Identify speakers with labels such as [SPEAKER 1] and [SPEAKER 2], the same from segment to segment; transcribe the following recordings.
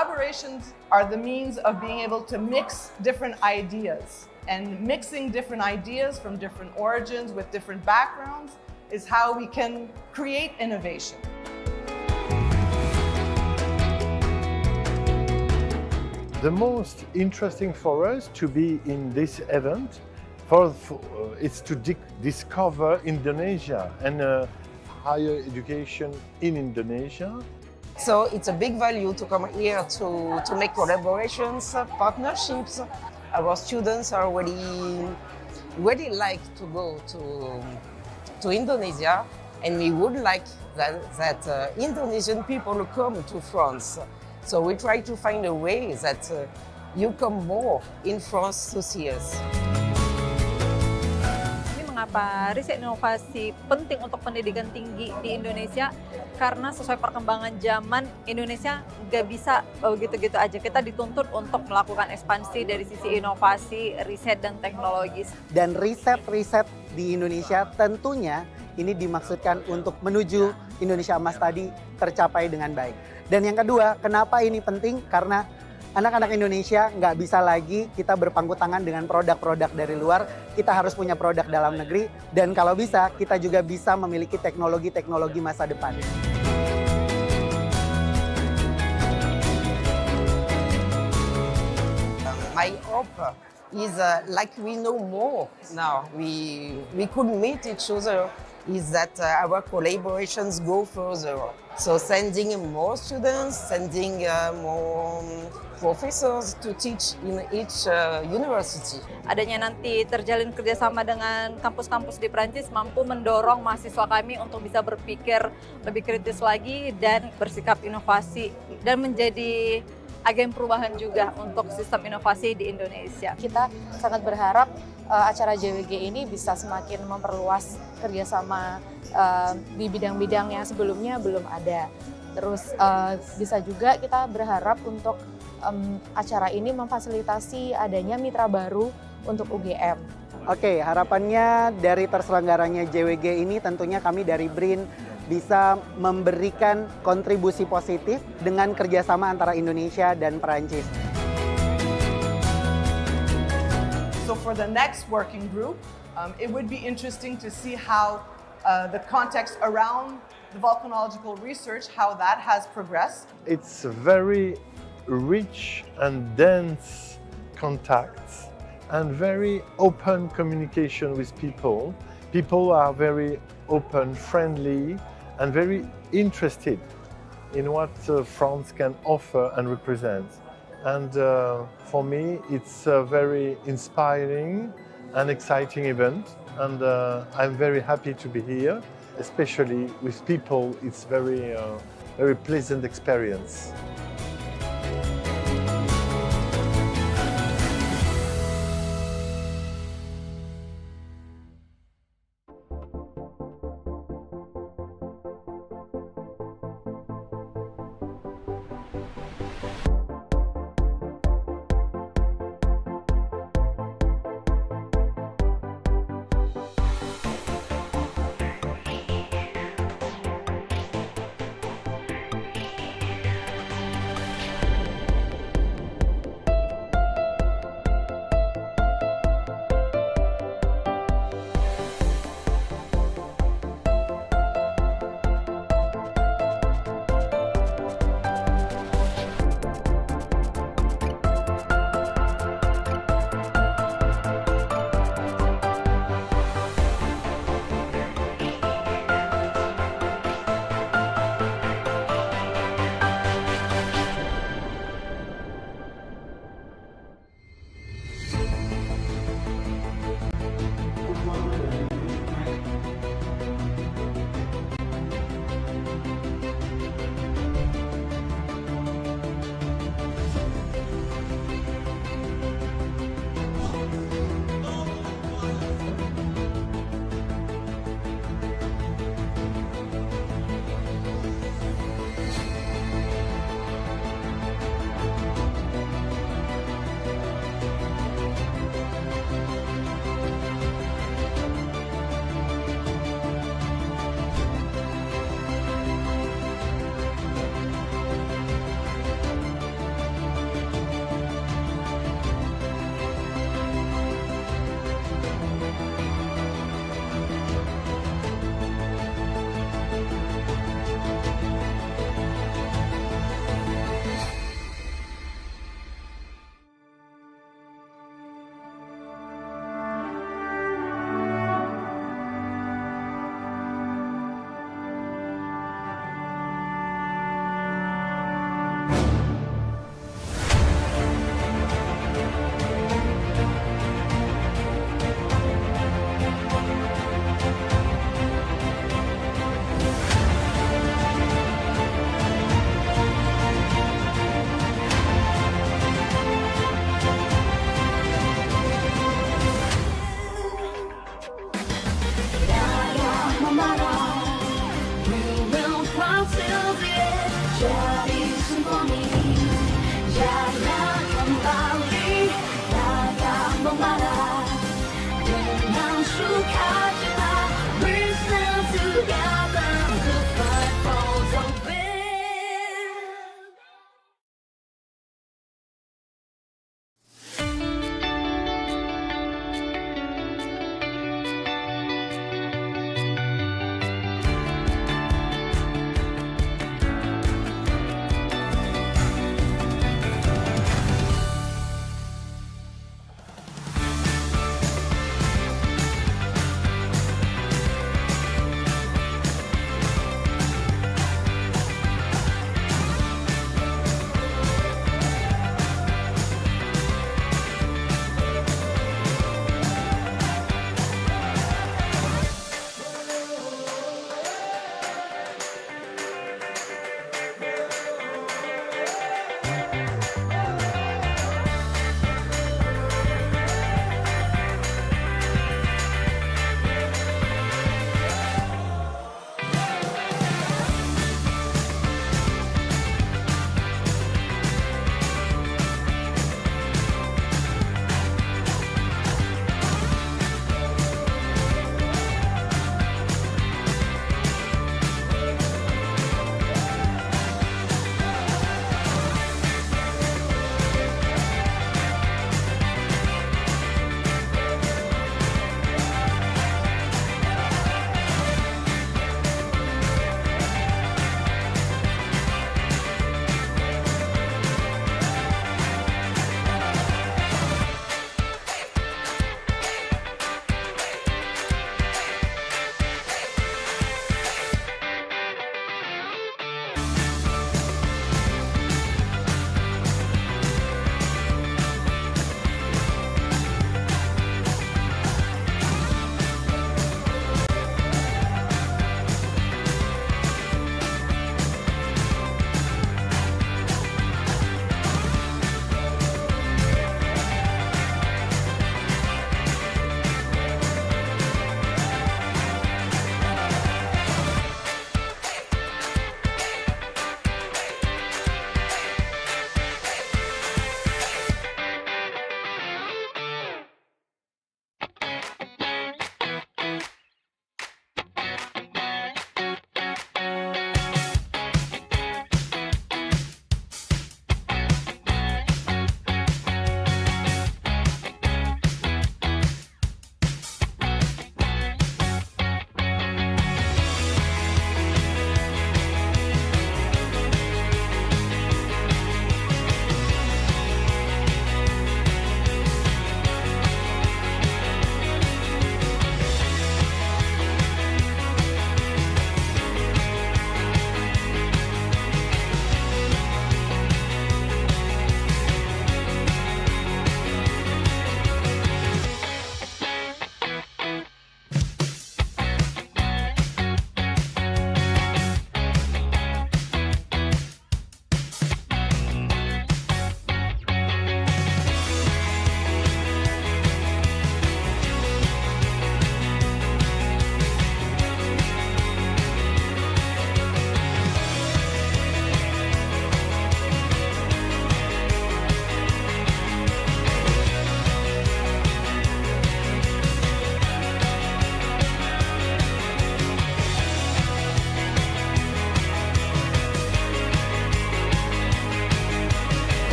[SPEAKER 1] collaborations are the means of being able to mix different ideas. And mixing different ideas from different origins with different backgrounds is how we can create innovation.
[SPEAKER 2] The most interesting for us to be in this event is to discover Indonesia and higher education in Indonesia.
[SPEAKER 3] So it's a big value to come here to make collaborations, partnerships. Our students are really like to go to Indonesia, and we would like that Indonesian people come to France. So we try to find a way that you come more in France to see us.
[SPEAKER 4] Mengapa riset inovasi penting untuk pendidikan tinggi di Indonesia? Karena sesuai perkembangan zaman, Indonesia nggak bisa begitu-gitu aja. Kita dituntut untuk melakukan ekspansi dari sisi inovasi, riset, dan teknologis.
[SPEAKER 5] Dan riset-riset di Indonesia tentunya ini dimaksudkan untuk menuju Indonesia Emas tadi tercapai dengan baik. Dan yang kedua, kenapa ini penting? Karena anak-anak Indonesia nggak bisa lagi kita berpangku tangan dengan produk-produk dari luar. Kita harus punya produk dalam negeri. Dan kalau bisa, kita juga bisa memiliki teknologi-teknologi masa depan.
[SPEAKER 3] My hope is like we know more now. We could meet each other. Is that our collaborations go further. So sending more students, sending more professors to teach in each university.
[SPEAKER 4] Adanya nanti terjalin kerjasama dengan kampus-kampus di Prancis mampu mendorong mahasiswa kami untuk bisa berpikir lebih kritis lagi dan bersikap inovasi dan menjadi agen perubahan juga untuk sistem inovasi di Indonesia.
[SPEAKER 6] Kita sangat berharap acara JWG ini bisa semakin memperluas kerjasama di bidang-bidang yang sebelumnya belum ada. Terus bisa juga kita berharap untuk acara ini memfasilitasi adanya mitra baru untuk UGM.
[SPEAKER 5] Oke, harapannya dari terselenggaranya JWG ini tentunya kami dari BRIN bisa memberikan kontribusi positif dengan kerjasama antara Indonesia dan Perancis.
[SPEAKER 1] So for the next working group, it would be interesting to see how the context around the volcanological research, how that has progressed.
[SPEAKER 2] It's a very rich and dense contacts and very open communication with people. People are very open, friendly, and very interested in what France can offer and represent. And for me, it's a very inspiring and exciting event. And I'm very happy to be here, especially with people. It's very pleasant experience.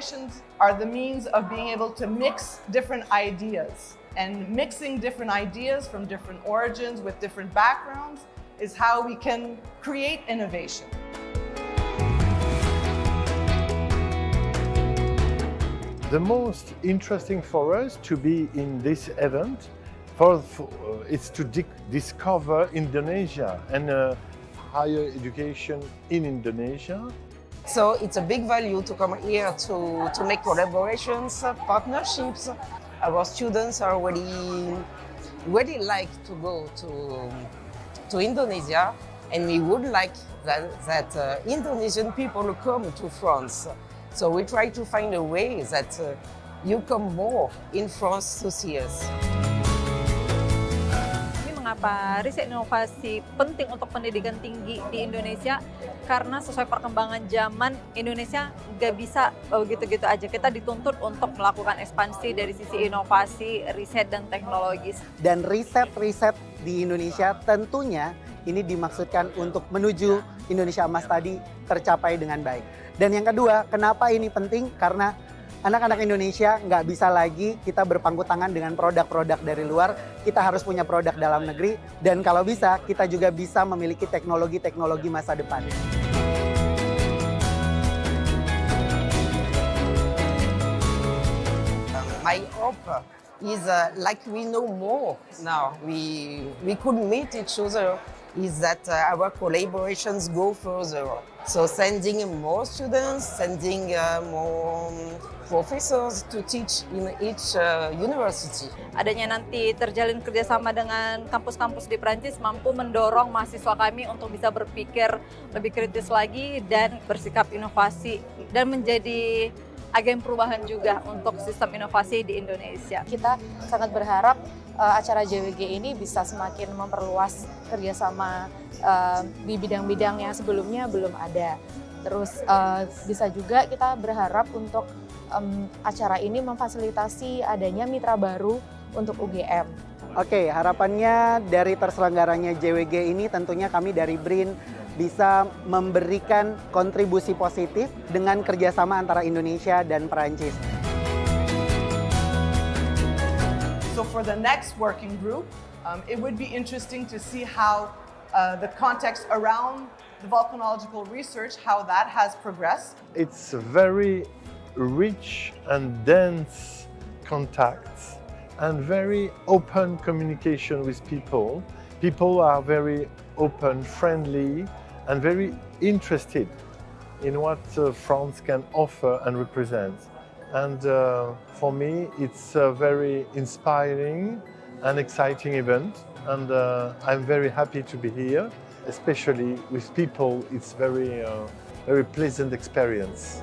[SPEAKER 1] collaborations are the means of being able to mix different ideas. And mixing different ideas from different origins with different backgrounds is how we can create innovation.
[SPEAKER 2] The most interesting for us to be in this event is to discover Indonesia and higher education in Indonesia.
[SPEAKER 3] So it's a big value to come here to make collaborations, partnerships. Our students are really like to go to Indonesia, and we would like that Indonesian people come to France. So we try to find a way that you come more in France to see us.
[SPEAKER 4] Ini mengapa riset inovasi penting untuk pendidikan tinggi di Indonesia? Karena sesuai perkembangan zaman, Indonesia nggak bisa begitu-gitu aja. Kita dituntut untuk melakukan ekspansi dari sisi inovasi, riset, dan teknologis.
[SPEAKER 5] Dan riset-riset di Indonesia tentunya ini dimaksudkan untuk menuju Indonesia Emas tadi tercapai dengan baik. Dan yang kedua, kenapa ini penting? Karena anak-anak Indonesia nggak bisa lagi kita berpangku tangan dengan produk-produk dari luar. Kita harus punya produk dalam negeri. Dan kalau bisa, kita juga bisa memiliki teknologi-teknologi masa depan.
[SPEAKER 3] My hope is like we know more now. We could meet each other. Is that our collaborations go further. So sending more students, sending more professors to teach in each university.
[SPEAKER 4] Adanya nanti terjalin kerjasama dengan kampus-kampus di Prancis mampu mendorong mahasiswa kami untuk bisa berpikir lebih kritis lagi dan bersikap inovasi dan menjadi agen perubahan juga untuk sistem inovasi di Indonesia.
[SPEAKER 6] Kita sangat berharap acara JWG ini bisa semakin memperluas kerjasama di bidang-bidang yang sebelumnya belum ada. Terus bisa juga kita berharap untuk acara ini memfasilitasi adanya mitra baru untuk UGM.
[SPEAKER 5] Oke, harapannya dari terselenggaranya JWG ini tentunya kami dari BRIN bisa memberikan kontribusi positif dengan kerjasama antara Indonesia dan Perancis.
[SPEAKER 1] So for the next working group, it would be interesting to see how the context around the volcanological research, how that has progressed.
[SPEAKER 2] It's a very rich and dense contacts and very open communication with people. People are very open, friendly, and very interested in what France can offer and represent. And for me, it's a very inspiring and exciting event. And I'm very happy to be here, especially with people. It's very pleasant experience.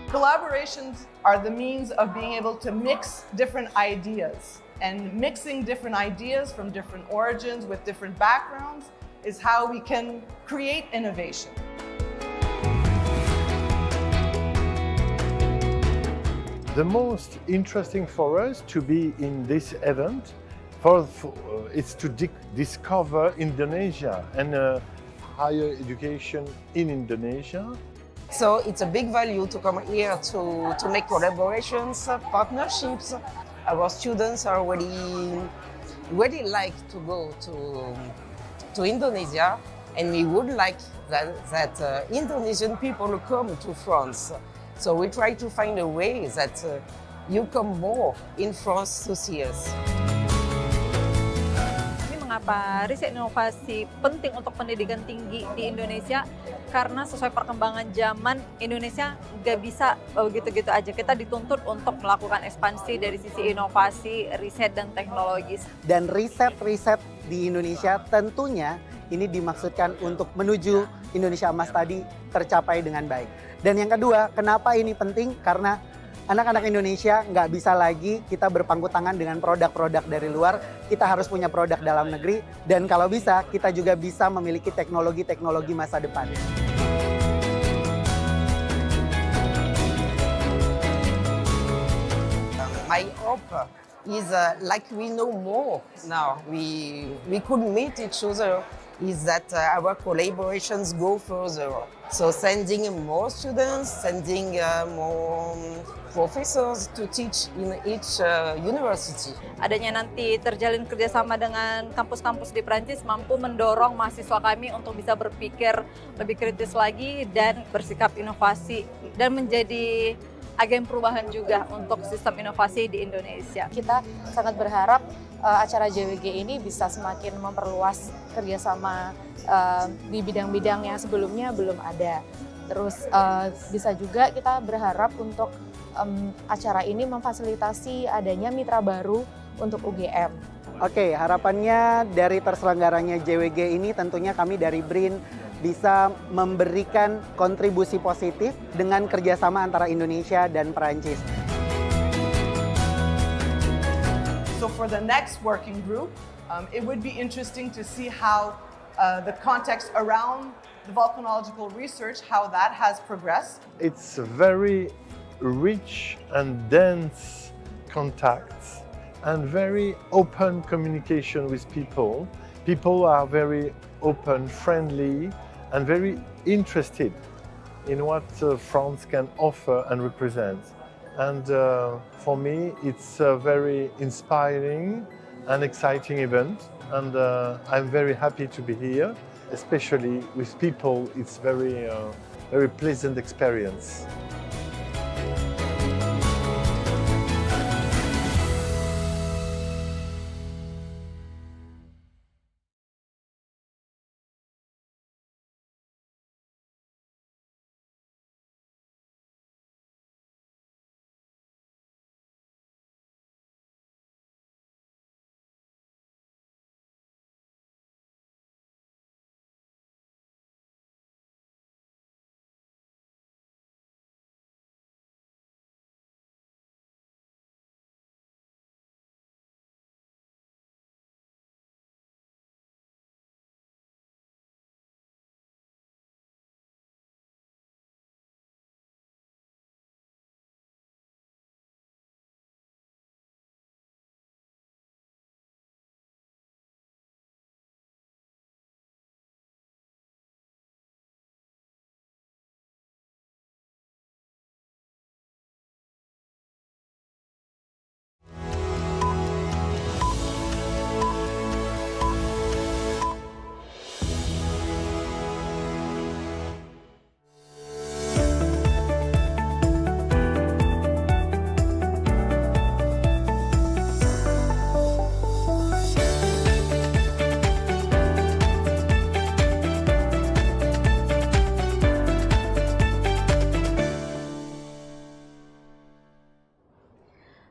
[SPEAKER 1] Collaborations are the means of being able to mix different ideas. And mixing different ideas from different origins with different backgrounds is how we can create innovation.
[SPEAKER 2] The most interesting for us to be in this event is to discover Indonesia and higher education in Indonesia.
[SPEAKER 3] So it's a big value to come here to make collaborations, partnerships. Our students are really like to go to Indonesia, and we would like that Indonesian people come to France. So we try to find a way that you come more in France to see us.
[SPEAKER 4] Mengapa riset inovasi penting untuk pendidikan tinggi di Indonesia? Karena sesuai perkembangan zaman, Indonesia nggak bisa begitu-gitu aja. Kita dituntut untuk melakukan ekspansi dari sisi inovasi, riset, dan teknologis.
[SPEAKER 5] Dan riset-riset di Indonesia tentunya ini dimaksudkan untuk menuju Indonesia Emas tadi tercapai dengan baik. Dan yang kedua, kenapa ini penting? Karena anak-anak Indonesia nggak bisa lagi kita berpangku tangan dengan produk-produk dari luar. Kita harus punya produk dalam negeri. Dan kalau bisa, kita juga bisa memiliki teknologi-teknologi masa depan.
[SPEAKER 3] My hope is like we know more now. We could meet each other. Is that our collaborations go further. So sending more students, sending more professors to teach in each university.
[SPEAKER 4] Adanya nanti terjalin kerjasama dengan kampus-kampus di Prancis mampu mendorong mahasiswa kami untuk bisa berpikir lebih kritis lagi dan bersikap inovasi dan menjadi agen perubahan juga untuk sistem inovasi di Indonesia.
[SPEAKER 6] Kita sangat berharap acara JWG ini bisa semakin memperluas kerjasama di bidang-bidang yang sebelumnya belum ada. Terus bisa juga kita berharap untuk acara ini memfasilitasi adanya mitra baru untuk UGM.
[SPEAKER 5] Oke, harapannya dari terselenggaranya JWG ini tentunya kami dari BRIN bisa memberikan kontribusi positif dengan kerjasama antara Indonesia dan Perancis.
[SPEAKER 1] So for the next working group, it would be interesting to see how the context around the volcanological research, how that has progressed.
[SPEAKER 2] It's very rich and dense contacts and very open communication with people. People are very open, friendly, and very interested in what France can offer and represent. And for me, it's a very inspiring and exciting event. And I'm very happy to be here, especially with people. It's very pleasant experience.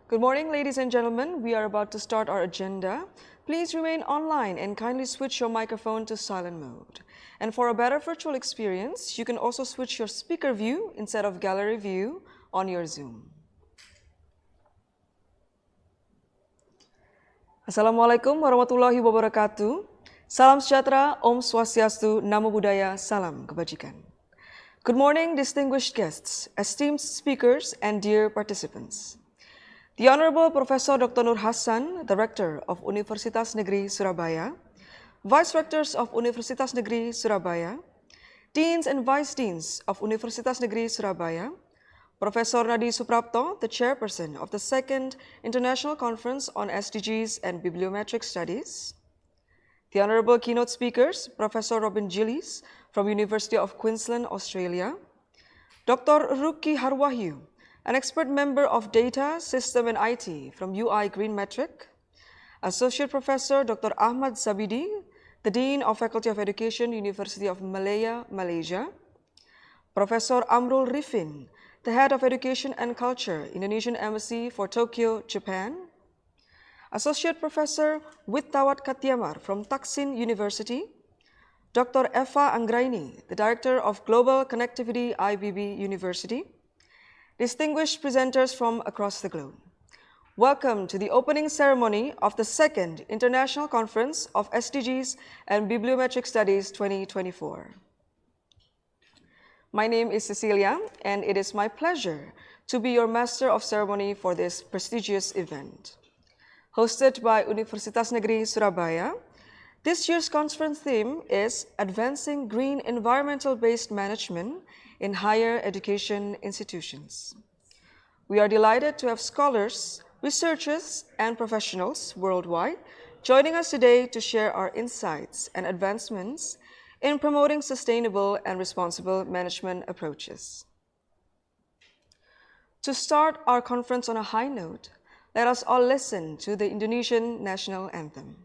[SPEAKER 7] Good morning, ladies and gentlemen. We are about to start our agenda. Please remain online and kindly switch your microphone to silent mode. And for a better virtual experience, you can also switch your speaker view instead of gallery view on your Zoom. Assalamualaikum warahmatullahi wabarakatuh. Salam sejahtera, Om Swastiastu, Namo Buddhaya, Salam Kebajikan. Good morning, distinguished guests, esteemed speakers, and dear participants. The Honorable Professor Dr. Nur Hassan, the Rector of Universitas Negeri Surabaya, Vice Rectors of Universitas Negeri Surabaya, Deans and Vice Deans of Universitas Negeri Surabaya, Professor Nadi Suprapto, the Chairperson of the Second International Conference on SDGs and Bibliometric Studies, the Honorable Keynote Speakers, Professor Robin Gillies from University of Queensland, Australia, Dr. Ruki Harwahyu, an expert member of Data, System and IT from UI Greenmetric, Associate Professor Dr. Ahmad Sabidi, the Dean of Faculty of Education, University of Malaya, Malaysia, Professor Amrul Rifin, the Head of Education and Culture, Indonesian Embassy for Tokyo, Japan, Associate Professor Wittawat Katiamar from Taksin University, Dr. Eva Anggraini, the Director of Global Connectivity, IBB University, distinguished presenters from across the globe. Welcome to the opening ceremony of the Second International Conference of SDGs and Bibliometric Studies 2024. My name is Cecilia, and it is my pleasure to be your Master of Ceremony for this prestigious event. Hosted by Universitas Negeri Surabaya, This year's conference theme is Advancing Green Environmental-Based Management in Higher Education Institutions. We are delighted to have scholars, researchers, and professionals worldwide joining us today to share our insights and advancements in promoting sustainable and responsible management approaches. To start our conference on a high note, let us all listen to the Indonesian national anthem.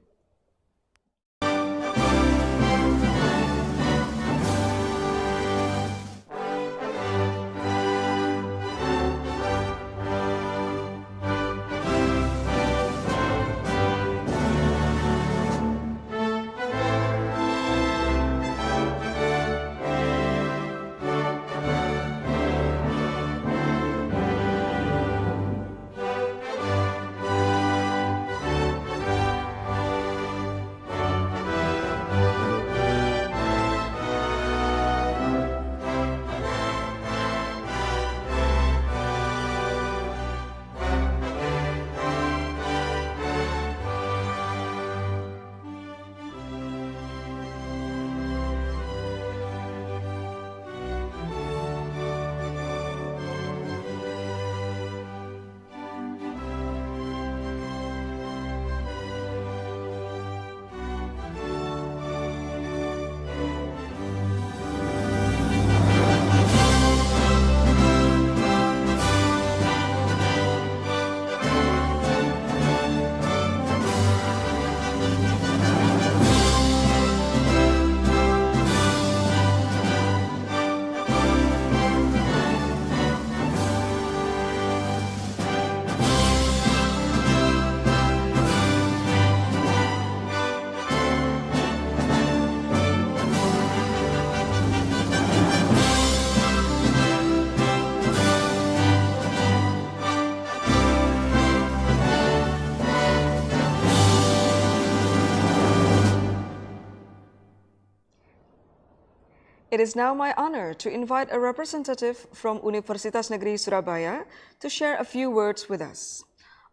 [SPEAKER 7] It is now my honor to invite a representative from Universitas Negeri Surabaya to share a few words with us.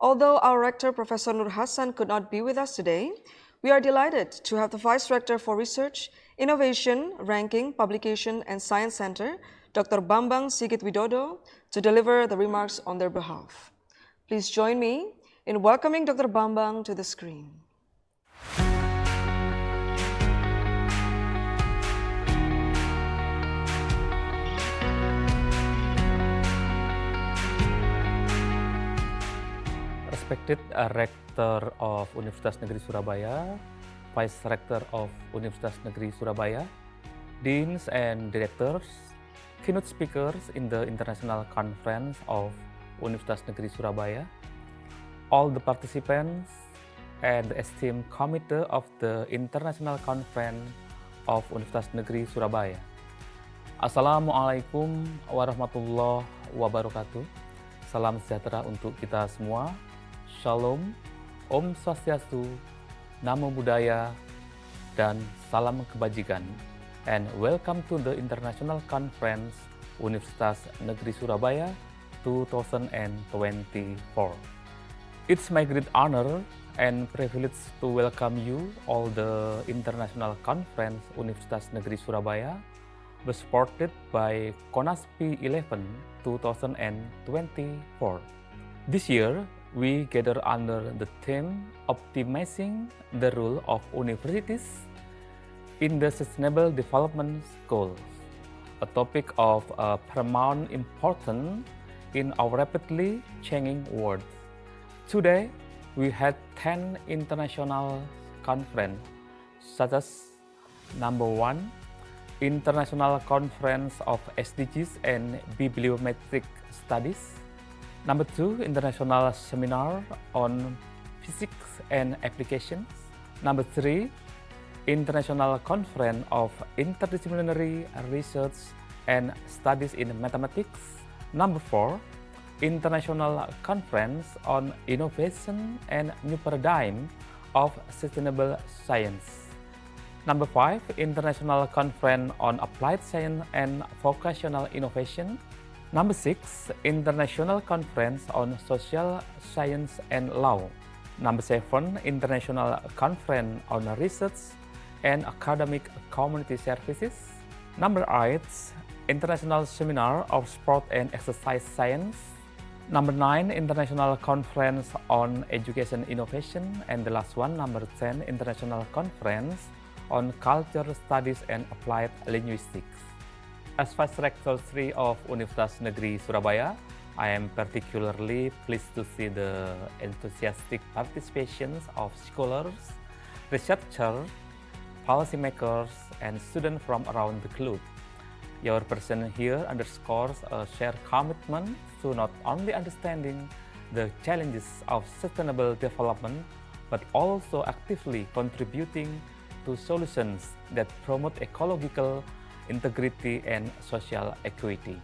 [SPEAKER 7] Although our rector, Professor Nur Hasan, could not be with us today, we are delighted to have the Vice Rector for Research, Innovation, Ranking, Publication and Science Center, Dr. Bambang Sigit Widodo, to deliver the remarks on their behalf. Please join me in welcoming Dr. Bambang to the screen.
[SPEAKER 8] Respected Rector of Universitas Negeri Surabaya, Vice Rector of Universitas Negeri Surabaya, Deans and Directors, keynote speakers in the International Conference of Universitas Negeri Surabaya, all the participants, and the esteemed committee of the International Conference of Universitas Negeri Surabaya. Assalamualaikum warahmatullahi wabarakatuh. Salam sejahtera untuk kita semua. Shalom, Om Swastiastu, Namo Buddhaya, dan salam kebajikan. And welcome to the International Conference Universitas Negeri Surabaya 2024. It's my great honor and privilege to welcome you all the International Conference Universitas Negeri Surabaya, supported by CoNASPI 11 2024. This year, we gather under the theme Optimizing the Role of Universities in the Sustainable Development Goals, a topic of paramount importance in our rapidly changing world. Today, we had 10 international conferences, such as number 1, International Conference of SDGs and Bibliometric Studies. Number 2, International Seminar on Physics and Applications. Number 3, International Conference of Interdisciplinary Research and Studies in Mathematics. Number 4, International Conference on Innovation and New Paradigm of Sustainable Science. Number 5, International Conference on Applied Science and Vocational Innovation. Number 6, International Conference on Social Science and Law. Number 7, International Conference on Research and academic community services. Number 8, International Seminar of Sport and Exercise Science. Number 9, International Conference on Education Innovation. And the last one, number 10, International Conference on Culture Studies and Applied Linguistics. As Vice Rector 3 of Universitas Negeri Surabaya, I am particularly pleased to see the enthusiastic participations of scholars, researchers, policymakers, and students from around the globe. Your presence here underscores a shared commitment to not only understanding the challenges of sustainable development, but also actively contributing to solutions that promote ecological integrity and social equity.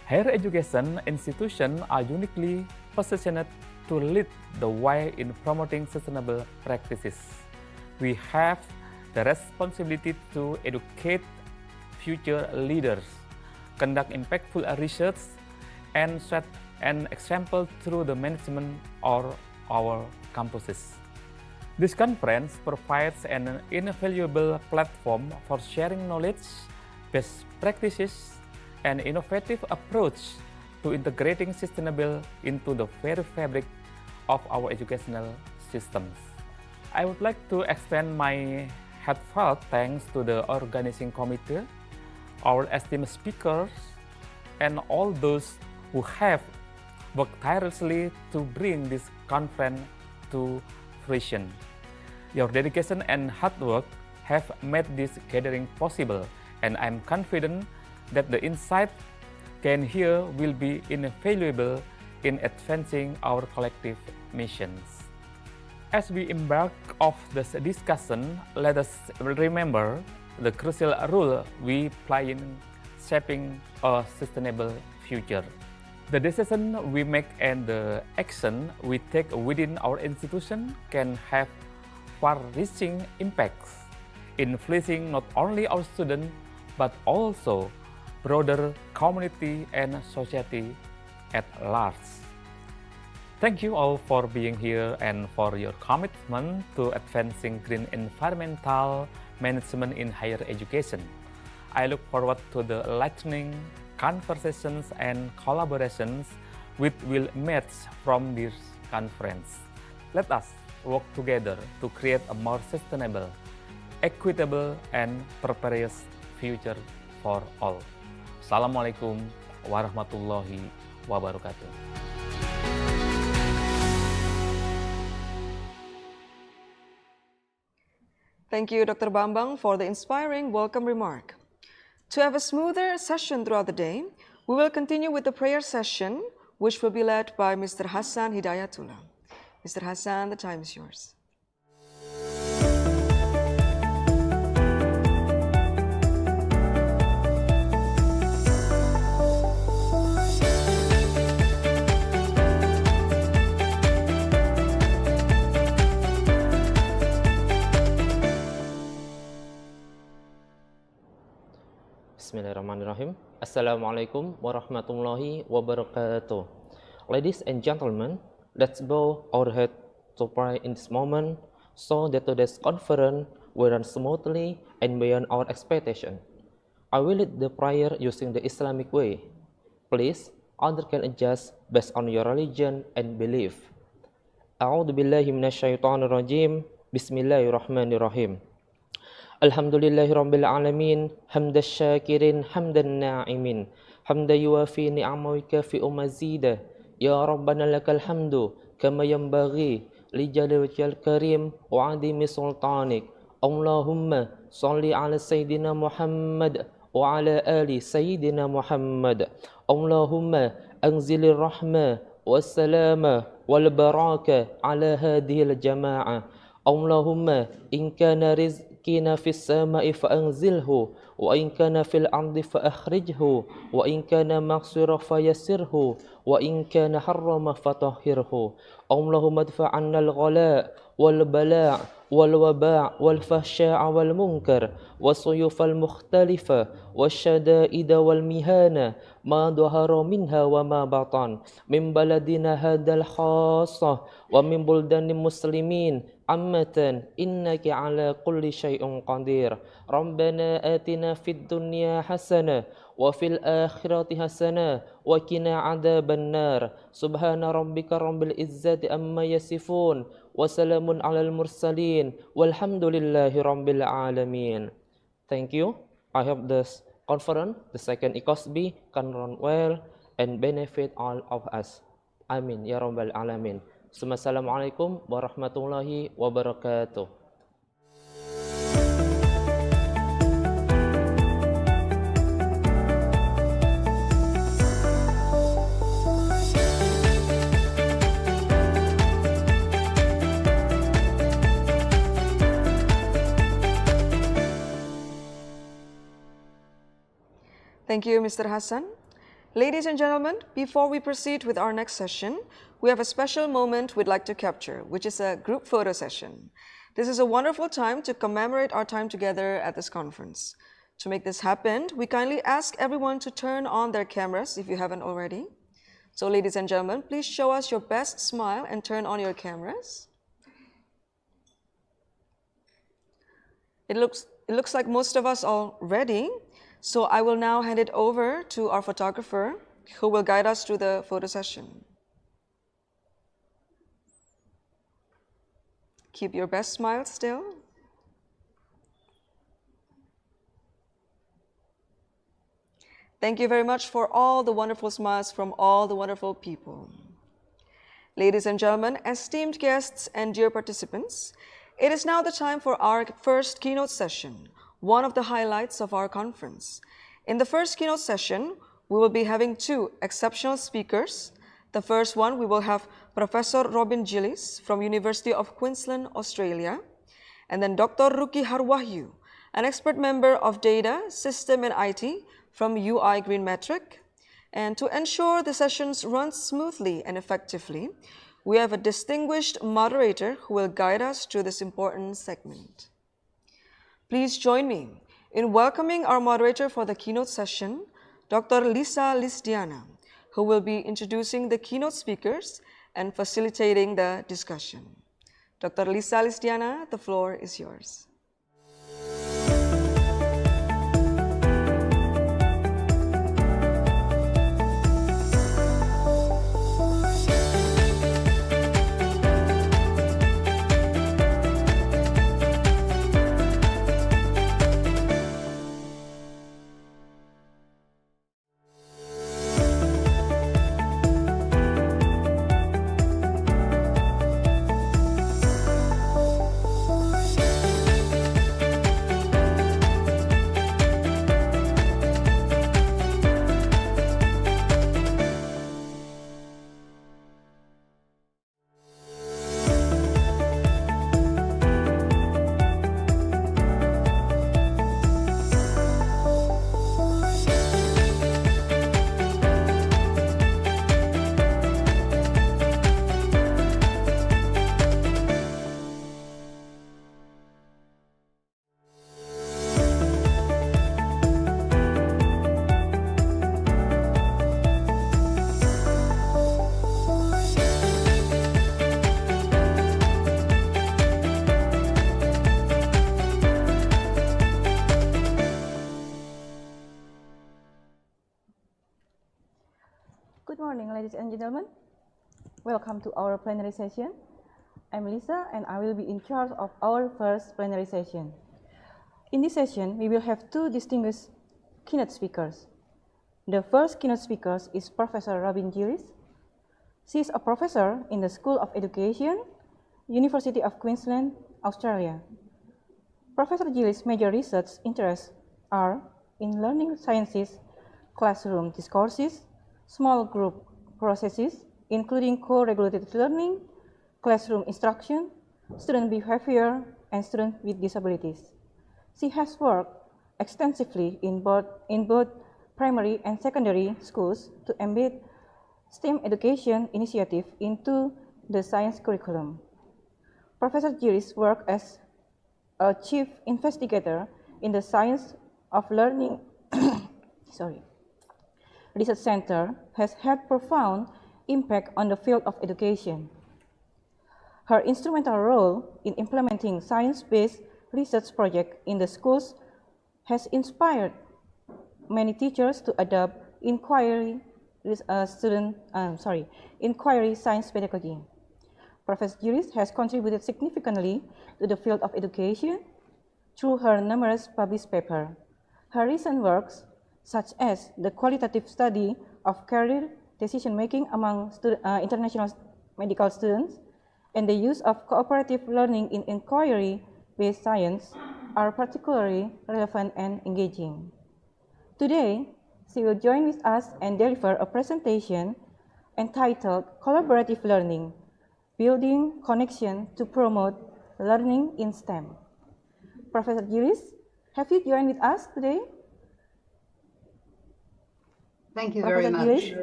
[SPEAKER 8] Higher education institutions are uniquely positioned to lead the way in promoting sustainable practices. We have the responsibility to educate future leaders, conduct impactful research, and set an example through the management of our campuses. This conference provides an invaluable platform for sharing knowledge, best practices, and innovative approach to integrating sustainable into the very fabric of our educational systems. I would like to extend my heartfelt thanks to the organizing committee, our esteemed speakers, and all those who have worked tirelessly to bring this conference to fruition. Your dedication and hard work have made this gathering possible, and I'm confident that the insight gained here will be invaluable in advancing our collective missions. As we embark on this discussion, let us remember the crucial role we play in shaping a sustainable future. The decision we make and the action we take within our institution can have far-reaching impacts, influencing not only our students, but also broader community and society at large. Thank you all for being here and for your commitment to advancing green environmental management in higher education. I look forward to the enlightening conversations and collaborations which will emerge from this conference. Let us work together to create a more sustainable, equitable, and prosperous future for all. Assalamualaikum warahmatullahi wabarakatuh.
[SPEAKER 7] Thank you, Dr. Bambang, for the inspiring welcome remark. To have a smoother session throughout the day, we will continue with the prayer session, which will be led by Mr. Hassan Hidayatullah. Mr. Hassan, the time is yours.
[SPEAKER 9] Bismillahirrahmanirrahim. Assalamualaikum warahmatullahi wabarakatuh. Ladies and gentlemen, let's bow our head to pray in this moment so that today's conference will run smoothly and beyond our expectation. I will lead the prayer using the Islamic way. Please, others can adjust based on your religion and belief. A'udzu billahi minasyaitonir rajim. Bismillahirrahmanirrahim. Alhamdulillahi Rabbil Alamin, hamdan syakirin, hamdan na'imin, hamdan yuafi ni'amahu kafi'u mazidah. Ya Rabbana lakal hamdu, kama yanbaghi li jalali wajhil karim wa 'azimi sultanik. Allahumma salli ala Sayyidina Muhammad wa ala ali Sayyidina Muhammad. Allahumma anzilir rahmah wassalama wal baraka ala hadhil jama'ah. Allahumma in kana rizqina fis sama'i fa anzilhu wa in kana fil ardi fa akhrijhu wa in kana maghsira fa yassirhu wa in kana harrama fa tahhirhu. Allahumma adfa' 'anna al-ghala' wal bala' wal waba' wal fahsya'a wal munkar was-suyuf al-mukhtalifa wasyada'ida wal mihana ma dhahara minha wa ma batan min baladina hadal khassah wa min buldanil muslimin أمة إنك على كل شيء قدير ربنا آتنا في الدنيا حسنة وفي الآخرة حسنة وقنا عذاب النار سبحان ربك رب العزة أما يصفون وسلام على المرسلين والحمد لله رب العالمين. Thank you. I hope this conference, the second ICoSBi, can run well and benefit all of us. Amin ya rabbal alamin. Assalamualaikum warahmatullahi wabarakatuh.
[SPEAKER 7] Thank you, Mr. Hassan. Ladies and gentlemen, before we proceed with our next session, we have a special moment we'd like to capture, which is a group photo session. This is a wonderful time to commemorate our time together at this conference. To make this happen, we kindly ask everyone to turn on their cameras if you haven't already. So ladies and gentlemen, please show us your best smile and turn on your cameras. It looks like most of us are ready. So I will now hand it over to our photographer who will guide us through the photo session. Keep your best smile still. Thank you very much for all the wonderful smiles from all the wonderful people. Ladies and gentlemen, esteemed guests and dear participants, it is now the time for our first keynote session, one of the highlights of our conference. In the first keynote session, we will be having two exceptional speakers. The first one, we will have Professor Robin Gillis from University of Queensland, Australia, and then Dr. Ruki Harwahyu, an expert member of Data, System and IT from Bibliometric. And to ensure the sessions run smoothly and effectively, we have a distinguished moderator who will guide us through this important segment. Please join me in welcoming our moderator for the keynote session, Dr. Lisa Lisdiana, who will be introducing the keynote speakers and facilitating the discussion. Dr. Lisa Lisdiana, the floor is yours.
[SPEAKER 10] Good morning, ladies and gentlemen. Welcome to our plenary session. I'm Lisa, and I will be in charge of our first plenary session. In this session, we will have two distinguished keynote speakers. The first keynote speaker is Professor Robin Gillis. She is a professor in the School of Education, University of Queensland, Australia. Professor Gillis' major research interests are in learning sciences, classroom discourses, small group processes, including co-regulated learning, classroom instruction, student behavior, and students with disabilities. She has worked extensively in both primary and secondary schools to embed STEM education initiative into the science curriculum. Professor Gillis worked as a chief investigator in the Science of Learning Research Center has had profound impact on the field of education. Her instrumental role in implementing science-based research projects in the schools has inspired many teachers to adopt inquiry science pedagogy. Professor Juris has contributed significantly to the field of education through her numerous published papers. Her recent works, such as the qualitative study of career decision-making among international medical students and the use of cooperative learning in inquiry-based science, are particularly relevant and engaging. Today, she will join with us and deliver a presentation entitled Collaborative Learning, Building Connection to Promote Learning in STEM. Professor Juris, have you joined with us today?
[SPEAKER 11] Thank you very much.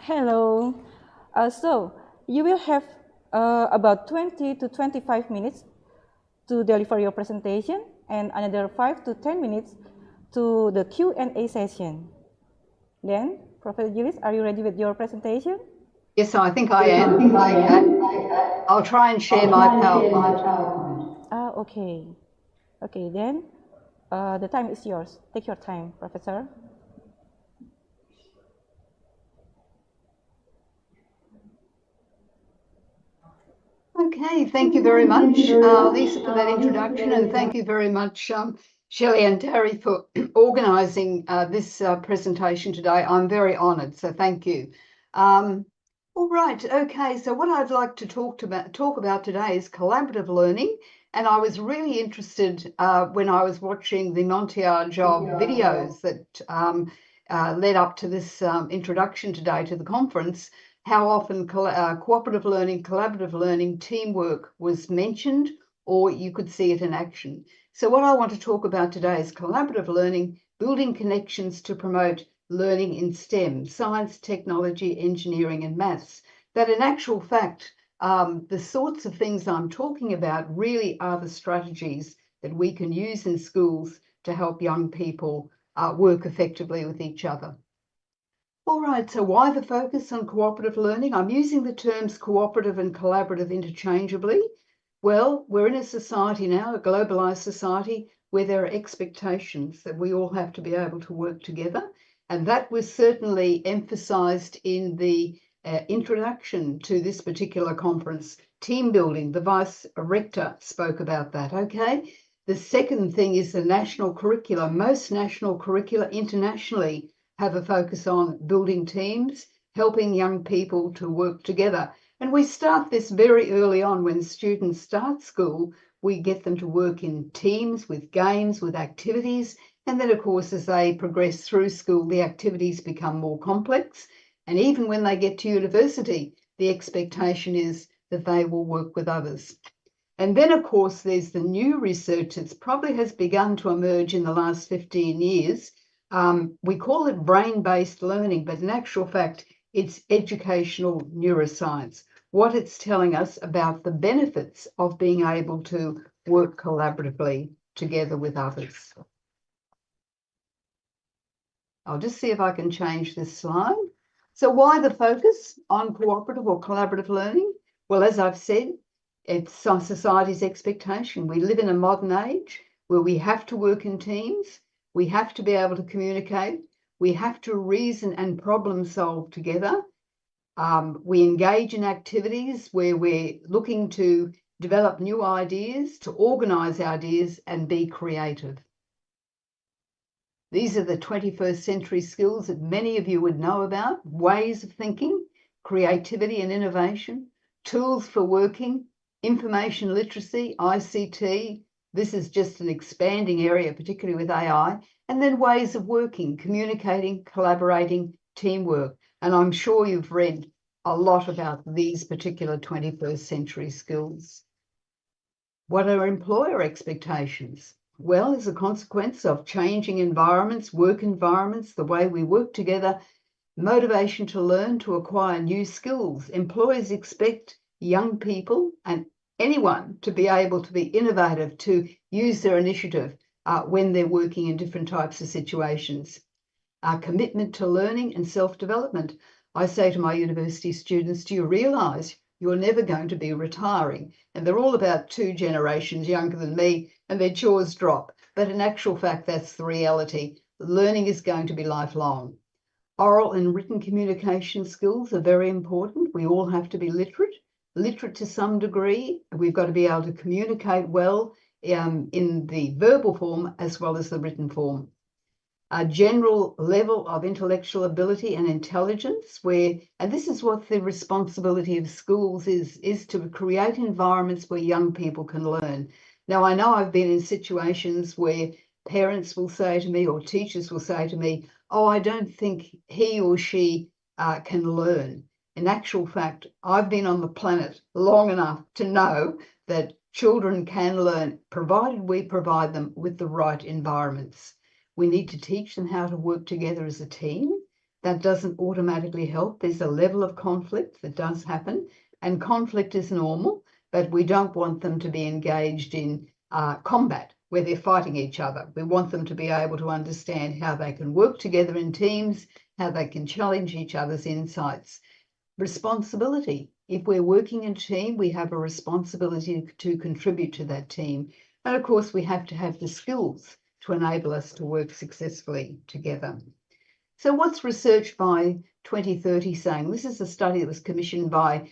[SPEAKER 10] Hello. So, you will have about 20 to 25 minutes to deliver your presentation and another 5 to 10 minutes to the Q&A session. Then, Professor Juris, are you ready with your presentation?
[SPEAKER 11] Yes, I think I am. I'll try and share my PowerPoint.
[SPEAKER 10] Okay. Okay, then the time is yours. Take your time, Professor.
[SPEAKER 11] Okay, thank you very much, Lisa, for that introduction, and thank you very much, Shelley and Terry, for organising this presentation today. I'm very honoured, so thank you. All right, okay, so what I'd like to talk about today is collaborative learning, and I was really interested when I was watching the Montier Job videos that led up to this introduction today to the conference, how often cooperative learning, collaborative learning, teamwork was mentioned, or you could see it in action. So what I want to talk about today is collaborative learning, building connections to promote learning in STEM, science, technology, engineering, and maths. That in actual fact, the sorts of things I'm talking about really are the strategies that we can use in schools to help young people work effectively with each other. All right, so why the focus on cooperative learning? I'm using the terms cooperative and collaborative interchangeably. Well, we're in a society now, a globalized society, where there are expectations that we all have to be able to work together. And that was certainly emphasized in the introduction to this particular conference. Team building, the Vice Rector spoke about that, okay? The second thing is the national curricula. Most national curricula internationally have a focus on building teams, helping young people to work together. And we start this very early on when students start school. We get them to work in teams with games, with activities. And then, of course, as they progress through school, the activities become more complex. And even when they get to university, the expectation is that they will work with others. And then, of course, there's the new research that probably has begun to emerge in the last 15 years. We call it brain-based learning, but in actual fact, it's educational neuroscience. What it's telling us about the benefits of being able to work collaboratively together with others. I'll just see if I can change this slide. So why the focus on cooperative or collaborative learning? Well, as I've said, it's society's expectation. We live in a modern age where we have to work in teams. We have to be able to communicate. We have to reason and problem solve together. We engage in activities where we're looking to develop new ideas, to organise ideas and be creative. These are the 21st century skills that many of you would know about: ways of thinking, creativity and innovation, tools for working, information literacy, ICT. This is just an expanding area, particularly with AI, and then ways of working, communicating, collaborating, teamwork. And I'm sure you've read a lot about these particular 21st century skills. What are employer expectations? Well, as a consequence of changing environments, work environments, the way we work together, motivation to learn, to acquire new skills. Employers expect young people and anyone to be able to be innovative, to use their initiative when they're working in different types of situations. Our commitment to learning and self-development. I say to my university students, do you realise you're never going to be retiring. And they're all about 2 generations younger than me, and their jaws drop. But in actual fact, that's the reality. Learning is going to be lifelong. Oral and written communication skills are very important. We all have to be literate to some degree. We've got to be able to communicate well in the verbal form as well as the written form. A general level of intellectual ability and intelligence and this is what the responsibility of schools is to create environments where young people can learn. Now, I know I've been in situations where parents will say to me, or teachers will say to me, oh, I don't think he or she can learn. In actual fact, I've been on the planet long enough to know that children can learn, provided we provide them with the right environments. We need to teach them how to work together as a team. That doesn't automatically help. There's a level of conflict that does happen, and conflict is normal, but we don't want them to be engaged in combat where they're fighting each other. We want them to be able to understand how they can work together in teams, how they can challenge each other's insights. Responsibility. If we're working in a team, we have a responsibility to contribute to that team. And of course, we have to have the skills to enable us to work successfully together. So what's Research by 2030 saying? This is a study that was commissioned by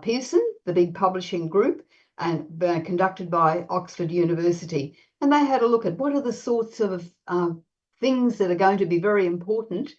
[SPEAKER 11] Pearson, the big publishing group, and conducted by Oxford University. And they had a look at what are the sorts of things that are going to be very important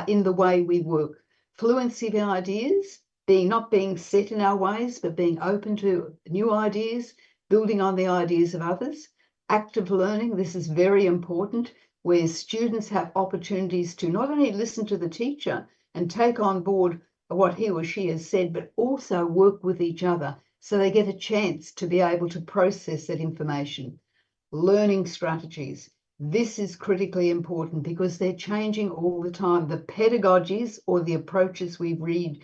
[SPEAKER 11] in the way we work. Fluency of ideas, not being set in our ways, but being open to new ideas, building on the ideas of others. Active learning, this is very important, where students have opportunities to not only listen to the teacher and take on board what he or she has said, but also work with each other so they get a chance to be able to process that information. Learning strategies. This is critically important because they're changing all the time. The pedagogies or the approaches we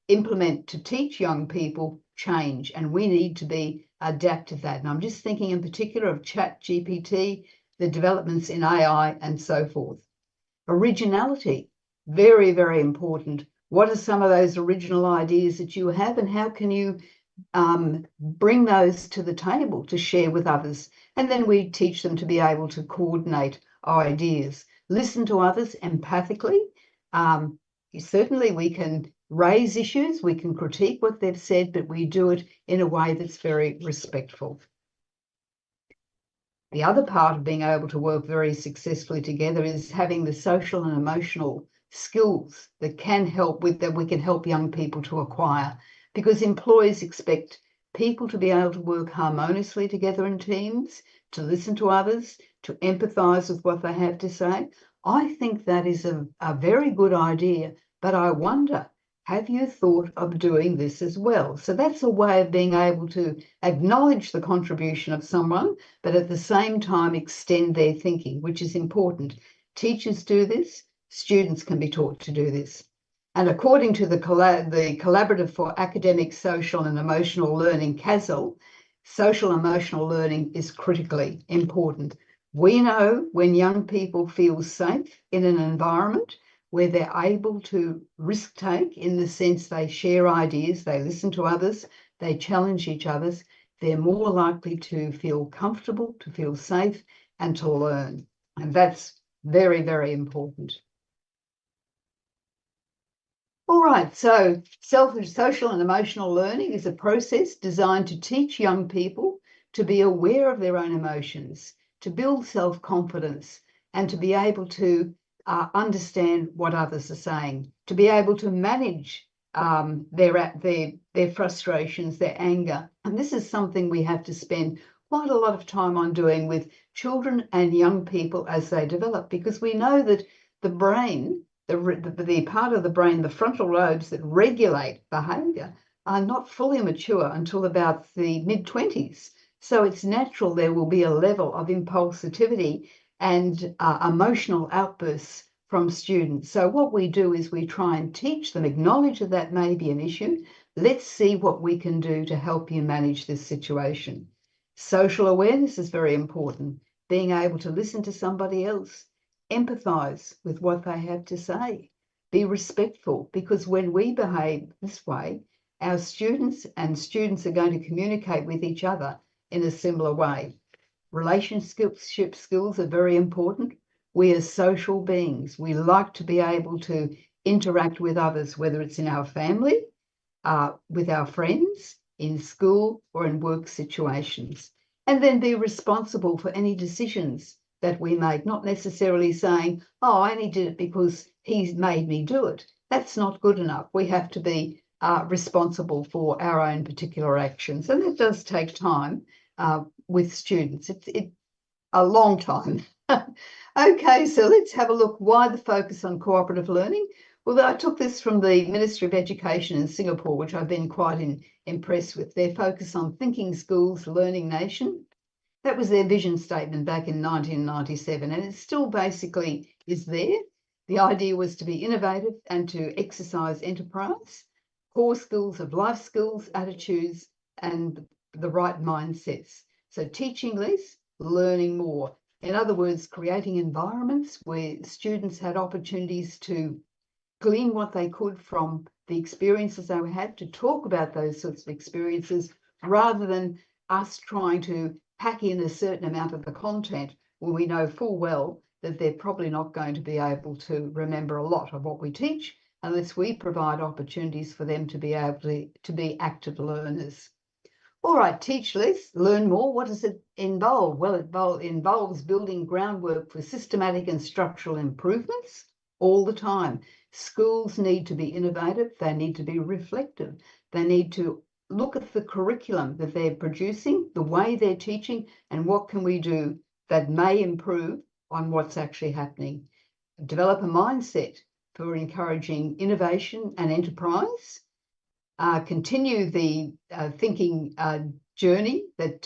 [SPEAKER 11] implement to teach young people change, and we need to be adapt to that. And I'm just thinking in particular of ChatGPT, the developments in AI and so forth. Originality, very, very important. What are some of those original ideas that you have, and how can you bring those to the table to share with others? And then we teach them to be able to coordinate ideas, listen to others empathically. Certainly we can raise issues, we can critique what they've said, but we do it in a way that's very respectful. The other part of being able to work very successfully together is having the social and emotional skills that we can help young people to acquire, because employers expect people to be able to work harmoniously together in teams, to listen to others, to empathise with what they have to say. I think that is a very good idea, but I wonder, have you thought of doing this as well? So that's a way of being able to acknowledge the contribution of someone, but at the same time extend their thinking, which is important. Teachers do this, students can be taught to do this. And according to the Collaborative for Academic, Social and Emotional Learning, CASL, social emotional learning is critically important. We know when young people feel safe in an environment where they're able to risk take, in the sense they share ideas, they listen to others, they challenge each other, they're more likely to feel comfortable, to feel safe, and to learn. And that's very, very important. All right, so social and emotional learning is a process designed to teach young people to be aware of their own emotions, to build self-confidence, and to be able to understand what others are saying, to be able to manage their frustrations, their anger. And this is something we have to spend quite a lot of time on doing with children and young people as they develop, because we know that the brain, the part of the brain, the frontal lobes that regulate behaviour, are not fully mature until about the mid-20s. So it's natural there will be a level of impulsivity and emotional outbursts from students. So what we do is we try and teach them, acknowledge that that may be an issue. Let's see what we can do to help you manage this situation. Social awareness is very important. Being able to listen to somebody else, empathise with what they have to say, be respectful, because when we behave this way our students are going to communicate with each other in a similar way. Relationship skills are very important. We are social beings. We like to be able to interact with others, whether it's in our family, with our friends, in school, or in work situations. And then be responsible for any decisions that we make, not necessarily saying, oh, I only did it because he's made me do it. That's not good enough. We have to be responsible for our own particular actions. And that does take time with students. It's a long time. Okay, so let's have a look. Why the focus on cooperative learning? Well, I took this from the Ministry of Education in Singapore, which I've been quite impressed with. Their focus on thinking schools, learning nation. That was their vision statement back in 1997, and it still basically is there. The idea was to be innovative and to exercise enterprise, core skills of life skills, attitudes, and the right mindsets. So teaching less, learning more. In other words, creating environments where students had opportunities to glean what they could from the experiences they had, to talk about those sorts of experiences, rather than us trying to pack in a certain amount of the content when we know full well that they're probably not going to be able to remember a lot of what we teach unless we provide opportunities for them to be able to be active learners. All right, teach less, learn more. What does it involve? Well, it involves building groundwork for systematic and structural improvements all the time. Schools need to be innovative. They need to be reflective. They need to look at the curriculum that they're producing, the way they're teaching, and what can we do that may improve on what's actually happening. Develop a mindset for encouraging innovation and enterprise. Continue the thinking journey that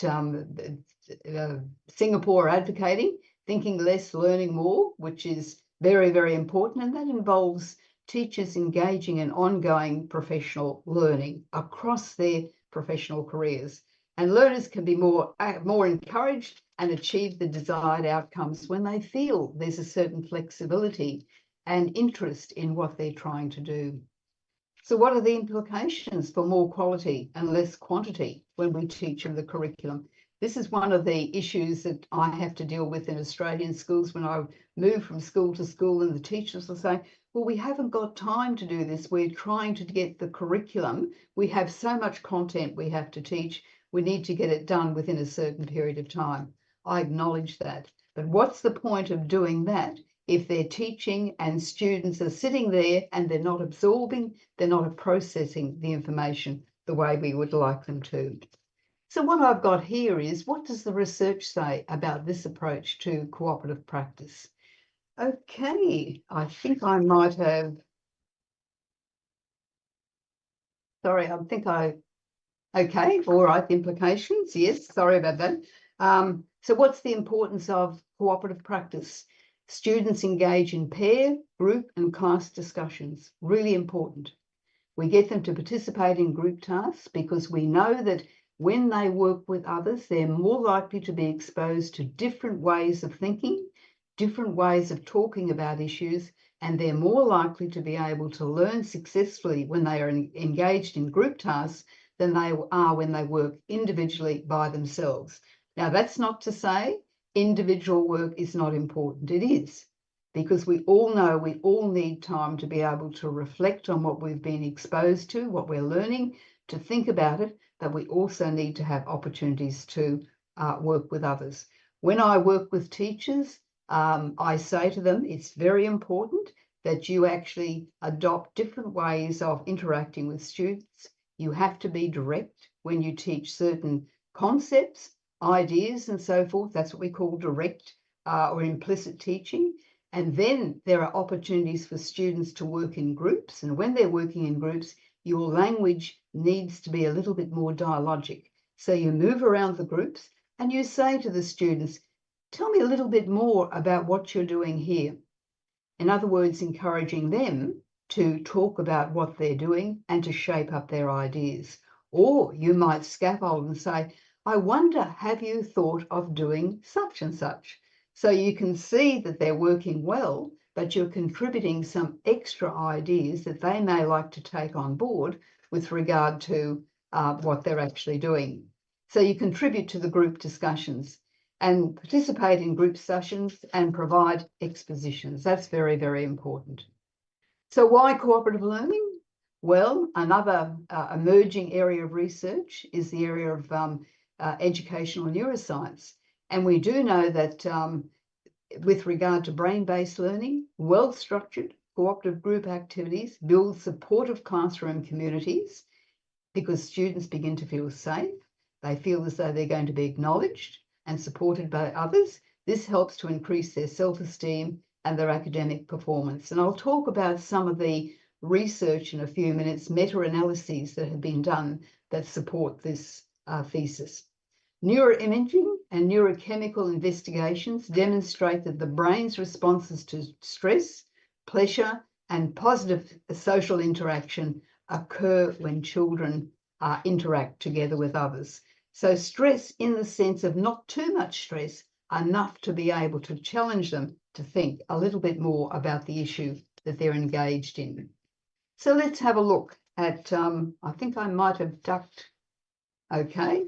[SPEAKER 11] Singapore are advocating, thinking less, learning more, which is very, very important. And that involves teachers engaging in ongoing professional learning across their professional careers. And learners can be more encouraged and achieve the desired outcomes when they feel there's a certain flexibility and interest in what they're trying to do. So what are the implications for more quality and less quantity when we teach in the curriculum? This is one of the issues that I have to deal with in Australian schools when I move from school to school, and the teachers will say, well, we haven't got time to do this. We're trying to get the curriculum. We have so much content we have to teach. We need to get it done within a certain period of time. I acknowledge that. But what's the point of doing that if they're teaching and students are sitting there and they're not absorbing, they're not processing the information the way we would like them to? So what I've got here is, what does the research say about this approach to cooperative practice? Okay, I think I might have, sorry, okay, all right, the implications, yes, sorry about that. So what's the importance of cooperative practice? Students engage in pair, group, and class discussions, really important. We get them to participate in group tasks because we know that when they work with others, they're more likely to be exposed to different ways of thinking, different ways of talking about issues, and they're more likely to be able to learn successfully when they are engaged in group tasks than they are when they work individually by themselves. Now, that's not to say individual work is not important. It is, because we all know we all need time to be able to reflect on what we've been exposed to, what we're learning, to think about it, but we also need to have opportunities to work with others. When I work with teachers, I say to them, it's very important that you actually adopt different ways of interacting with students. You have to be direct when you teach certain concepts, ideas, and so forth. That's what we call direct or implicit teaching. And then there are opportunities for students to work in groups. And when they're working in groups, your language needs to be a little bit more dialogic. So you move around the groups and you say to the students, tell me a little bit more about what you're doing here. In other words, encouraging them to talk about what they're doing and to shape up their ideas. Or you might scaffold and say, I wonder, have you thought of doing such and such? So you can see that they're working well, but you're contributing some extra ideas that they may like to take on board with regard to what they're actually doing. So you contribute to the group discussions and participate in group sessions and provide expositions. That's very, very important. So why cooperative learning? Well, another emerging area of research is the area of educational neuroscience. And we do know that with regard to brain-based learning, well-structured cooperative group activities build supportive classroom communities because students begin to feel safe. They feel as though they're going to be acknowledged and supported by others. This helps to increase their self-esteem and their academic performance. And I'll talk about some of the research in a few minutes, meta-analyses that have been done that support this thesis. Neuroimaging and neurochemical investigations demonstrate that the brain's responses to stress, pleasure, and positive social interaction occur when children interact together with others. So stress in the sense of not too much stress, enough to be able to challenge them to think a little bit more about the issue that they're engaged in. So let's have a look at, I think I might have ducked, okay.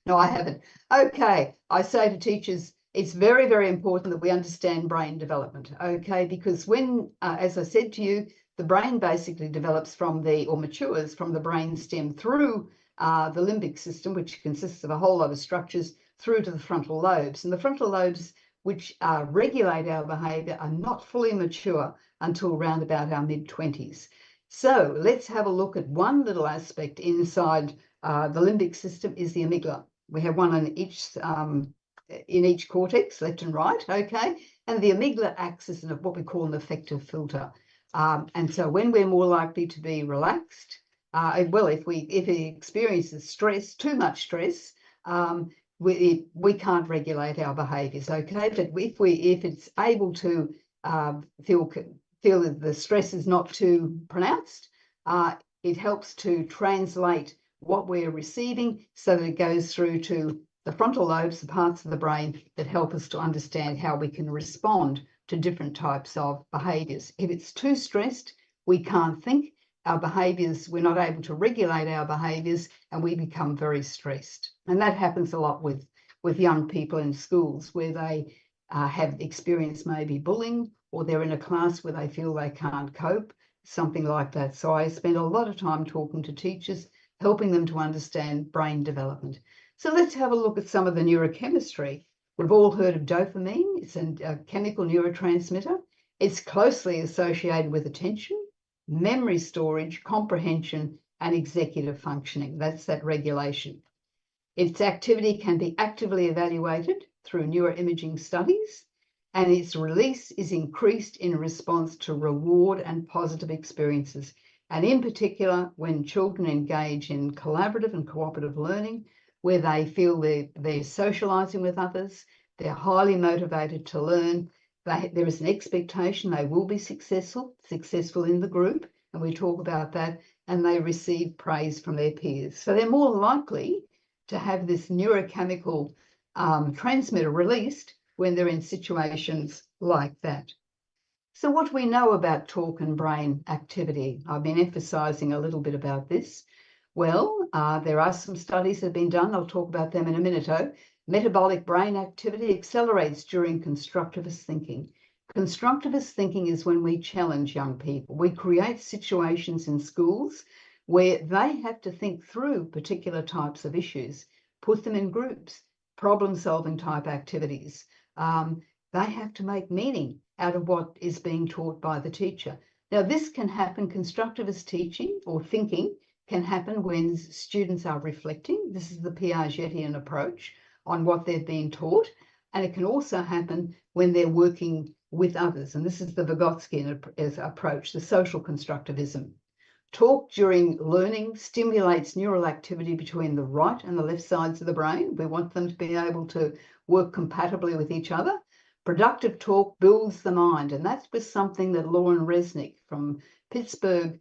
[SPEAKER 11] No, I haven't. Okay, I say to teachers, it's very, very important that we understand brain development, okay, because when, as I said to you, the brain basically develops from or matures from the brain stem through the limbic system, which consists of a whole lot of structures, through to the frontal lobes. And the frontal lobes, which regulate our behaviour, are not fully mature until around about our mid-20s. So let's have a look at one little aspect inside the limbic system is the amygdala. We have one in each cortex, left and right, okay? And the amygdala acts as what we call an affective filter. And so when we're more likely to be relaxed, well, if it experiences stress, too much stress, we can't regulate our behaviours, okay? But if it's able to feel that the stress is not too pronounced, it helps to translate what we're receiving so that it goes through to the frontal lobes, the parts of the brain that help us to understand how we can respond to different types of behaviours. If it's too stressed, we can't think. Our behaviours, we're not able to regulate our behaviours and we become very stressed. And that happens a lot with young people in schools where they have experienced maybe bullying, or they're in a class where they feel they can't cope, something like that. So I spend a lot of time talking to teachers, helping them to understand brain development. So let's have a look at some of the neurochemistry. We've all heard of dopamine. It's a chemical neurotransmitter. It's closely associated with attention, memory storage, comprehension, and executive functioning. That's that regulation. Its activity can be actively evaluated through neuroimaging studies, and its release is increased in response to reward and positive experiences. And in particular, when children engage in collaborative and cooperative learning, where they feel they're socialising with others, they're highly motivated to learn, there is an expectation they will be successful in the group, and we talk about that, and they receive praise from their peers. So they're more likely to have this neurochemical transmitter released when they're in situations like that. So what do we know about talk and brain activity? I've been emphasising a little bit about this. Well, there are some studies that have been done. I'll talk about them in a minute. Metabolic brain activity accelerates during constructivist thinking. Constructivist thinking is when we challenge young people. We create situations in schools where they have to think through particular types of issues, put them in groups, problem-solving type activities. They have to make meaning out of what is being taught by the teacher. Now, this can happen, constructivist teaching or thinking can happen when students are reflecting. This is the Piagetian approach on what they've been taught. And it can also happen when they're working with others. And this is the Vygotskian approach, the social constructivism. Talk during learning stimulates neural activity between the right and the left sides of the brain. We want them to be able to work compatibly with each other. Productive talk builds the mind, and that was something that Lauren Resnick from Pittsburgh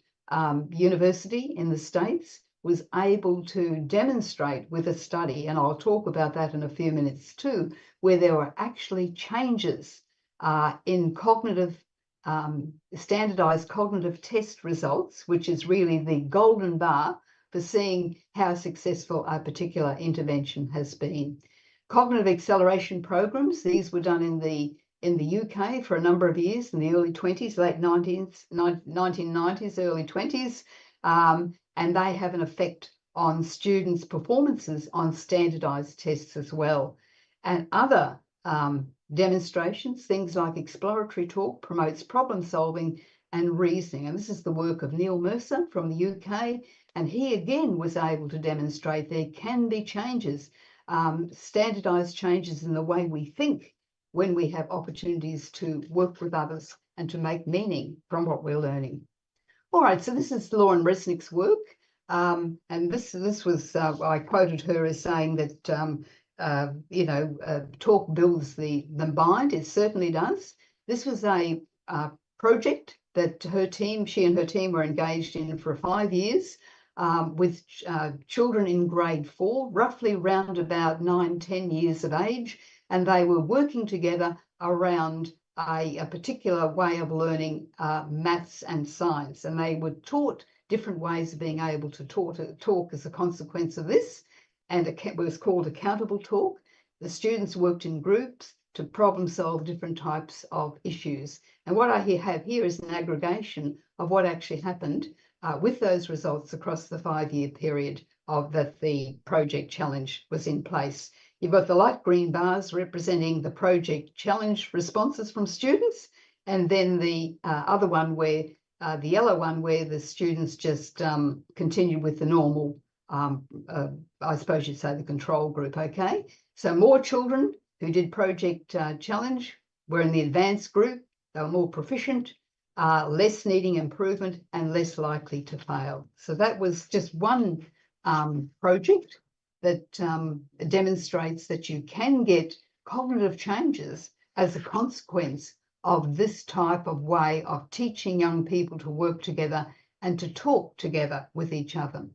[SPEAKER 11] University in the States was able to demonstrate with a study, and I'll talk about that in a few minutes too, where there were actually changes in cognitive standardized cognitive test results, which is really the golden bar for seeing how successful a particular intervention has been. Cognitive acceleration programs, these were done in the UK for a number of years, in the early 20s, late 1990s, early 20s, and they have an effect on students' performances on standardized tests as well. And other demonstrations, things like exploratory talk, promotes problem solving and reasoning. And this is the work of Neil Mercer from the UK. And he again was able to demonstrate there can be changes, standardized changes in the way we think when we have opportunities to work with others and to make meaning from what we're learning. All right, so this is Lauren Resnick's work. And this was, I quoted her as saying that, talk builds the mind. It certainly does. This was a project that she and her team were engaged in for 5 years with children in grade 4, roughly round about 9-10 years of age, and they were working together around a particular way of learning maths and science, and they were taught different ways of being able to talk as a consequence of this, and it was called accountable talk. The students worked in groups to problem solve different types of issues. And what I have here is an aggregation of what actually happened with those results across the 5-year period that the project challenge was in place. You've got the light green bars representing the project challenge responses from students, and then the other one where the yellow one where the students just continued with the normal, I suppose you'd say the control group, okay? So more children who did project challenge were in the advanced group. They were more proficient, less needing improvement, and less likely to fail. So that was just one project that demonstrates that you can get cognitive changes as a consequence of this type of way of teaching young people to work together and to talk together with each other.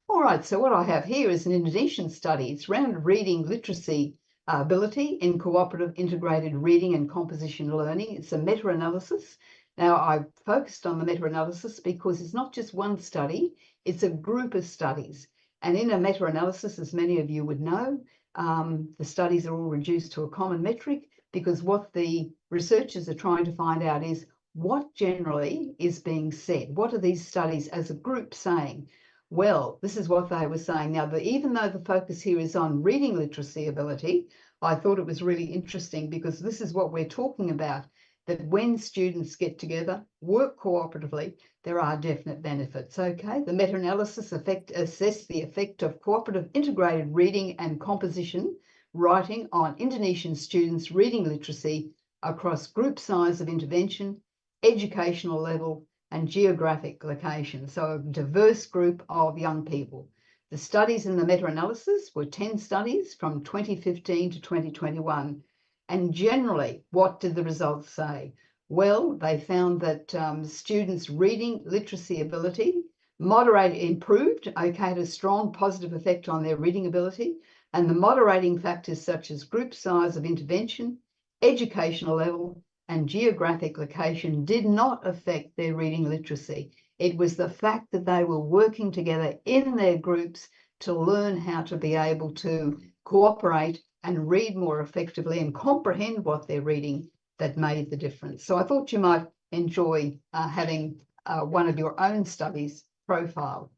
[SPEAKER 11] All right, so what I have here is an Indonesian study. It's around reading literacy ability in cooperative integrated reading and composition learning. It's a meta-analysis. Now, I focused on the meta-analysis because it's not just one study, it's a group of studies. And in a meta-analysis, as many of you would know, the studies are all reduced to a common metric, because what the researchers are trying to find out is what generally is being said. What are these studies as a group saying? Well, this is what they were saying. Now, even though the focus here is on reading literacy ability, I thought it was really interesting because this is what we're talking about, that when students get together, work cooperatively, there are definite benefits, okay? The meta-analysis assessed the effect of cooperative integrated reading and composition writing on Indonesian students' reading literacy across group size of intervention, educational level, and geographic location, so a diverse group of young people. The studies in the meta-analysis were 10 studies from 2015 to 2021. And generally, what did the results say? Well, they found that students' reading literacy ability improved, okay, had a strong positive effect on their reading ability, and the moderating factors such as group size of intervention, educational level, and geographic location did not affect their reading literacy. It was the fact that they were working together in their groups to learn how to be able to cooperate and read more effectively and comprehend what they're reading that made the difference. So I thought you might enjoy having one of your own studies profiled.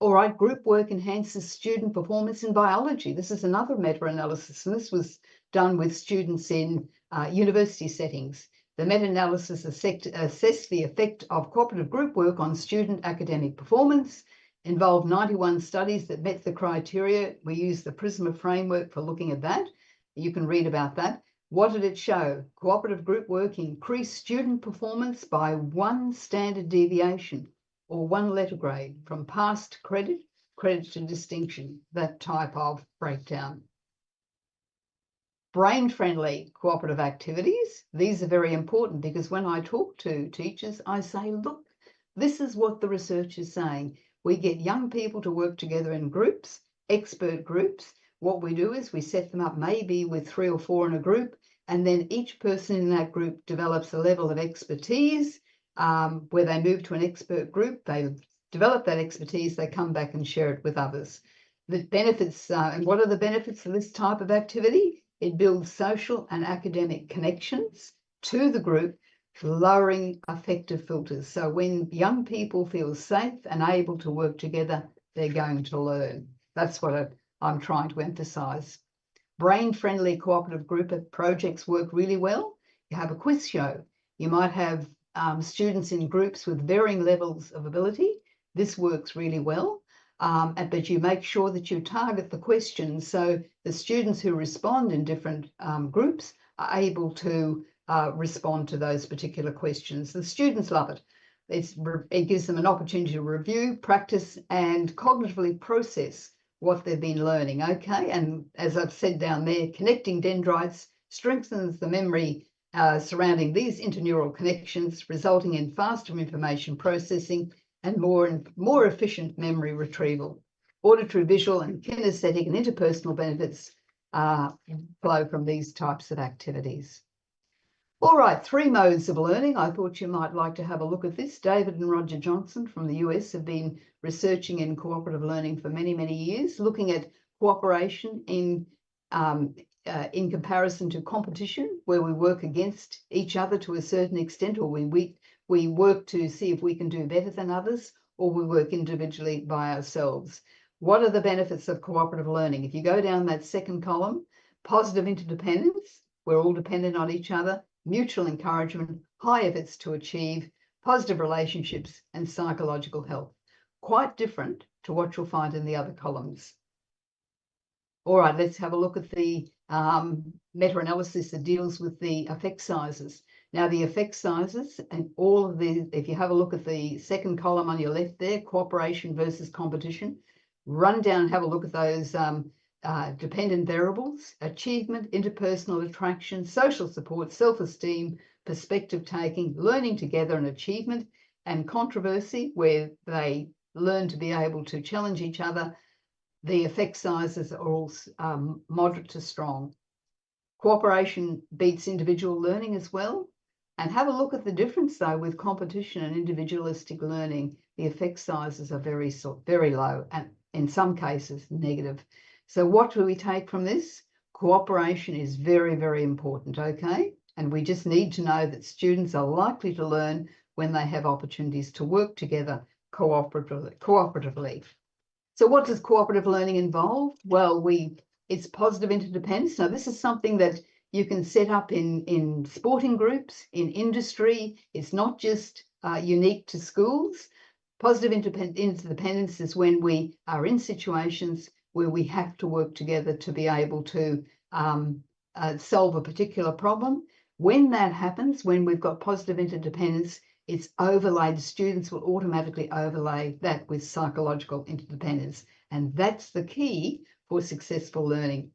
[SPEAKER 11] All right, group work enhances student performance in biology. This is another meta-analysis, and this was done with students in university settings. The meta-analysis assessed the effect of cooperative group work on student academic performance, involved 91 studies that met the criteria. We used the PRISMA framework for looking at that. You can read about that. What did it show? Cooperative group work increased student performance by 1 standard deviation or 1 letter grade from pass to credit to distinction, that type of breakdown. Brain-friendly cooperative activities. These are very important because when I talk to teachers, I say, look, this is what the research is saying. We get young people to work together in groups, expert groups. What we do is we set them up maybe with 3 or 4 in a group, and then each person in that group develops a level of expertise where they move to an expert group, they develop that expertise, they come back and share it with others. The benefits, and what are the benefits of this type of activity? It builds social and academic connections to the group, lowering affective filters. So when young people feel safe and able to work together, they're going to learn. That's what I'm trying to emphasise. Brain-friendly cooperative group projects work really well. You have a quiz show. You might have students in groups with varying levels of ability. This works really well. But you make sure that you target the questions so the students who respond in different groups are able to respond to those particular questions. The students love it. It gives them an opportunity to review, practice, and cognitively process what they've been learning, okay? And as I've said down there, connecting dendrites strengthens the memory surrounding these interneural connections, resulting in faster information processing and more efficient memory retrieval. Auditory, visual, and kinesthetic and interpersonal benefits flow from these types of activities. All right, 3 modes of learning. I thought you might like to have a look at this. David and Roger Johnson from the US have been researching in cooperative learning for many, many years, looking at cooperation in comparison to competition, where we work against each other to a certain extent, or we work to see if we can do better than others, or we work individually by ourselves. What are the benefits of cooperative learning? If you go down that second column, positive interdependence, we're all dependent on each other, mutual encouragement, high efforts to achieve, positive relationships, and psychological health. Quite different to what you'll find in the other columns. All right, let's have a look at the meta-analysis that deals with the effect sizes. Now, the effect sizes and all of the, if you have a look at the second column on your left there, cooperation versus competition, run down and have a look at those dependent variables: achievement, interpersonal attraction, social support, self-esteem, perspective taking, learning together and achievement, and controversy, where they learn to be able to challenge each other. The effect sizes are all moderate to strong. Cooperation beats individual learning as well. And have a look at the difference though with competition and individualistic learning. The effect sizes are very low and in some cases negative. So what do we take from this? Cooperation is very, very important, okay? And we just need to know that students are likely to learn when they have opportunities to work together cooperatively. So what does cooperative learning involve? Well, it's positive interdependence. Now, this is something that you can set up in sporting groups, in industry. It's not just unique to schools. Positive interdependence is when we are in situations where we have to work together to be able to solve a particular problem. When that happens, when we've got positive interdependence, it's overlaid. Students will automatically overlay that with psychological interdependence. And that's the key for successful learning.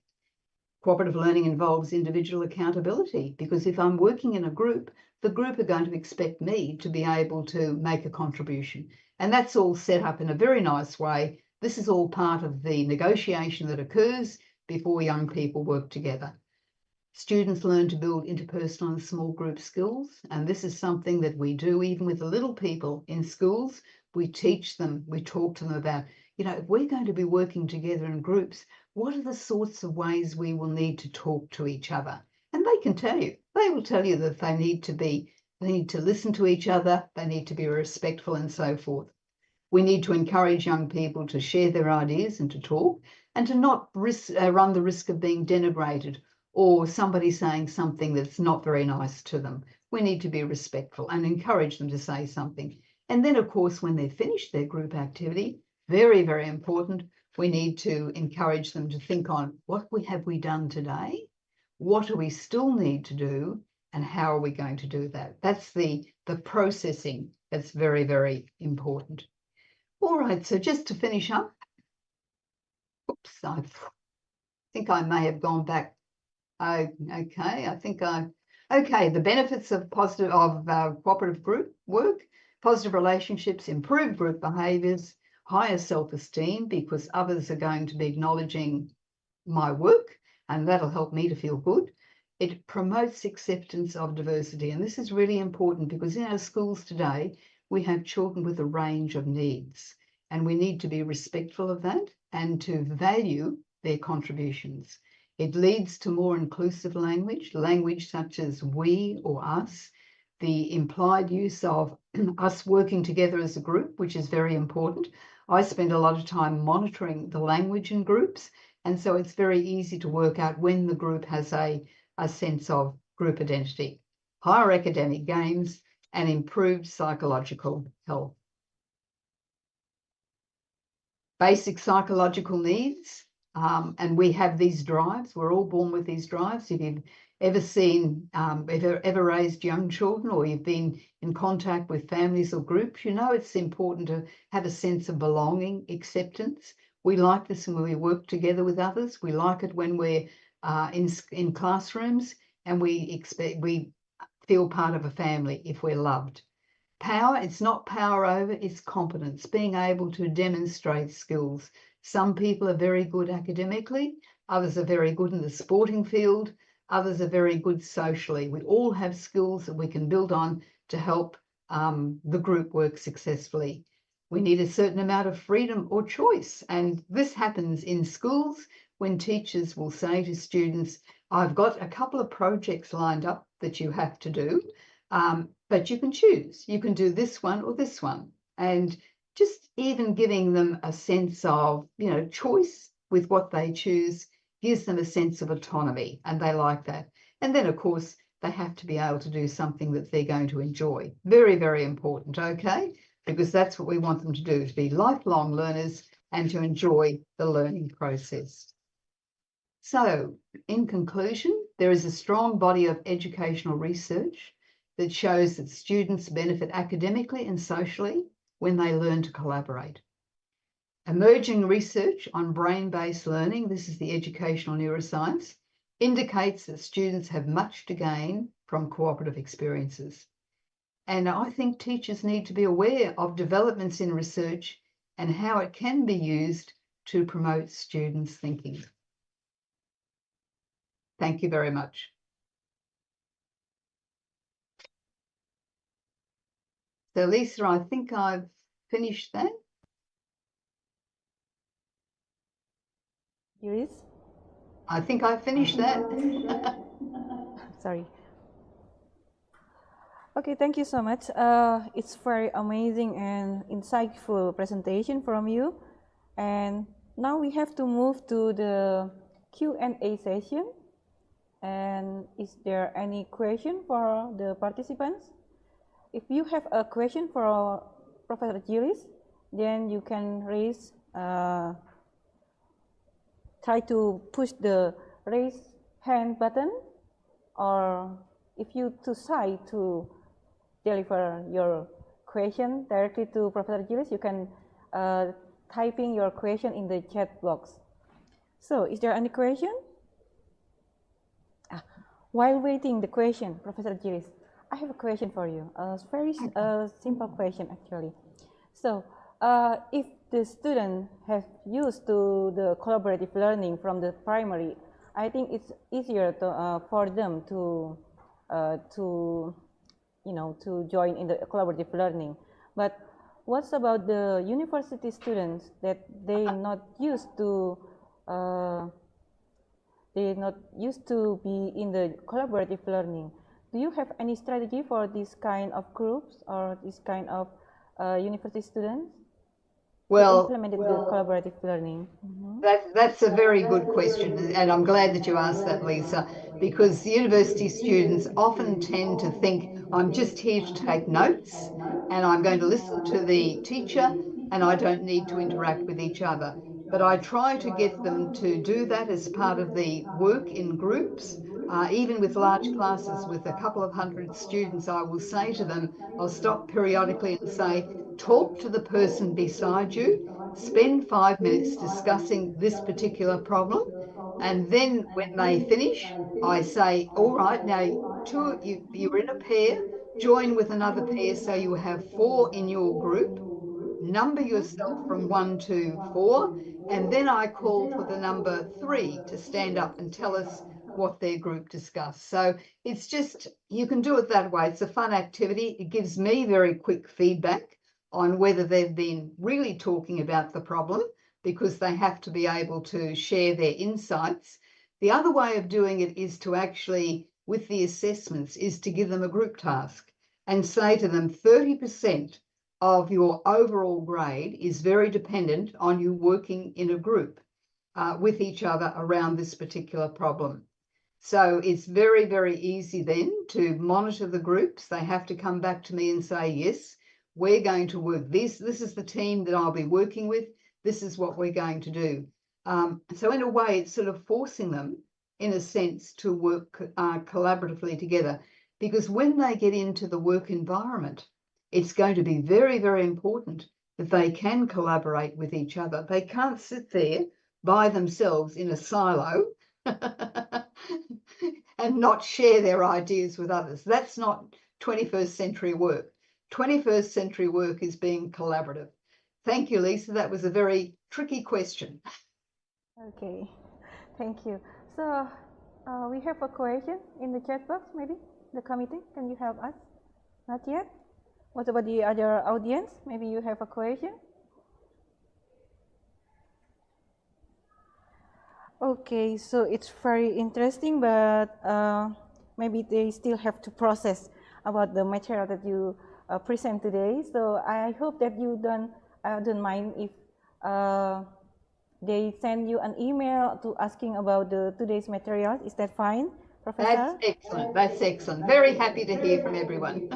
[SPEAKER 11] Cooperative learning involves individual accountability, because if I'm working in a group, the group are going to expect me to be able to make a contribution. And that's all set up in a very nice way. This is all part of the negotiation that occurs before young people work together. Students learn to build interpersonal and small group skills, and this is something that we do even with the little people in schools. We teach them, we talk to them about, if we're going to be working together in groups, what are the sorts of ways we will need to talk to each other? And they can tell you. They will tell you that they need to listen to each other, they need to be respectful and so forth. We need to encourage young people to share their ideas and to talk, and to not run the risk of being denigrated or somebody saying something that's not very nice to them. We need to be respectful and encourage them to say something. And then, of course, when they've finished their group activity, very, very important, we need to encourage them to think on what have we done today, what do we still need to do, and how are we going to do that? That's the processing that's very, very important. All right, so just to finish up, oops, I think I may have gone back. Okay, the benefits of cooperative group work: positive relationships, improved group behaviours, higher self-esteem, because others are going to be acknowledging my work, and that'll help me to feel good. It promotes acceptance of diversity. And this is really important because in our schools today, we have children with a range of needs, and we need to be respectful of that and to value their contributions. It leads to more inclusive language such as we or us, the implied use of us working together as a group, which is very important. I spend a lot of time monitoring the language in groups, and so it's very easy to work out when the group has a sense of group identity. Higher academic gains and improved psychological health. Basic psychological needs, and we have these drives. We're all born with these drives. If you've ever seen, ever raised young children, or you've been in contact with families or groups, you know it's important to have a sense of belonging, acceptance. We like this when we work together with others. We like it when we're in classrooms, and we feel part of a family if we're loved. Power, it's not power over, it's competence, being able to demonstrate skills. Some people are very good academically, others are very good in the sporting field, others are very good socially. We all have skills that we can build on to help the group work successfully. We need a certain amount of freedom or choice, and this happens in schools when teachers will say to students, I've got a couple of projects lined up that you have to do, but you can choose. You can do this one or this one. And just even giving them a sense of, choice with what they choose gives them a sense of autonomy, and they like that. And then, of course, they have to be able to do something that they're going to enjoy. Very, very important, okay? Because that's what we want them to do, to be lifelong learners and to enjoy the learning process. So, in conclusion, there is a strong body of educational research that shows that students benefit academically and socially when they learn to collaborate. Emerging research on brain-based learning, this is the educational neuroscience, indicates that students have much to gain from cooperative experiences. And I think teachers need to be aware of developments in research and how it can be used to promote students' thinking. Thank you very much. So Lisa, I think I've finished that.
[SPEAKER 10] Iris?
[SPEAKER 11] I think I finished that.
[SPEAKER 10] Sorry. Okay, thank you so much. It's very amazing and insightful presentation from you. And now we have to move to the Q&A session. And is there any question for the participants? If you have a question for Professor Gilis, then you can raise, try to push the raise hand button, or if you too shy to deliver your question directly to Professor Gilis, you can typing your question in the chat box. So, is there any question? While waiting the question, Professor Gilis, I have a question for you. A very simple question, actually. So, if the student have used to the collaborative learning from the primary, I think it's easier to, for them to join in the collaborative learning. But what's about the university students that they not used to be in the collaborative learning? Do you have any strategy for this kind of groups or this kind of university students?
[SPEAKER 11] Well,
[SPEAKER 10] implemented the collaborative learning.
[SPEAKER 11] That's a very good question, and I'm glad that you asked that, Lisa, because university students often tend to think, I'm just here to take notes and I'm going to listen to the teacher and I don't need to interact with each other. But I try to get them to do that as part of the work in groups. Even with large classes with a couple of hundred students, I will say to them, I'll stop periodically and say, talk to the person beside you, spend 5 minutes discussing this particular problem, and then when they finish, I say, all right, now you're in a pair, join with another pair so you have 4 in your group, number yourself from 1 to 4, and then I call for the number 3 to stand up and tell us what their group discussed. So it's just, you can do it that way. It's a fun activity. It gives me very quick feedback on whether they've been really talking about the problem, because they have to be able to share their insights. The other way of doing it is to actually, with the assessments, is to give them a group task and say to them 30% of your overall grade is very dependent on you working in a group with each other around this particular problem. So it's very, very easy then to monitor the groups. They have to come back to me and say, yes, we're going to work this. This is the team that I'll be working with. This is what we're going to do. So in a way, it's sort of forcing them, in a sense, to work collaboratively together, because when they get into the work environment, it's going to be very, very important that they can collaborate with each other. They can't sit there by themselves in a silo and not share their ideas with others. That's not 21st century work. 21st century work is being collaborative. Thank you, Lisa. That was a very tricky question.
[SPEAKER 10] Okay, thank you. So we have a question in the chat box, maybe? The committee, can you help us? Not yet? What about the other audience? Maybe you have a question? Okay, so it's very interesting, but maybe they still have to process about the material that you present today. So I hope that you don't mind if they send you an email to asking about today's materials. Is that fine, Professor?
[SPEAKER 11] That's excellent. That's excellent. Very happy to hear from everyone.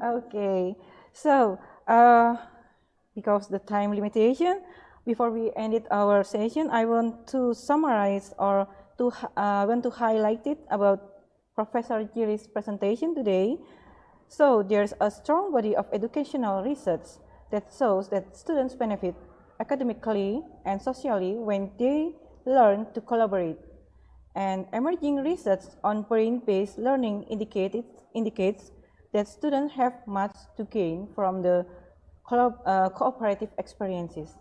[SPEAKER 10] Okay, so because the time limitation, before we ended our session, I want to summarize or want to highlight it about Professor Gillies' presentation today. So there's a strong body of educational research that shows that students benefit academically and socially when they learn to collaborate. And emerging research on brain-based learning indicates that students have much to gain from the cooperative experiences.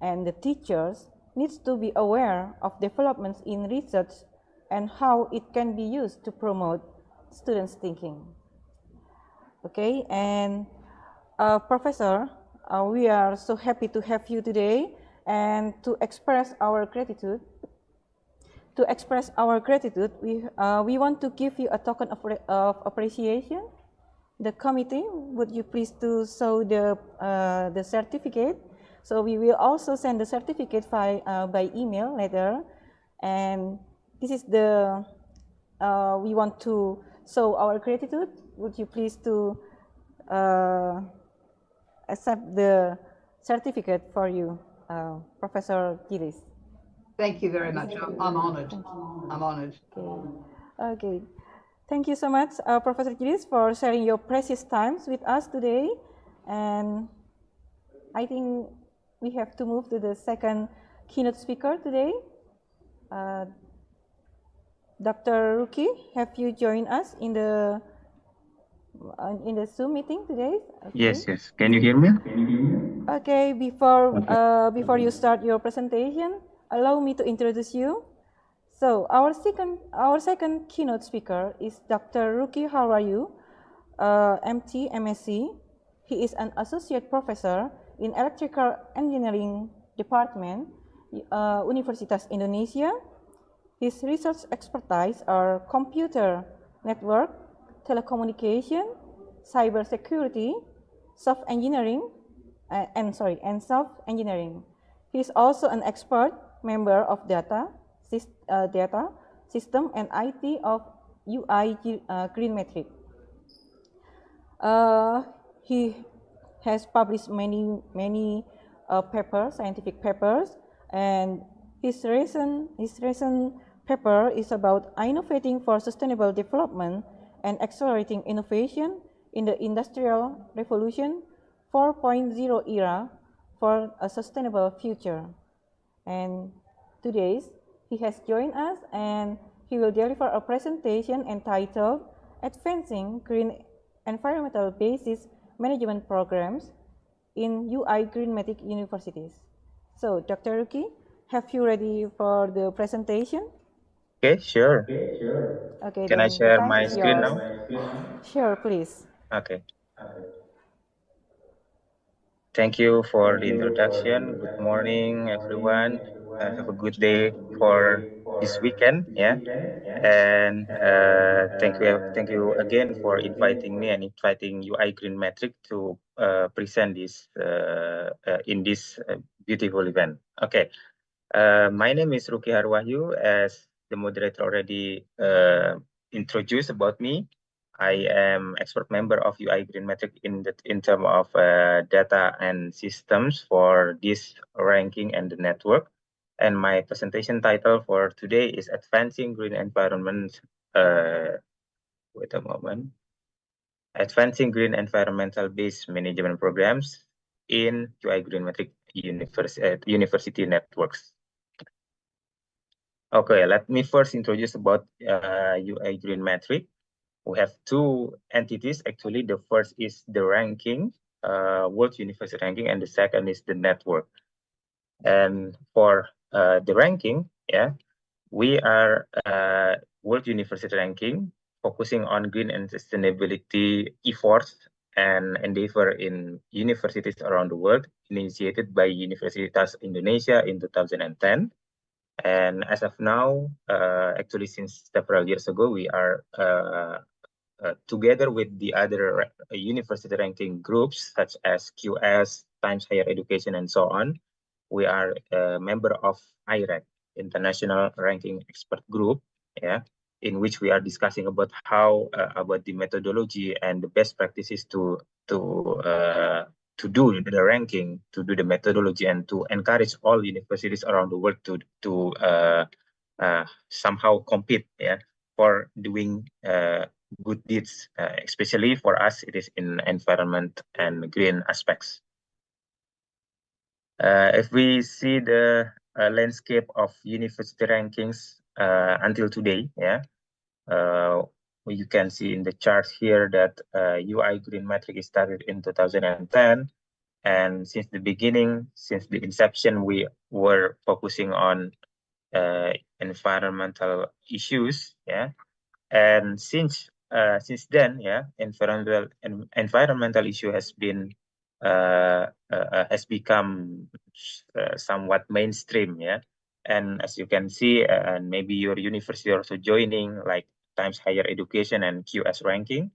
[SPEAKER 10] And the teachers need to be aware of developments in research and how it can be used to promote students' thinking. Okay, and Professor, we are so happy to have you today, and to express our gratitude. We want to give you a token of appreciation. The committee, would you please to show the certificate? So we will also send the certificate by email later, and this is the we want to show our gratitude. Would you please to accept the certificate for you, Professor Gillies?
[SPEAKER 11] Thank you very much. I'm honoured. I'm honoured.
[SPEAKER 10] Okay. Thank you so much, Professor Gillies, for sharing your precious times with us today. And I think we have to move to the second keynote speaker today. Dr. Ruki, have you joined us in the Zoom meeting today? Okay.
[SPEAKER 12] Yes. Can you hear me?
[SPEAKER 10] Okay. Before you start your presentation, allow me to introduce you. So our second keynote speaker is Dr. Ruki Harayu, MT, MSc. He is an associate professor in Electrical Engineering Department, Universitas Indonesia. His research expertise are computer network, telecommunication, cybersecurity, software engineering. He is also an expert member of data system and IT of Bibliometric. He has published many scientific papers, and his recent paper is about innovating for sustainable development and accelerating innovation in the Industrial Revolution 4.0 era for a sustainable future. And today, he has joined us, and he will deliver a presentation entitled Advancing Green Environmental Basis Management Programs in Bibliometric Universities. So, Dr. Ruki, have you ready for the presentation?
[SPEAKER 12] Okay, sure.
[SPEAKER 10] Okay,
[SPEAKER 12] Can I
[SPEAKER 10] then the
[SPEAKER 12] share
[SPEAKER 10] time
[SPEAKER 12] my
[SPEAKER 10] is
[SPEAKER 12] screen
[SPEAKER 10] yours.
[SPEAKER 12] now?
[SPEAKER 10] Sure, please.
[SPEAKER 12] Okay. Thank you for the introduction. Good morning, everyone. Have a good day for this weekend. Yeah. And thank you again for inviting me and inviting UI Green Metric to present this in this beautiful event. Okay, my name is Ruki Harwahyu. As the moderator already introduced about me, I am expert member of UI Green Metric in terms of data and systems for this ranking and the network. And my presentation title for today is Advancing Green Environment. Wait a moment. Advancing Green Environmental-Based Management Programs in UI Green Metric University Networks. Okay, let me first introduce about UI Green Metric. We have two entities. Actually, the first is the ranking, World University Ranking, and the second is the network. And for the ranking, yeah, we are World University Ranking, focusing on green and sustainability efforts and endeavor in universities around the world, initiated by Universitas Indonesia in 2010. And as of now, actually since several years ago, we are together with the other university ranking groups such as QS, Times Higher Education, and so on. We are a member of IREC, International Ranking Expert Group, yeah, in which we are discussing about how about the methodology and the best practices to do the ranking, to do the methodology, and to encourage all universities around the world to somehow compete, yeah, for doing good deeds. Especially for us, it is in environment and green aspects. If we see the landscape of university rankings until today, yeah, you can see in the chart here that UI Green Metric is started in 2010, and since the beginning, since the inception, we were focusing on environmental issues, yeah, and since then, yeah, environmental issue has been has become somewhat mainstream, yeah. And as you can see, and maybe your university also joining, like Times Higher Education and QS Ranking,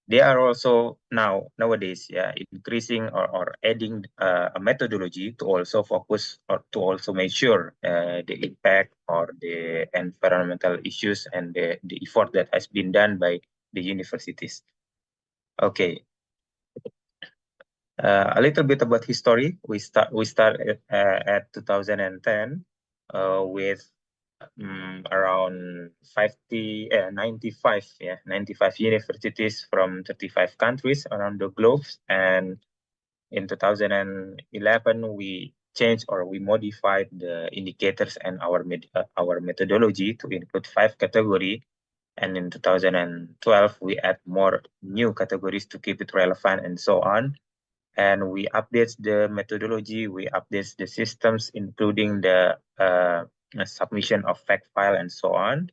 [SPEAKER 12] they are also nowadays, yeah, increasing or adding a methodology to also focus or to also measure the impact or the environmental issues and the effort that has been done by the universities. Okay. A little bit about history. We start at 2010 with around 95 universities from 35 countries around the globe. And in 2011, we changed or we modified the indicators and our methodology to include 5 categories. And in 2012, we add more new categories to keep it relevant and so on. And we update the methodology, we update the systems, including the submission of fact file and so on.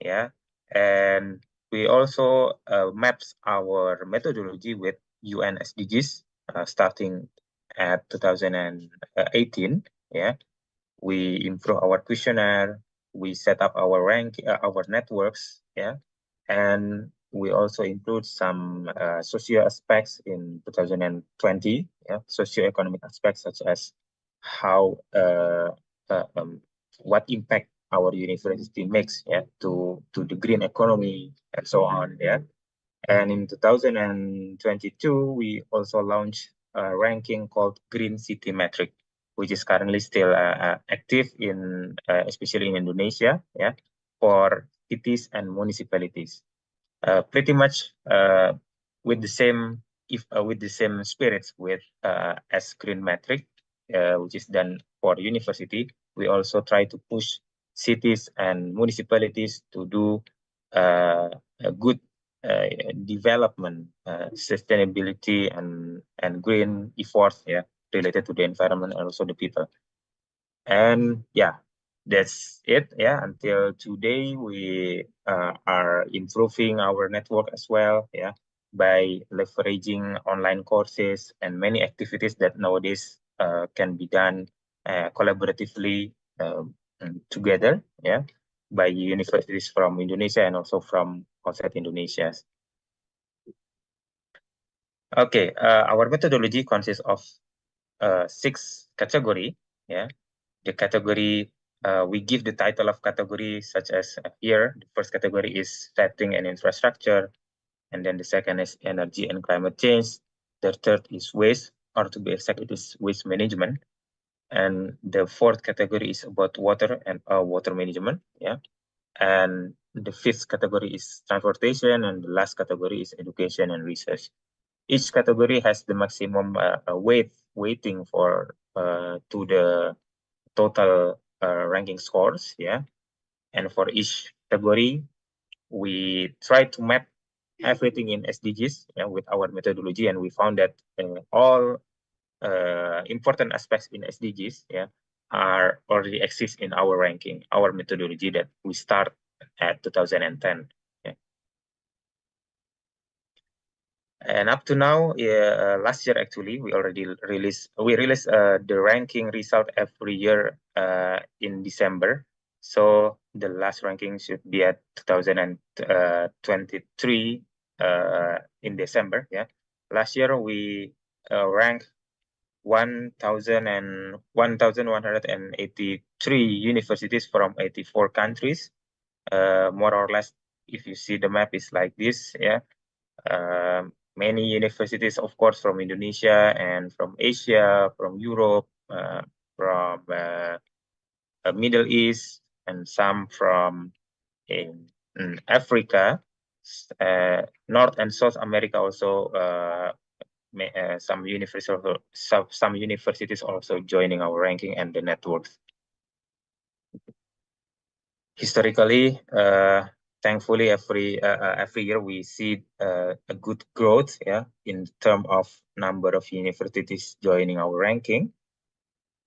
[SPEAKER 12] Yeah, and we also maps our methodology with UN SDGs starting at 2018. Yeah, we improve our questionnaire, we set up our our networks. Yeah, and we also include some socio aspects in 2020, yeah, socioeconomic aspects such as how what impact our university makes, yeah, to the green economy and so on, yeah. And in 2022, we also launched a ranking called Green City Metric, which is currently still active in especially in Indonesia, yeah, for cities and municipalities. Pretty much with the same with the same spirits with as Green Metric, which is done for university. We also try to push cities and municipalities to do a good development, sustainability, and green efforts, yeah, related to the environment and also the people. And yeah, that's it. Yeah, until today we are improving our network as well. Yeah, by leveraging online courses and many activities that nowadays can be done collaboratively together. Yeah, by universities from Indonesia and also from outside Indonesia. Okay, our methodology consists of 6 category. Yeah, the category we give the title of category such as here. The first category is setting and infrastructure, and then the second is energy and climate change. The third is waste, or to be exact, it is waste management. And the fourth category is about water and water management. Yeah, and the fifth category is transportation, and the last category is education and research. Each category has the maximum weighting for to the total ranking scores. Yeah, and for each category, we try to map everything in SDGs, yeah, with our methodology, and we found that all important aspects in SDGs, yeah, are already exist in our ranking, our methodology that we start at 2010. Yeah. And up to now, last year actually, we already released the ranking result every year in December. So the last ranking should be at 2023 in December. Yeah, last year we ranked 1,183 universities from 84 countries. More or less, if you see the map, is like this. Yeah. Many universities, of course, from Indonesia and from Asia, from Europe, from Middle East, and some from in Africa, North and South America also. Some universities also joining our ranking and the networks. Historically, thankfully, every year we see a good growth, yeah, in terms of number of universities joining our ranking,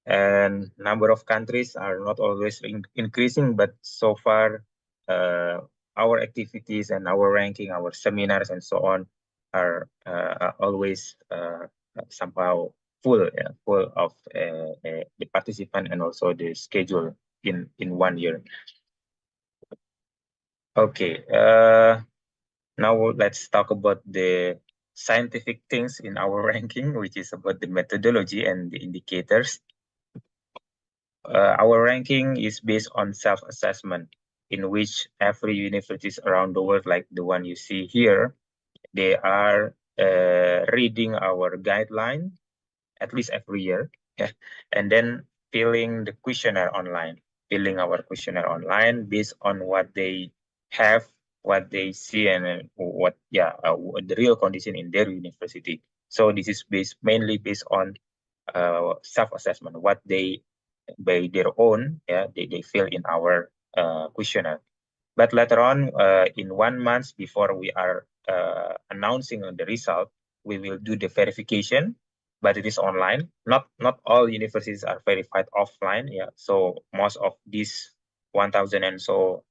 [SPEAKER 12] and number of countries are not always increasing, but so far our activities and our ranking, our seminars and so on are always somehow full, yeah, full of the participant and also the schedule in 1 year. Okay, now let's talk about the scientific things in our ranking, which is about the methodology and the indicators. Our ranking is based on self-assessment, in which every universities around the world, like the one you see here, they are reading our guideline at least every year, yeah, and then filling the questionnaire online, filling our questionnaire online based on what they have, what they see, and what the real condition in their university. So this is mainly based on self-assessment, what they by their own, yeah, they fill in our questionnaire. But later on, in 1 month before we are announcing the result, we will do the verification, but it is online. Not all universities are verified offline. Yeah, so most of these 1,000 and so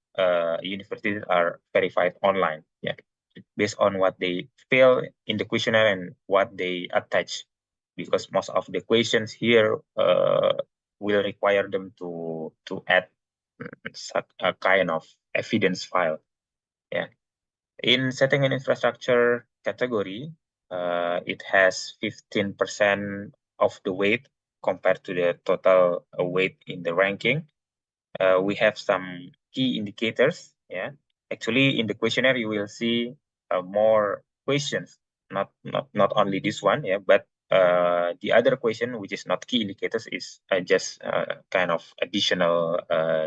[SPEAKER 12] universities are verified online. Yeah, based on what they fill in the questionnaire and what they attach, because most of the questions here will require them to add a kind of evidence file. Yeah. In setting an infrastructure category, it has 15% of the weight compared to the total weight in the ranking. We have some key indicators. Yeah. Actually, in the questionnaire, you will see more questions, not only this one. Yeah, but the other question, which is not key indicators, is just kind of additional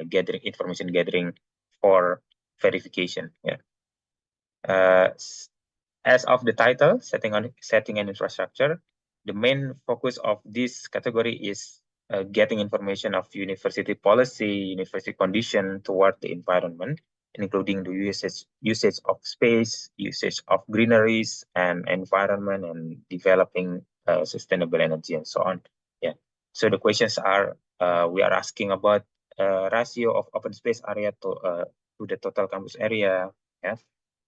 [SPEAKER 12] information gathering for verification. Yeah. As of the title, setting an infrastructure, the main focus of this category is getting information of university policy, university condition toward the environment, including the usage of space, usage of greeneries and environment, and developing sustainable energy and so on. Yeah. So the questions are we are asking about ratio of open space area to the total campus area, yeah,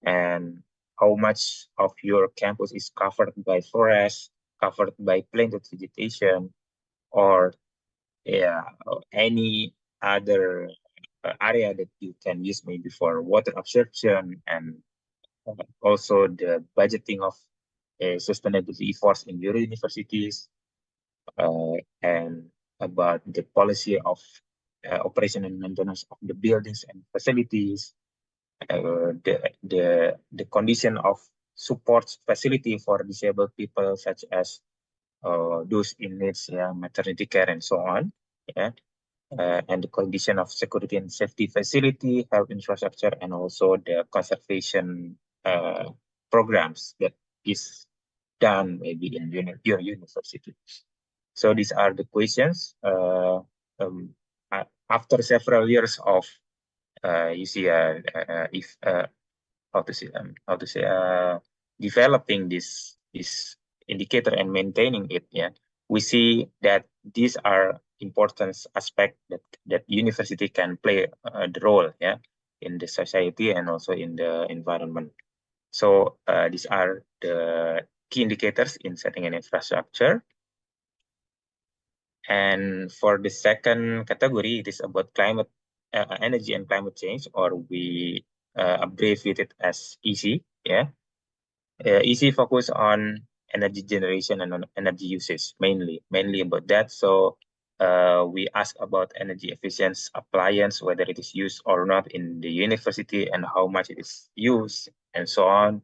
[SPEAKER 12] and how much of your campus is covered by forest, covered by planted vegetation, or any other area that you can use maybe for water absorption, and also the budgeting of sustainability efforts in your universities, and about the policy of operation and maintenance of the buildings and facilities, the condition of support facility for disabled people, such as those in needs, maternity care and so on, and the condition of security and safety facility, health infrastructure, and also the conservation programs that is done maybe in your university. So these are the questions. After several years of you see if how to say developing this indicator and maintaining it, we see that these are important aspects that university can play the role, in the society and also in the environment. So these are the key indicators in setting an infrastructure. And for the second category, it is about climate, energy and climate change, or we abbreviate it as EC. EC focus on energy generation and on energy usage mainly about that. So we ask about energy efficient appliance, whether it is used or not in the university and how much it is used and so on.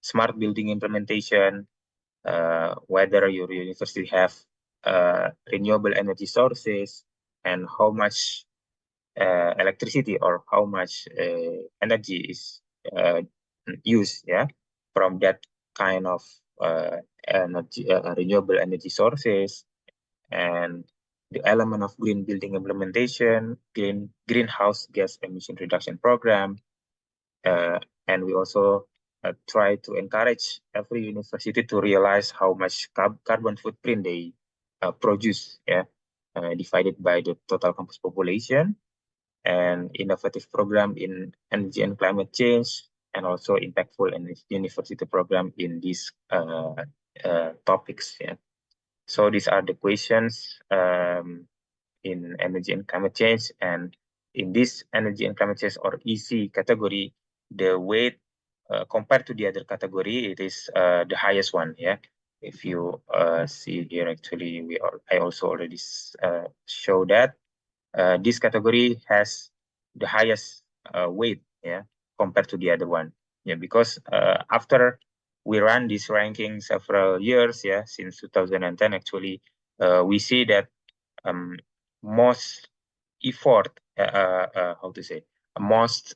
[SPEAKER 12] Smart building implementation, whether your university have renewable energy sources and how much electricity or how much energy is used, from that kind of energy, renewable energy sources, and the element of green building implementation, greenhouse gas emission reduction program, and we also try to encourage every university to realize how much carbon footprint they produce, divided by the total campus population, and innovative program in energy and climate change, and also impactful and university program in these topics. So these are the questions in energy and climate change, and in this energy and climate change or EC category, the weight compared to the other category, it is the highest one. If you see here, actually, I also already show that this category has the highest weight, compared to the other one. Because after we ran this ranking several years, since 2010, actually, we see that most effort, how to say, most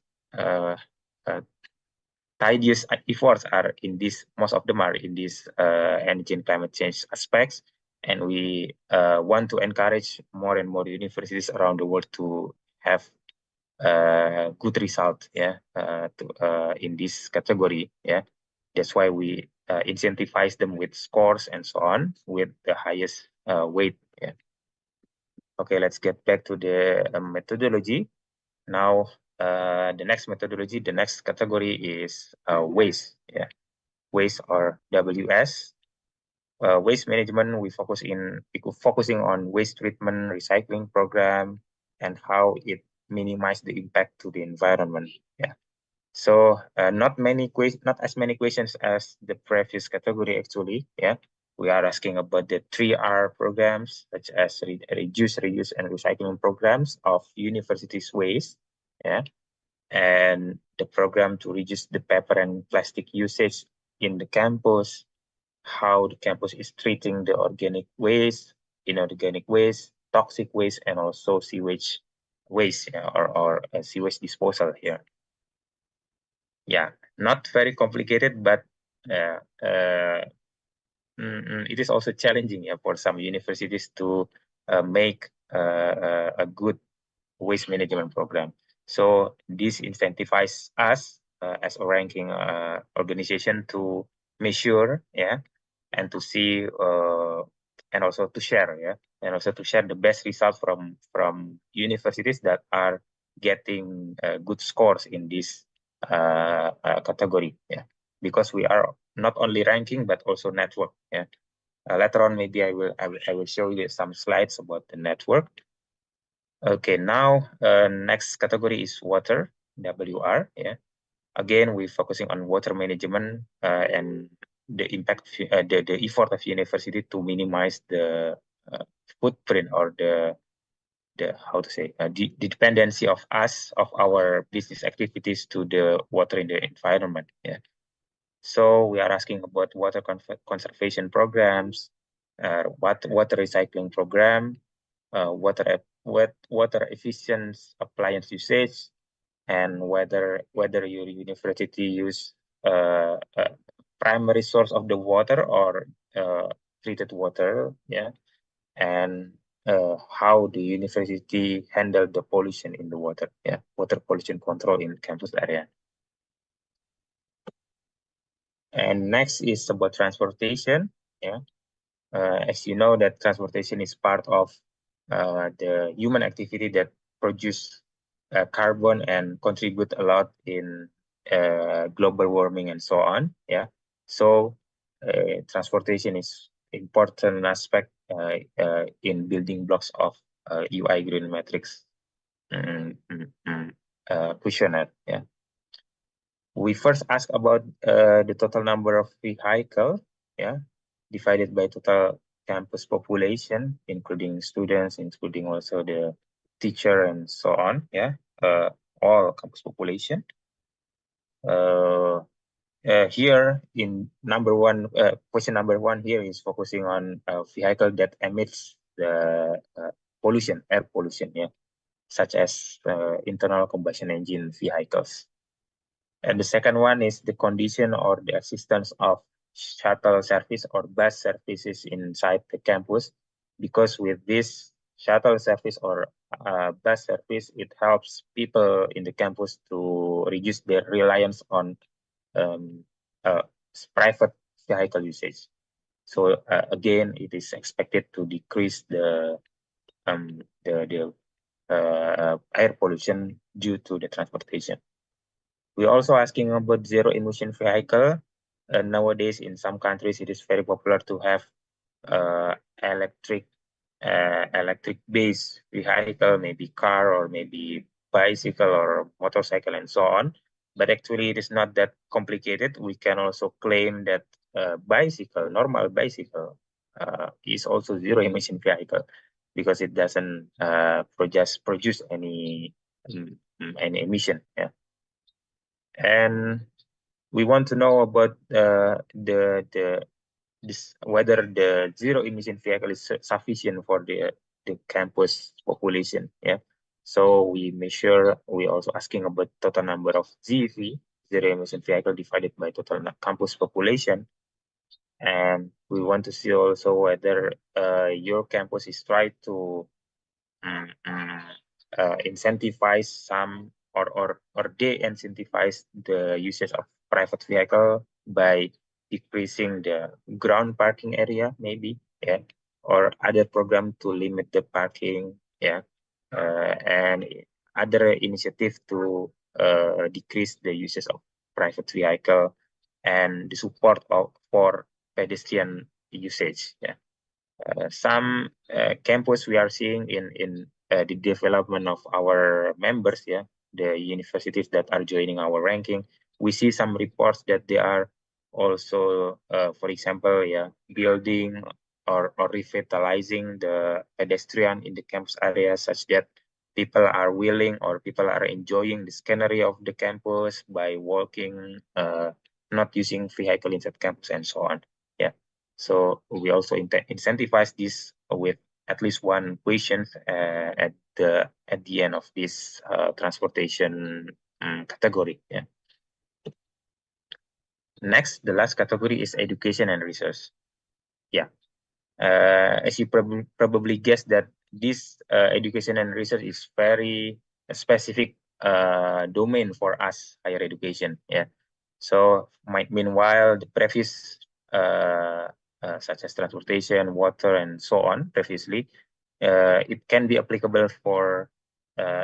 [SPEAKER 12] tidiest efforts are in this, most of them are in this energy and climate change aspects. And we want to encourage more and more universities around the world to have good result, in this category. That's why we incentivize them with scores and so on, with the highest weight. Okay, let's get back to the methodology. Now, the next methodology, the next category is waste. Waste, or WS. Waste management, we focusing on waste treatment, recycling program, and how it minimize the impact to the environment. So not as many questions as the previous category, actually. We are asking about the 3R programs, such as reduce, reuse, and recycling programs of universities' waste. And the program to reduce the paper and plastic usage in the campus, how the campus is treating the organic waste, inorganic waste, toxic waste, and also sewage waste, or sewage disposal here. Not very complicated, but it is also challenging for some universities to make a good waste management program. So this incentivizes us as a ranking organization to measure, and to see and also to share and also to share the best results from universities that are getting good scores in this category. Yeah, because we are not only ranking but also network. Yeah. Later on, maybe I will show you some slides about the network. Okay, now next category is water, WR. Yeah, again we're focusing on water management and the impact, the effort of university to minimize the footprint or the how to say the dependency of our business activities to the water in the environment. Yeah. So we are asking about water conservation programs, water recycling program, water efficient appliance usage, and whether your university use primary source of the water or treated water. Yeah, and how the university handle the pollution in the water. Yeah, water pollution control in campus area. And next is about transportation. Yeah, as you know that transportation is part of the human activity that produce carbon and contribute a lot in global warming and so on. Yeah, so transportation is important aspect in building blocks of UI green metrics questionnaire. Yeah. We first ask about the total number of vehicle, yeah, divided by total campus population, including students, including also the teacher and so on, yeah, all campus population. Here in question number one here is focusing on a vehicle that emits the pollution, air pollution, yeah, such as internal combustion engine vehicles. And the second one is the condition or the existence of shuttle service or bus services inside the campus, because with this shuttle service or bus service, it helps people in the campus to reduce their reliance on private vehicle usage. So again, it is expected to decrease the air pollution due to the transportation. We're also asking about zero emission vehicle. Nowadays, in some countries, it is very popular to have electric based vehicle, maybe car or maybe bicycle or motorcycle and so on. But actually, it is not that complicated. We can also claim that normal bicycle, is also zero emission vehicle because it doesn't produce any emission. Yeah. And we want to know about whether the zero emission vehicle is sufficient for the campus population. Yeah. So we also asking about total number of ZEV, zero emission vehicle divided by total campus population. And we want to see also whether your campus is trying to incentivize some or they incentivize the usage of private vehicle by decreasing the ground parking area, maybe, yeah, or other program to limit the parking, yeah, and other initiative to decrease the usage of private vehicle and the support for pedestrian usage. Yeah. Some campus we are seeing in the development of our members, yeah, the universities that are joining our ranking, we see some reports that they are also, for example, yeah, building or revitalizing the pedestrian in the campus area such that people are willing or people are enjoying the scenery of the campus by walking, not using vehicle inside campus and so on. Yeah. So we also incentivize this with at least one question at the end of this transportation category. Yeah. Next, the last category is education and research. Yeah. As you probably guess that this education and research is very specific domain for us, higher education. Yeah. So meanwhile, the previous such as transportation, water, and so on previously, it can be applicable for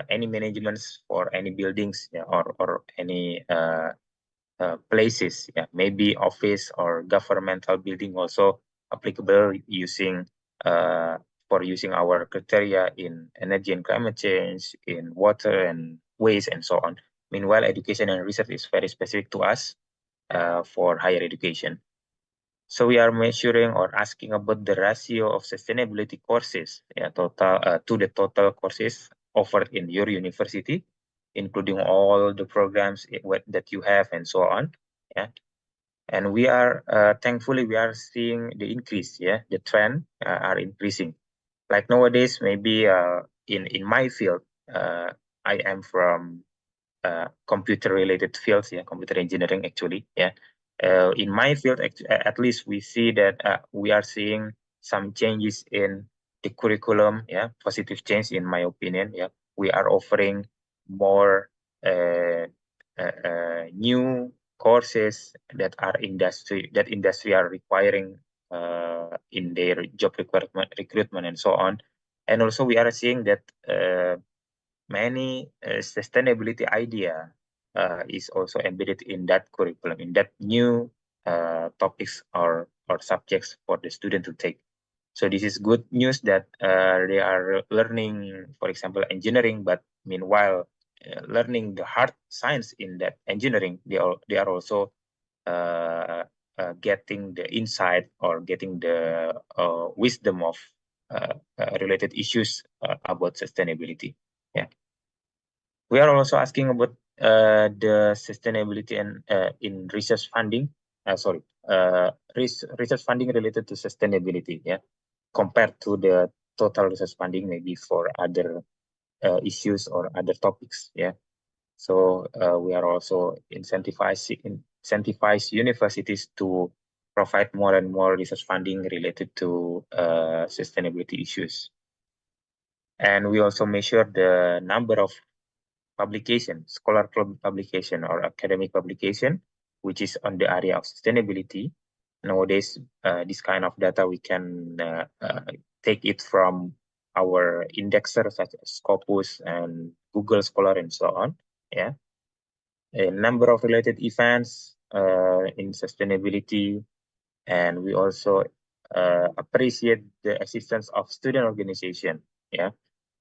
[SPEAKER 12] any managements for any buildings, yeah, or any places, yeah, maybe office or governmental building also applicable using for using our criteria in energy and climate change, in water and waste, and so on. Meanwhile, education and research is very specific to us for higher education. So we are measuring or asking about the ratio of sustainability courses, yeah, total to the total courses offered in your university, including all the programs that you have and so on. Yeah, and we are thankfully we are seeing the increase. Yeah, the trend are increasing. Like nowadays, maybe in my field, I am from computer related fields, yeah, computer engineering actually, yeah. In my field, at least we see that we are seeing some changes in the curriculum, yeah, positive change in my opinion, yeah. We are offering more new courses that industry are requiring in their job recruitment and so on. And also we are seeing that many sustainability idea is also embedded in that curriculum, in that new topics or subjects for the student to take. So this is good news that they are learning, for example, engineering, but meanwhile learning the hard science in that engineering, they are also getting the insight or getting the wisdom of related issues about sustainability. Yeah. We are also asking about the sustainability and in research funding. Research funding related to sustainability. Yeah, compared to the total research funding, maybe for other issues or other topics. Yeah. So we are also incentivize universities to provide more and more research funding related to sustainability issues. And we also measure the number of publication, scholar publication or academic publication, which is on the area of sustainability. Nowadays, this kind of data we can take it from our indexer such as Scopus and Google Scholar and so on. Yeah, a number of related events in sustainability, and we also appreciate the assistance of student organization. Yeah,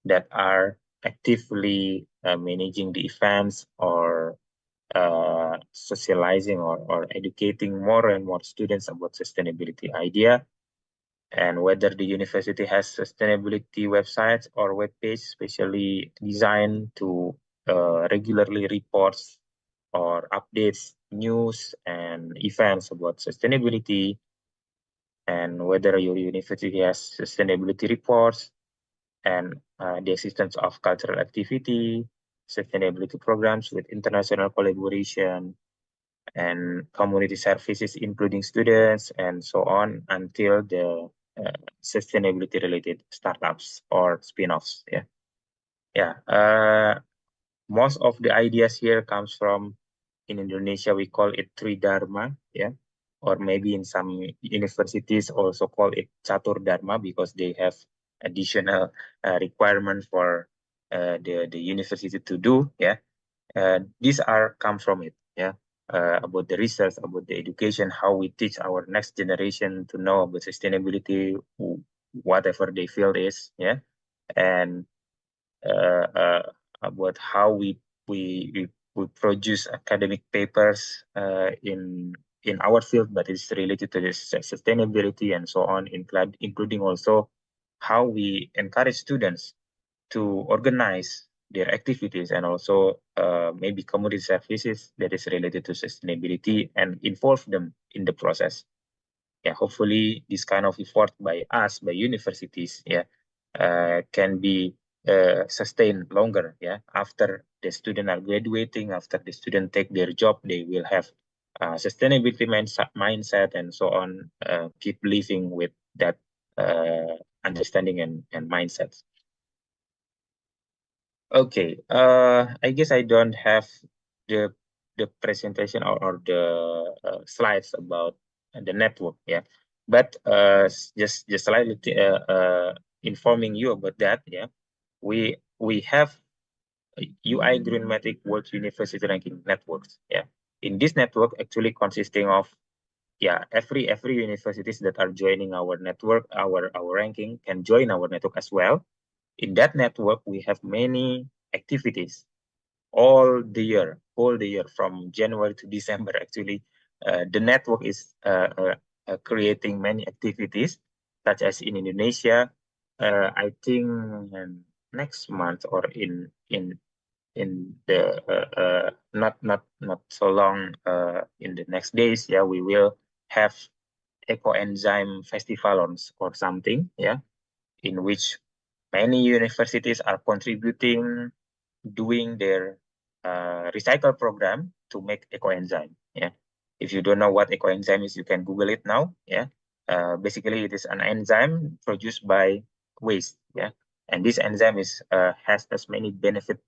[SPEAKER 12] that are actively managing the events or socializing or educating more and more students about sustainability idea, and whether the university has sustainability websites or web page specially designed to regularly reports or updates news and events about sustainability, and whether your university has sustainability reports and the existence of cultural activity, sustainability programs with international collaboration, and community services, including students, and so on, until the sustainability-related startups or spin-offs. Yeah, yeah. Most of the ideas here comes from, in Indonesia we call it Tridharma, yeah, or maybe in some universities also call it Catur Dharma because they have additional requirement for the university to do. Yeah, these are come from it. Yeah, about the research, about the education, how we teach our next generation to know about sustainability, whatever they feel is. Yeah, and about how we produce academic papers in our field, but it's related to this sustainability and so on, including also how we encourage students to organize their activities and also maybe community services that is related to sustainability and involve them in the process. Yeah, hopefully this kind of effort by us, by universities, yeah, can be sustained longer. Yeah, after the student are graduating, after the student take their job, they will have sustainability mindset and so on. Keep living with that understanding and mindset. Okay, I guess I don't have the presentation or the slides about the network, yeah. But just slightly informing you about that, yeah, we have UI Bibliometric World University Ranking Networks. Yeah, in this network actually consisting of every universities that are joining our network, our ranking can join our network as well. In that network, we have many activities all the year, from January to December. Actually, the network is creating many activities, such as in Indonesia. I think next month or in the not so long in the next days, yeah, we will have ecoenzyme festival or something, yeah, in which many universities are contributing, doing their recycle program to make ecoenzyme. Yeah, if you don't know what ecoenzyme is, you can Google it now. Yeah, basically it is an enzyme produced by waste. Yeah, and this enzyme is has many benefit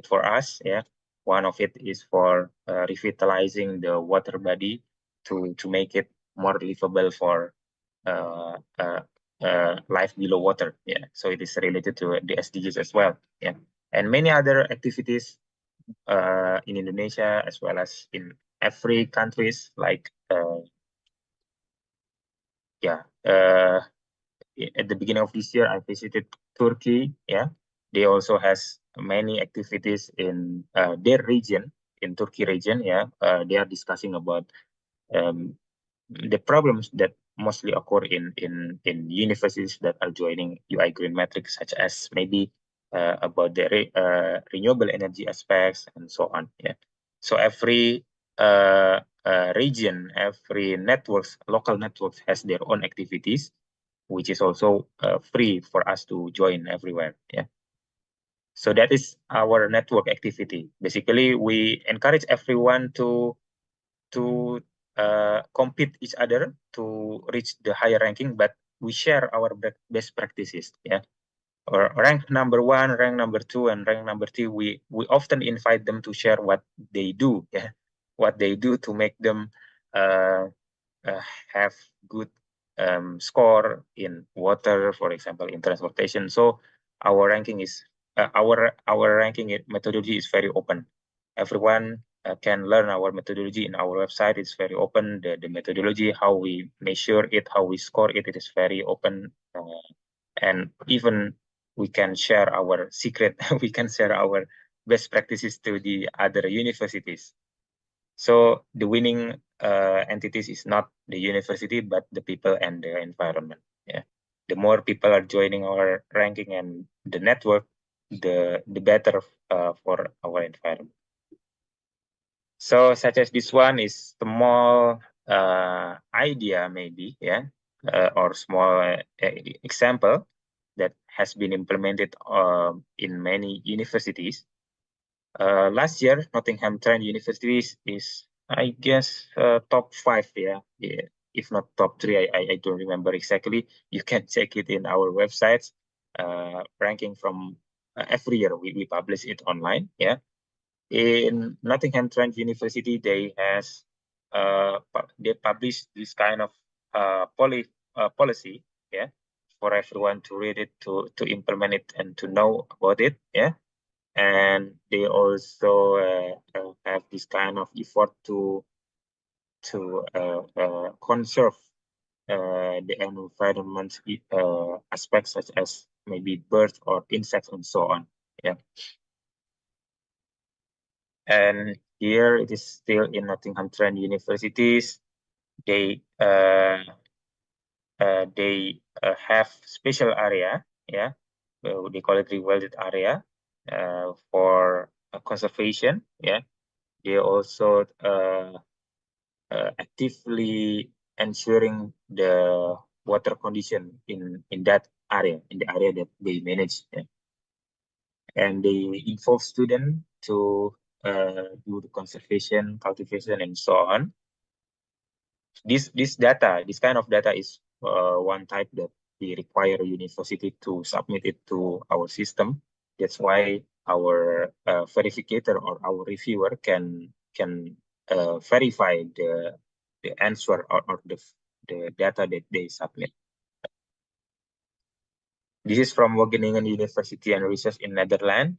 [SPEAKER 12] for us. Yeah, one of it is for revitalizing the water body to make it more livable for life below water. Yeah, so it is related to the SDGs as well. Yeah, and many other activities in Indonesia as well as in every countries like at the beginning of this year I visited Turkey. Yeah, they also has many activities in their region, in Turkey region. Yeah, they are discussing about the problems that mostly occur in universities that are joining UI Green Matrix, such as maybe about the renewable energy aspects and so on. Yeah, so every region, every networks, local networks has their own activities, which is also free for us to join everywhere. Yeah. So that is our network activity. Basically, we encourage everyone to compete each other to reach the higher ranking, but we share our best practices. Yeah, or rank number 1, rank number 2, and rank number 3. We often invite them to share what they do. Yeah, what they do to make them have good score in water, for example, in transportation. So our ranking is our ranking methodology is very open. Everyone can learn our methodology in our website. It's very open. The methodology, how we measure it, how we score it, it is very open. And even we can share our secret. We can share our best practices to the other universities. So the winning entities is not the university, but the people and the environment. Yeah, the more people are joining our ranking and the network, the better for our environment. So such as this one is small idea maybe, yeah, or small example that has been implemented in many universities. Last year, Nottingham Trent University is I guess top 5, yeah, if not top 3. I don't remember exactly. You can check it in our websites. Ranking from every year we publish it online. Yeah, in Nottingham Trent University, they publish this kind of policy, yeah, for everyone to read it, to implement it, and to know about it. Yeah, and they also have this kind of effort to conserve the environment aspects, such as maybe birds or insects and so on. Yeah. And here it is still in Nottingham Trent Universities. They have special area, yeah. They call it rewilded area for conservation. Yeah, they also actively ensuring the water condition in that area, in the area that they manage. Yeah. And they involve students to do the conservation, cultivation, and so on. This kind of data is one type that we require a university to submit it to our system. That's why our verificator or our reviewer can verify the answer or the data that they submit. This is from Wageningen University and Research in Netherlands.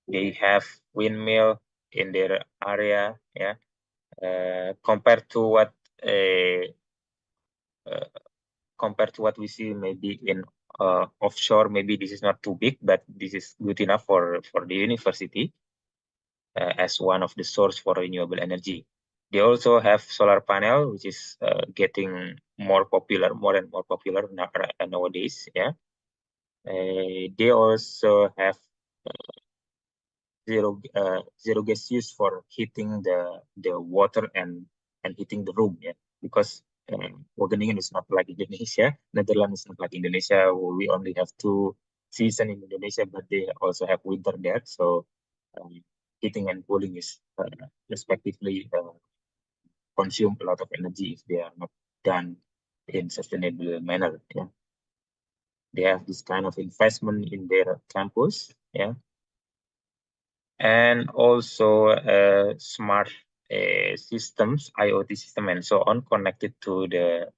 [SPEAKER 12] They have windmill in their area, yeah. Compared to what we see maybe in offshore, maybe this is not too big, but this is good enough for the university as one of the source for renewable energy. They also have solar panel, which is getting more and more popular nowadays. Yeah. They also have zero gas use for heating the water and heating the room. Yeah, because Wageningen is not like Indonesia. Netherlands is not like Indonesia. We only have 2 seasons in Indonesia, but they also have winter there. So heating and cooling is respectively consume a lot of energy if they are not done in sustainable manner. Yeah. They have this kind of investment in their campus. Yeah. And also smart systems, IoT system, and so on, connected to the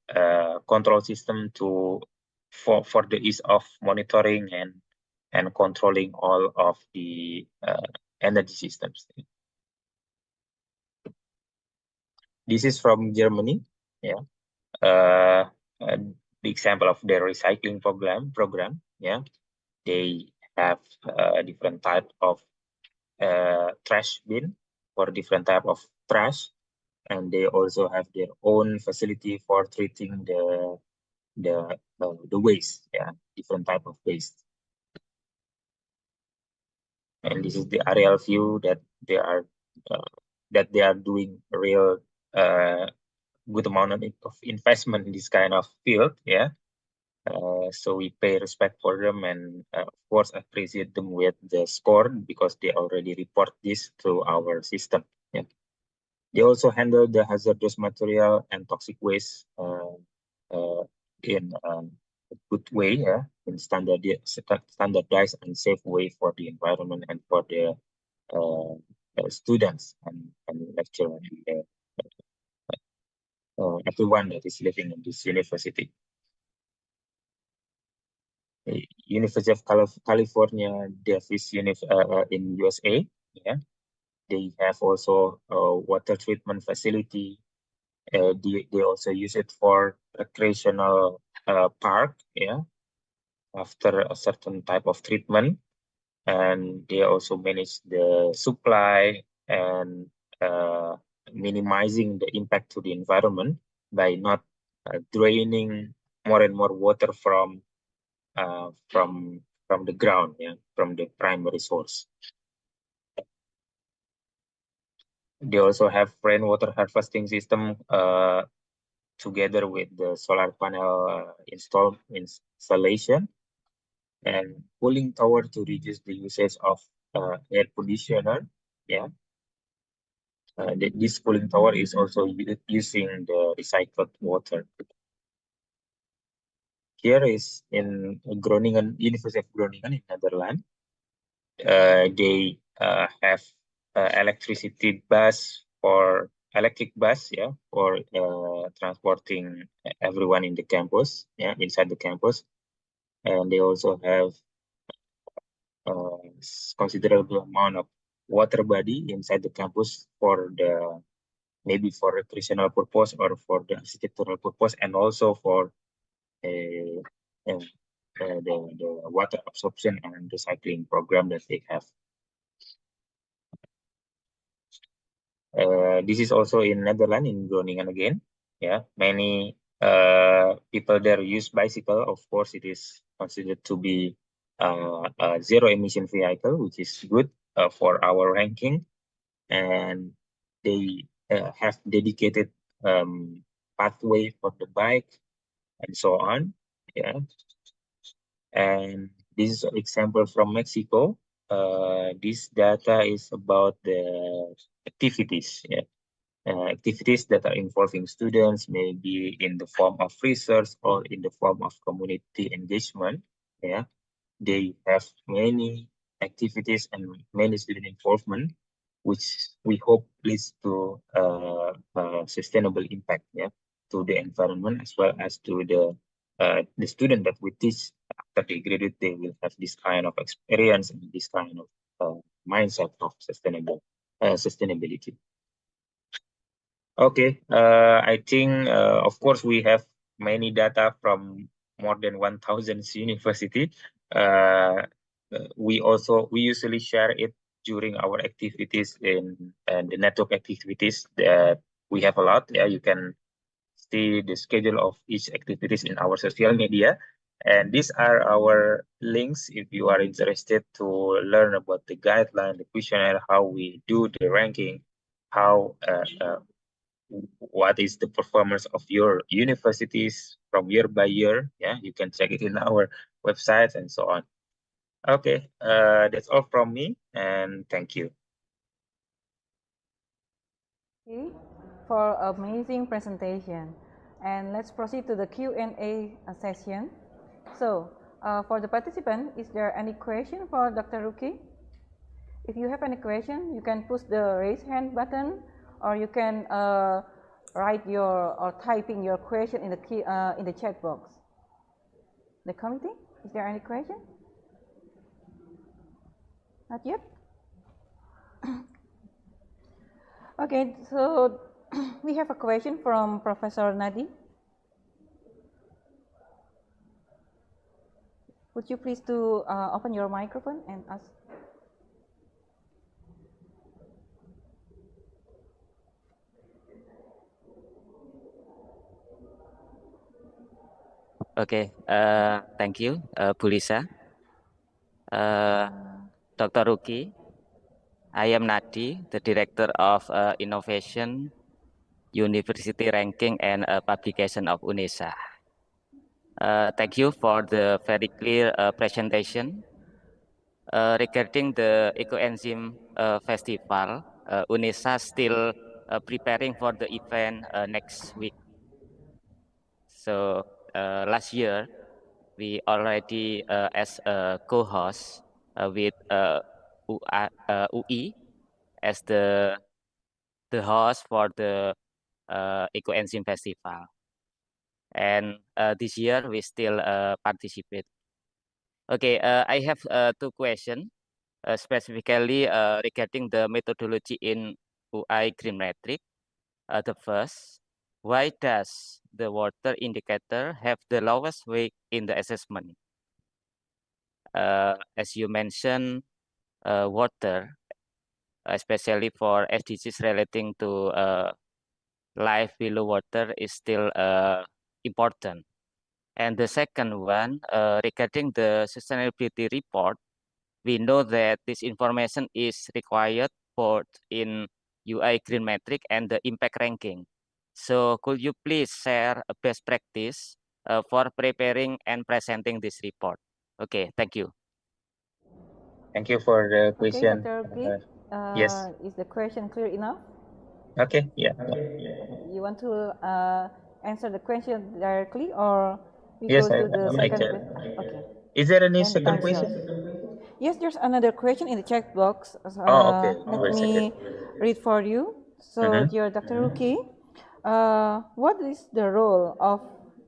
[SPEAKER 12] control system for the ease of monitoring and controlling all of the energy systems. This is from Germany. Yeah, the example of their recycling program. Yeah, they have different type of trash bin for different type of trash, and they also have their own facility for treating the waste. Yeah, different type of waste. And this is the aerial view that they are doing real good amount of investment in this kind of field. Yeah. So we pay respect for them and of course appreciate them with the score because they already report this to our system. Yeah. They also handle the hazardous material and toxic waste in a good way, yeah, in standardized and safe way for the environment and for the students and lecturers and everyone that is living in this university. University of California, Davis in USA. Yeah, they have also a water treatment facility. They also use it for recreational park. Yeah, after a certain type of treatment, and they also manage the supply and minimizing the impact to the environment by not draining more and more water from the ground, yeah, from the primary source. They also have rainwater harvesting system together with the solar panel installation and cooling tower to reduce the usage of air conditioner. Yeah, this cooling tower is also using the recycled water. Here is in Groningen, University of Groningen in Netherlands. They have electric bus, yeah, for transporting everyone in the campus, yeah, inside the campus, and they also have considerable amount of water body inside the campus for maybe for recreational purpose or for the architectural purpose, and also for the water absorption and recycling program that they have. This is also in Netherlands, in Groningen again. Yeah, many people there use bicycle. Of course, it is considered to be a zero emission vehicle, which is good for our ranking. And they have dedicated pathway for the bike and so on. Yeah, and this is an example from Mexico. This data is about the activities. Yeah. Activities that are involving students, maybe in the form of research or in the form of community engagement. Yeah, they have many activities and many student involvement, which we hope leads to sustainable impact, yeah, to the environment as well as to the student that we teach after they graduate, they will have this kind of experience and this kind of mindset of sustainability. Okay, I think, of course, we have many data from more than 1,000 university. We usually share it during our activities in the network activities that we have a lot. Yeah, you can see the schedule of each activities in our social media. And these are our links if you are interested to learn about the guideline, the questionnaire, how we do the ranking, how what is the performance of your universities from year by year. Yeah, you can check it in our website and so on. Okay, that's all from me, and thank you.
[SPEAKER 10] Okay, for amazing presentation. And let's proceed to the Q&A session. So, for the participant, is there any question for Dr. Ruki? If you have any question, you can push the raise hand button, or you can write or typing your question in the chat box. The committee, is there any question? Not yet? Okay, so we have a question from Professor Nadi. Would you please to open your microphone and ask?
[SPEAKER 13] Okay, thank you, Bu Lisa. Dr. Ruki, I am Nadi, the Director of Innovation, University Ranking and Publication of UNESA. Thank you for the very clear presentation. Regarding the EcoEnzyme Festival, UNESA still preparing for the event next week. So last year, we already as a co-host with UI as the host for the EcoEnzyme Festival. And this year we still participate. Okay, I have two questions, specifically regarding the methodology in UI Bibliometric. The first, why does the water indicator have the lowest weight in the assessment? As you mentioned, water, especially for SDGs relating to life below water, is still important. And the second one, regarding the sustainability report, we know that this information is required both in UI Bibliometric and the impact ranking. So could you please share a best practice for preparing and presenting this report? Okay, thank you.
[SPEAKER 12] Thank you for the question.
[SPEAKER 10] Okay, Dr. Ruki,
[SPEAKER 12] yes.
[SPEAKER 10] Is the question clear enough?
[SPEAKER 12] Okay, yeah.
[SPEAKER 10] You want to answer the question directly, or we
[SPEAKER 12] Yes,
[SPEAKER 10] go to the
[SPEAKER 12] I
[SPEAKER 10] second
[SPEAKER 12] can.
[SPEAKER 10] question? Okay.
[SPEAKER 12] Is there any
[SPEAKER 10] Then
[SPEAKER 12] second
[SPEAKER 10] answer.
[SPEAKER 12] question?
[SPEAKER 10] Yes, there's another question in the chat box.
[SPEAKER 12] Okay.
[SPEAKER 10] Let me read for you. So, dear Dr. Ruki, what is the role of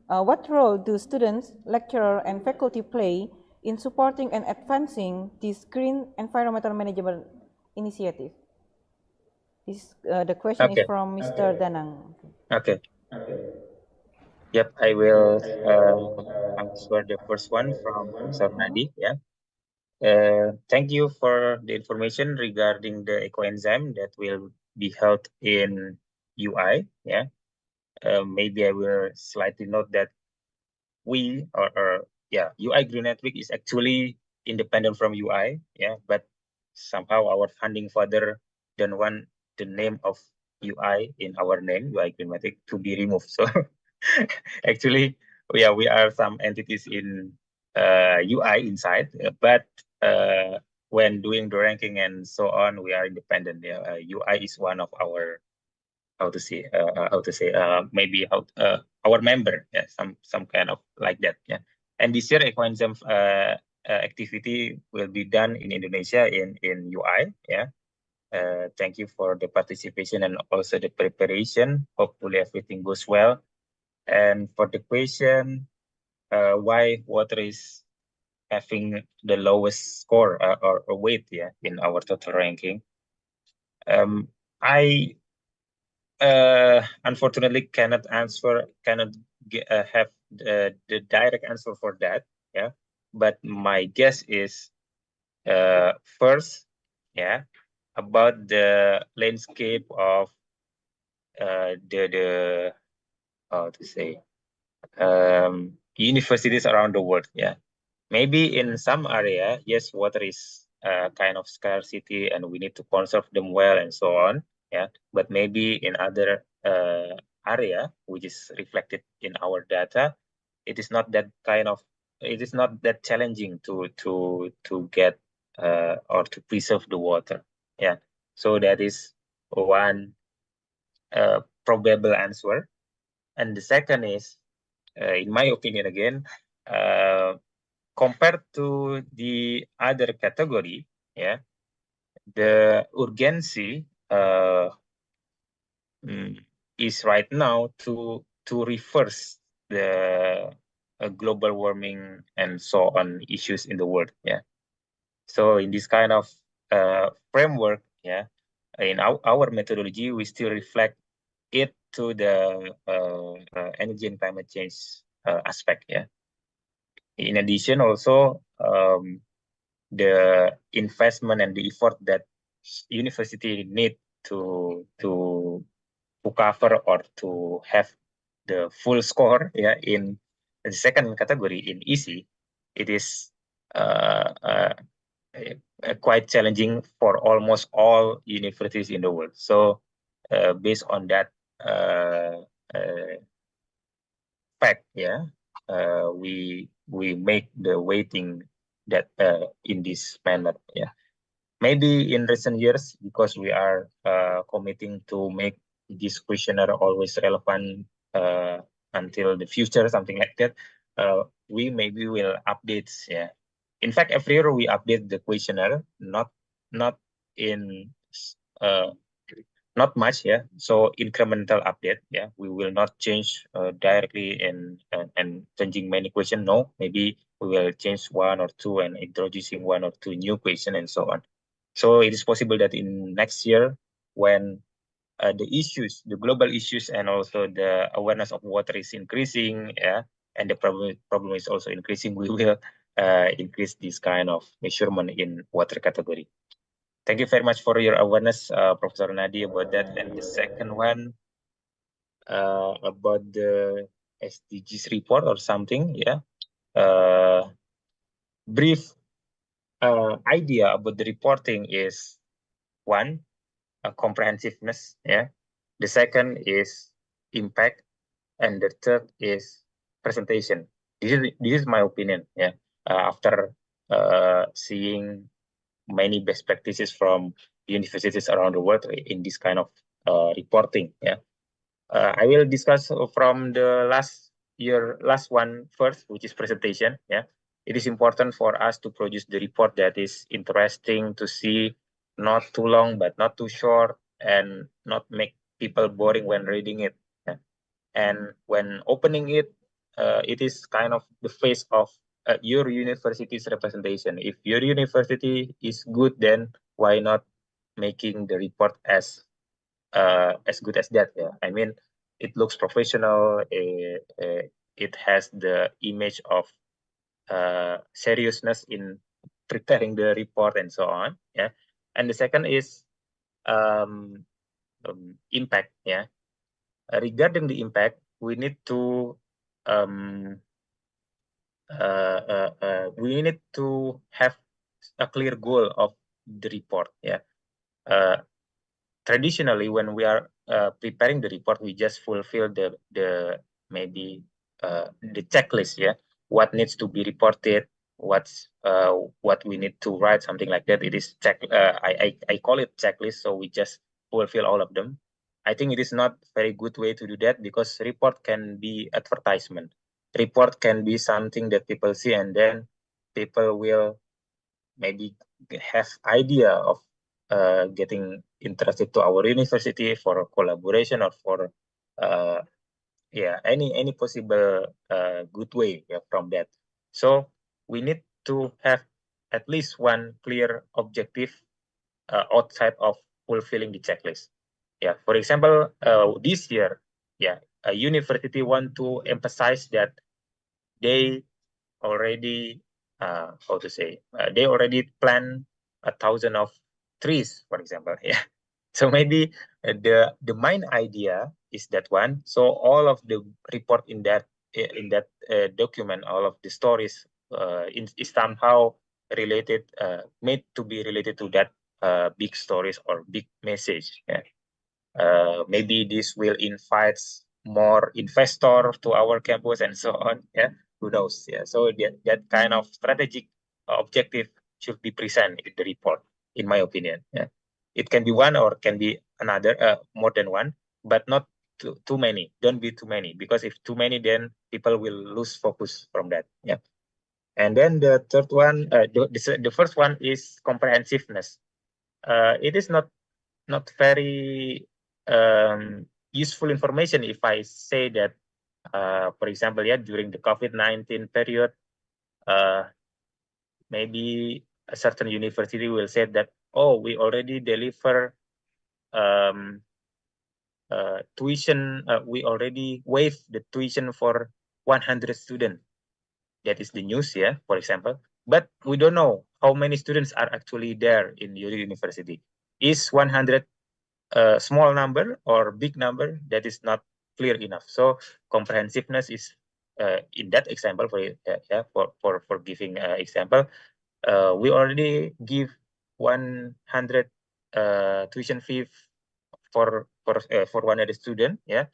[SPEAKER 10] what role do students, lecturer, and faculty play in supporting and advancing this green environmental management initiative? This the question is from Mr. Danang.
[SPEAKER 12] Okay. Yep, I will answer the first one from Professor Nadi. Yeah. Thank you for the information regarding the ecoenzyme that will be held in UI. Yeah. Maybe I will slightly note that we UI Green Network is actually independent from UI. Yeah, but somehow our funding father don't want the name of UI in our name, UI Green Network, to be removed. So actually, we are some entities in UI inside, but when doing the ranking and so on, we are independent. Yeah, UI is one of our maybe our member. Yeah, some kind of like that. Yeah, and this year ecoenzyme activity will be done in Indonesia in UI. Yeah. Thank you for the participation and also the preparation. Hopefully everything goes well. And for the question, why water is having the lowest score or weight, yeah, in our total ranking. I unfortunately cannot have the direct answer for that, yeah. But my guess is first, yeah, about the landscape of the how to say universities around the world, yeah. Maybe in some area, yes, water is kind of scarcity and we need to conserve them well and so on, yeah. But maybe in other area, which is reflected in our data, it is not that challenging to get or to preserve the water, yeah. So that is one probable answer. And the second is, in my opinion again, compared to the other category, yeah, the urgency is right now to reverse the global warming and so on issues in the world, yeah. So in this kind of framework, yeah, in our methodology, we still reflect it to the energy and climate change aspect, yeah. In addition, also the investment and the effort that university need to cover or to have the full score, yeah, in the second category in EC, it is quite challenging for almost all universities in the world. So based on that fact, yeah, we make the weighting that in this manner, yeah. Maybe in recent years, because we are committing to make this questionnaire always relevant until the future, something like that, we maybe will update, yeah. In fact, every year we update the questionnaire, not in not much, yeah. So incremental update, yeah. We will not change directly and changing many questions. No, maybe we will change one or two and introducing one or two new question and so on. So it is possible that in next year, when the issues, the global issues, and also the awareness of water is increasing, yeah, and the problem is also increasing, we will increase this kind of measurement in water category. Thank you very much for your awareness, Professor Nadi, about that. And the second one about the SDGs report or something, yeah. Brief idea about the reporting is one, comprehensiveness, yeah. The second is impact, and the third is presentation. This is my opinion, yeah. After seeing many best practices from universities around the world in this kind of reporting, yeah. I will discuss from the last one first, which is presentation, yeah. It is important for us to produce the report that is interesting to see, not too long but not too short, and not make people boring when reading it, yeah. And when opening it, it is kind of the face of your university's representation. If your university is good, then why not making the report as good as that, yeah. I mean, it looks professional. It has the image of seriousness in preparing the report and so on, yeah. And the second is impact, yeah. Regarding the impact, we need to have a clear goal of the report, yeah. Traditionally, when we are preparing the report, we just fulfill the maybe the checklist, yeah. What needs to be reported, what we need to write, something like that. It is I call it checklist, so we just fulfill all of them. I think it is not very good way to do that, because report can be advertisement. Report can be something that people see, and then people will maybe have idea of getting interested to our university for collaboration or for any possible good way, yeah, from that. So we need to have at least one clear objective outside of fulfilling the checklist. Yeah, for example, this year, yeah, a university want to emphasize that they already how to say they already plan 1,000 of trees, for example. Yeah, so maybe the main idea is that one. So all of the report in that document, all of the stories is somehow related, made to be related to that big stories or big message. Yeah. Maybe this will invite more investor to our campus and so on. Yeah, who knows? Yeah, so that kind of strategic objective should be present in the report, in my opinion. Yeah, it can be one or can be another, more than one, but not too many. Don't be too many, because if too many, then people will lose focus from that. Yeah, and then the third one, the first one is comprehensiveness. It is not very useful information if I say that, for example, yeah, during the COVID-19 period, maybe a certain university will say that, oh, we already deliver tuition, we already waived the tuition for 100 students. That is the news, yeah, for example. But we don't know how many students are actually there in your university. Is 100 a small number or big number? That is not clear enough. So comprehensiveness is in that example, for giving example, we already give 100 tuition fee for 100 student. Yeah.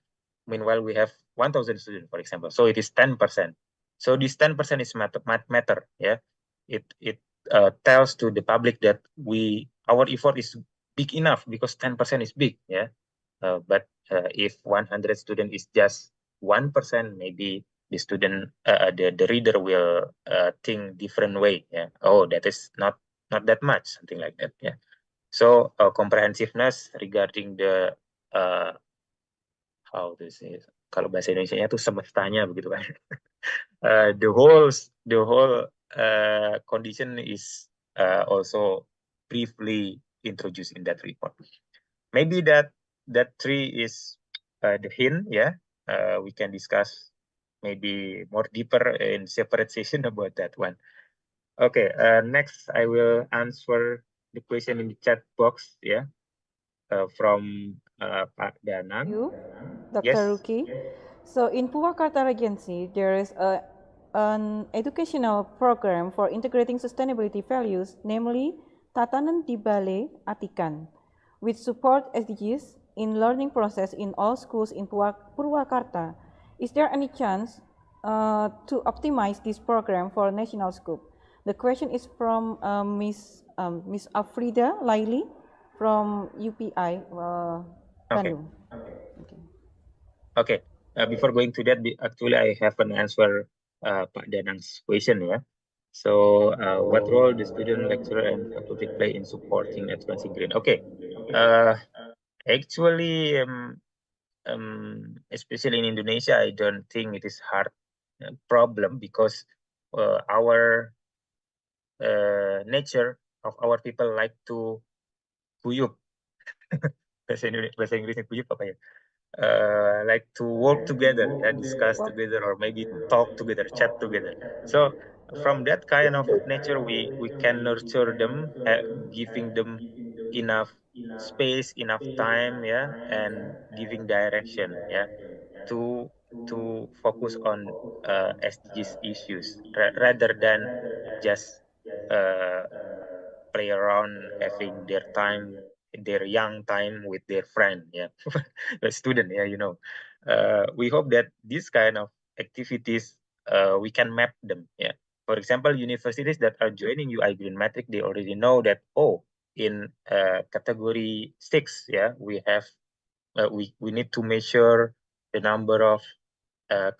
[SPEAKER 12] Meanwhile, we have 1,000 students, for example. So it is 10%. So this 10% is matter. Yeah. It tells to the public that our effort is big enough because 10% is big. Yeah. But if 100 student is just 1%, maybe the student, the reader will think different way. Yeah. Oh, that is not that much, something like that. Yeah. So comprehensiveness regarding the how to say, kalau bahasa Indonesia-nya tuh semestanya begitu kan. The whole condition is also briefly introduced in that report. Maybe that three is the hint. Yeah, we can discuss maybe more deeper in separate session about that one. Okay, next I will answer the question in the chat box. Yeah, from Pak Danang.
[SPEAKER 10] You,
[SPEAKER 12] Yes.
[SPEAKER 10] Dr. Ruki. So in Purwakarta Regency, there is an educational program for integrating sustainability values, namely Tatanan di Balai Atikan, which support SDGs in learning process in all schools in Purwakarta. Is there any chance to optimize this program for national scope? The question is from Miss Afrida Laili from UPI Bandung.
[SPEAKER 12] Okay. Before going to that, actually I have an answer Pak Danang's question. Yeah. So what role the student, lecturer, and faculty play in supporting advancing green? Okay. Actually, especially in Indonesia, I don't think it is hard problem because our nature of our people like to kuyup. bahasa Inggrisnya kuyup apa ya? Like to work together, discuss together, or maybe talk together, chat together. So from that kind of nature, we can nurture them, giving them enough space, enough time, yeah, and giving direction, yeah, to focus on SDGs issues rather than just uh, play around, having their young time with their friend, yeah, the student, yeah, we hope that this kind of activities, we can map them, yeah. For example, universities that are joining Bibliometric, they already know that, oh, in category 6, yeah, we have we need to measure the number of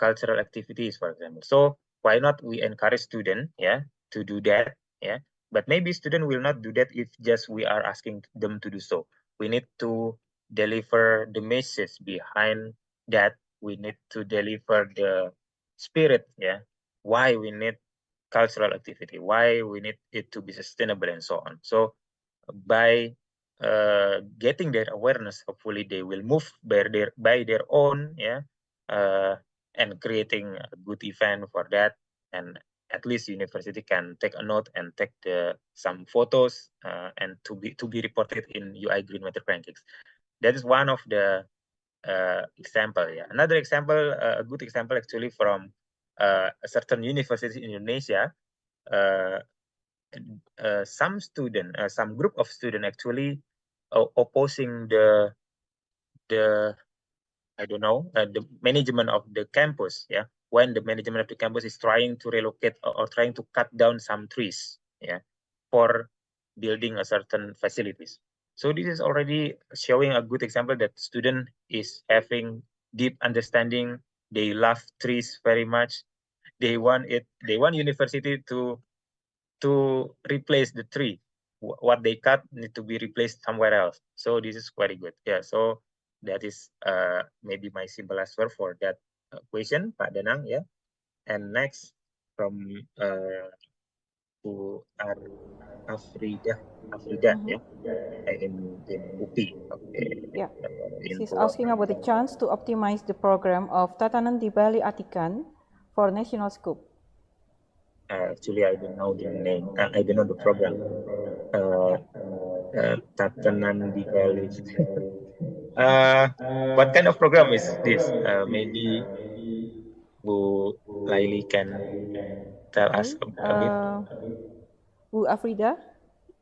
[SPEAKER 12] cultural activities, for example. So why not we encourage students, yeah, to do that, yeah. But maybe student will not do that if just we are asking them to do so. We need to deliver the message behind that. We need to deliver the spirit, yeah, why we need cultural activity, why we need it to be sustainable and so on. So by getting their awareness, hopefully they will move by their own, and creating a good event for that. And at least university can take a note and take some photos and to be reported in UI Bibliometric rankings. That is one of the example. Yeah, another example, a good example actually from a certain university in Indonesia. Some group of students actually opposing the I don't know the management of the campus. Yeah, when the management of the campus is trying to relocate or trying to cut down some trees. Yeah, for building a certain facilities. So this is already showing a good example that student is having deep understanding. They love trees very much. They want university to replace the tree. What they cut need to be replaced somewhere else. So this is very good. Yeah. So that is maybe my simple answer for that question, Pak Danang. Yeah. And next from to Afrida, yeah, in UPI. Okay.
[SPEAKER 10] Yeah. She's asking about the chance to optimize the program of Tatanan di Bali Atikan for national scope.
[SPEAKER 12] Actually, I don't know the name. I don't know the program. Tatanan di Bali. What kind of program is this? Maybe Bu Laili can tell us a bit.
[SPEAKER 10] Bu Afrida,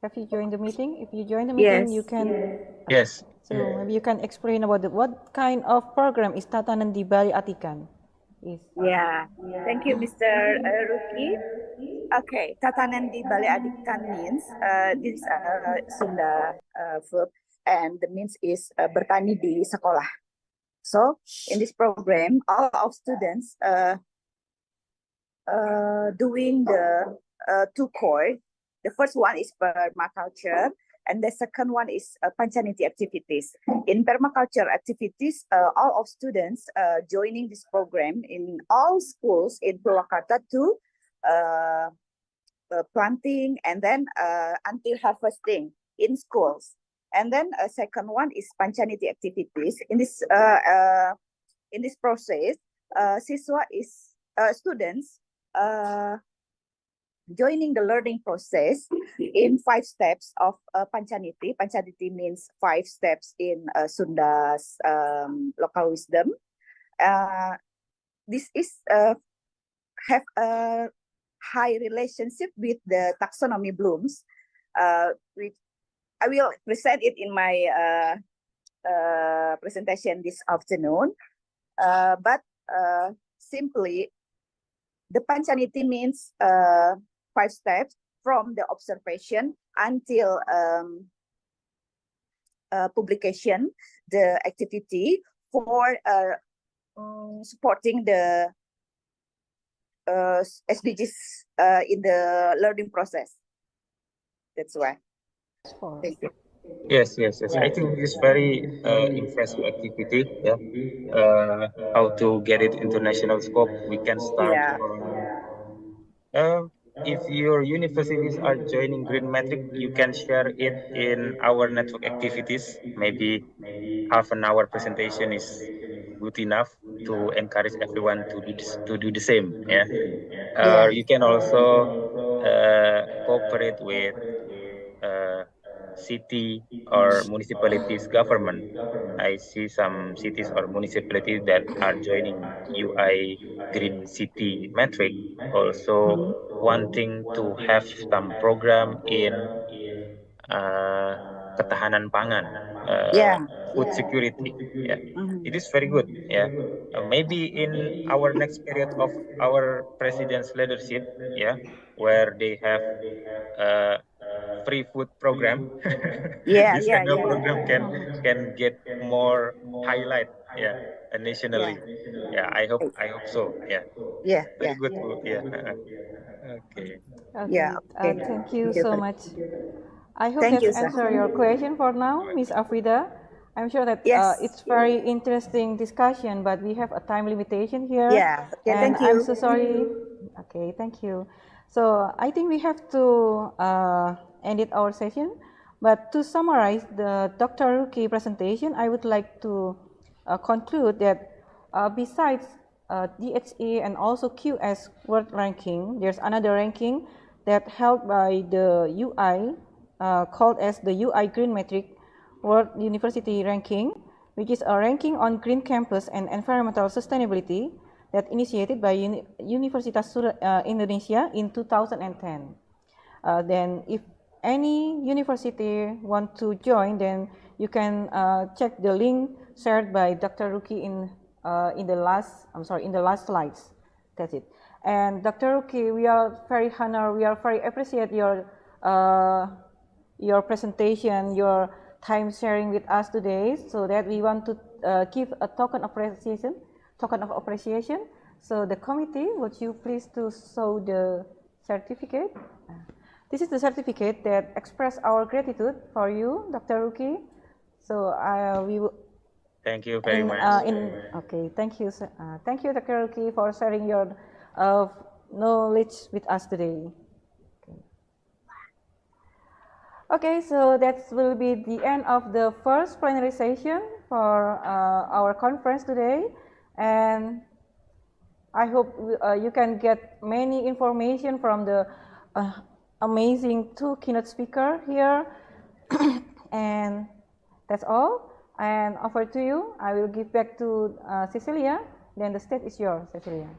[SPEAKER 10] have you joined the meeting? If you join the meeting, you can.
[SPEAKER 12] Yes.
[SPEAKER 10] So maybe you can explain about what kind of program is Tatanan di Bali Atikan?
[SPEAKER 14] Yeah, thank you, Mr. Ruki. Okay, Tatanan di Bali Atikan means this is a Sunda verb, and the means is bertani di sekolah. So in this program, all of students doing the two core. The first one is permaculture, and the second one is Pancaniti activities. In permaculture activities, all of students joining this program in all schools in Purwakarta to planting and then until harvesting in schools. And then a second one is Pancaniti activities. In this process, students joining the learning process in 5 steps of Pancaniti. Pancaniti means 5 steps in Sunda's local wisdom. This is have a high relationship with the taxonomy blooms, which I will present it in my presentation this afternoon. But simply, the Pancaniti means 5 steps from the observation until publication, the activity for supporting the SDGs in the learning process. That's why. Thank you.
[SPEAKER 12] Yes. I think this is very impressive activity. Yeah. How to get it international scope? We can start from. If your universities are joining Bibliometric, you can share it in our network activities. Maybe half an hour presentation is good enough to encourage everyone to do the same. Yeah. You can also cooperate with city or municipalities government. I see some cities or municipalities that are joining UI Green City metric, also wanting to have some program in ketahanan pangan, food security. Yeah, it is very good. Yeah, maybe in our next period of our president's leadership, yeah, where they have free food program. This kind of program can get more highlight, yeah, nationally. Yeah, I hope so. Yeah. Very good. Yeah. Okay.
[SPEAKER 10] Okay. Thank you so much. I hope
[SPEAKER 14] Thank
[SPEAKER 10] that's
[SPEAKER 14] you, sir.
[SPEAKER 10] answered your question for now, Miss Afrida. I'm sure that it's very interesting discussion, but we have a time limitation here.
[SPEAKER 14] Yeah. Okay,
[SPEAKER 10] and
[SPEAKER 14] thank you.
[SPEAKER 10] I'm so sorry. Okay, thank you. So I think we have to end it our session. But to summarize the Dr. Ruki presentation, I would like to conclude that besides DHA and also QS World Ranking, there's another ranking that held by the UI called as the UI Bibliometric World University Ranking, which is a ranking on green campus and environmental sustainability that initiated by Universitas Indonesia in 2010. Then if any university want to join, then you can check the link shared by Dr. Ruki in the last slides. That's it. And Dr. Ruki, we are very honored. We are very appreciate your presentation, your time sharing with us today. So that we want to give a token of appreciation. So the committee, would you please to show the certificate? This is the certificate that express our gratitude for you, Dr. Ruki. So we will.
[SPEAKER 12] Thank you very much.
[SPEAKER 10] Okay, thank you, Dr. Ruki, for sharing your knowledge with us today. Okay, so that will be the end of the first plenary session for our conference today, and I hope you can get many information from the amazing two keynote speakers here. And that's all. And over to you. I will give back to Cecilia. Then the stage is yours, Cecilia.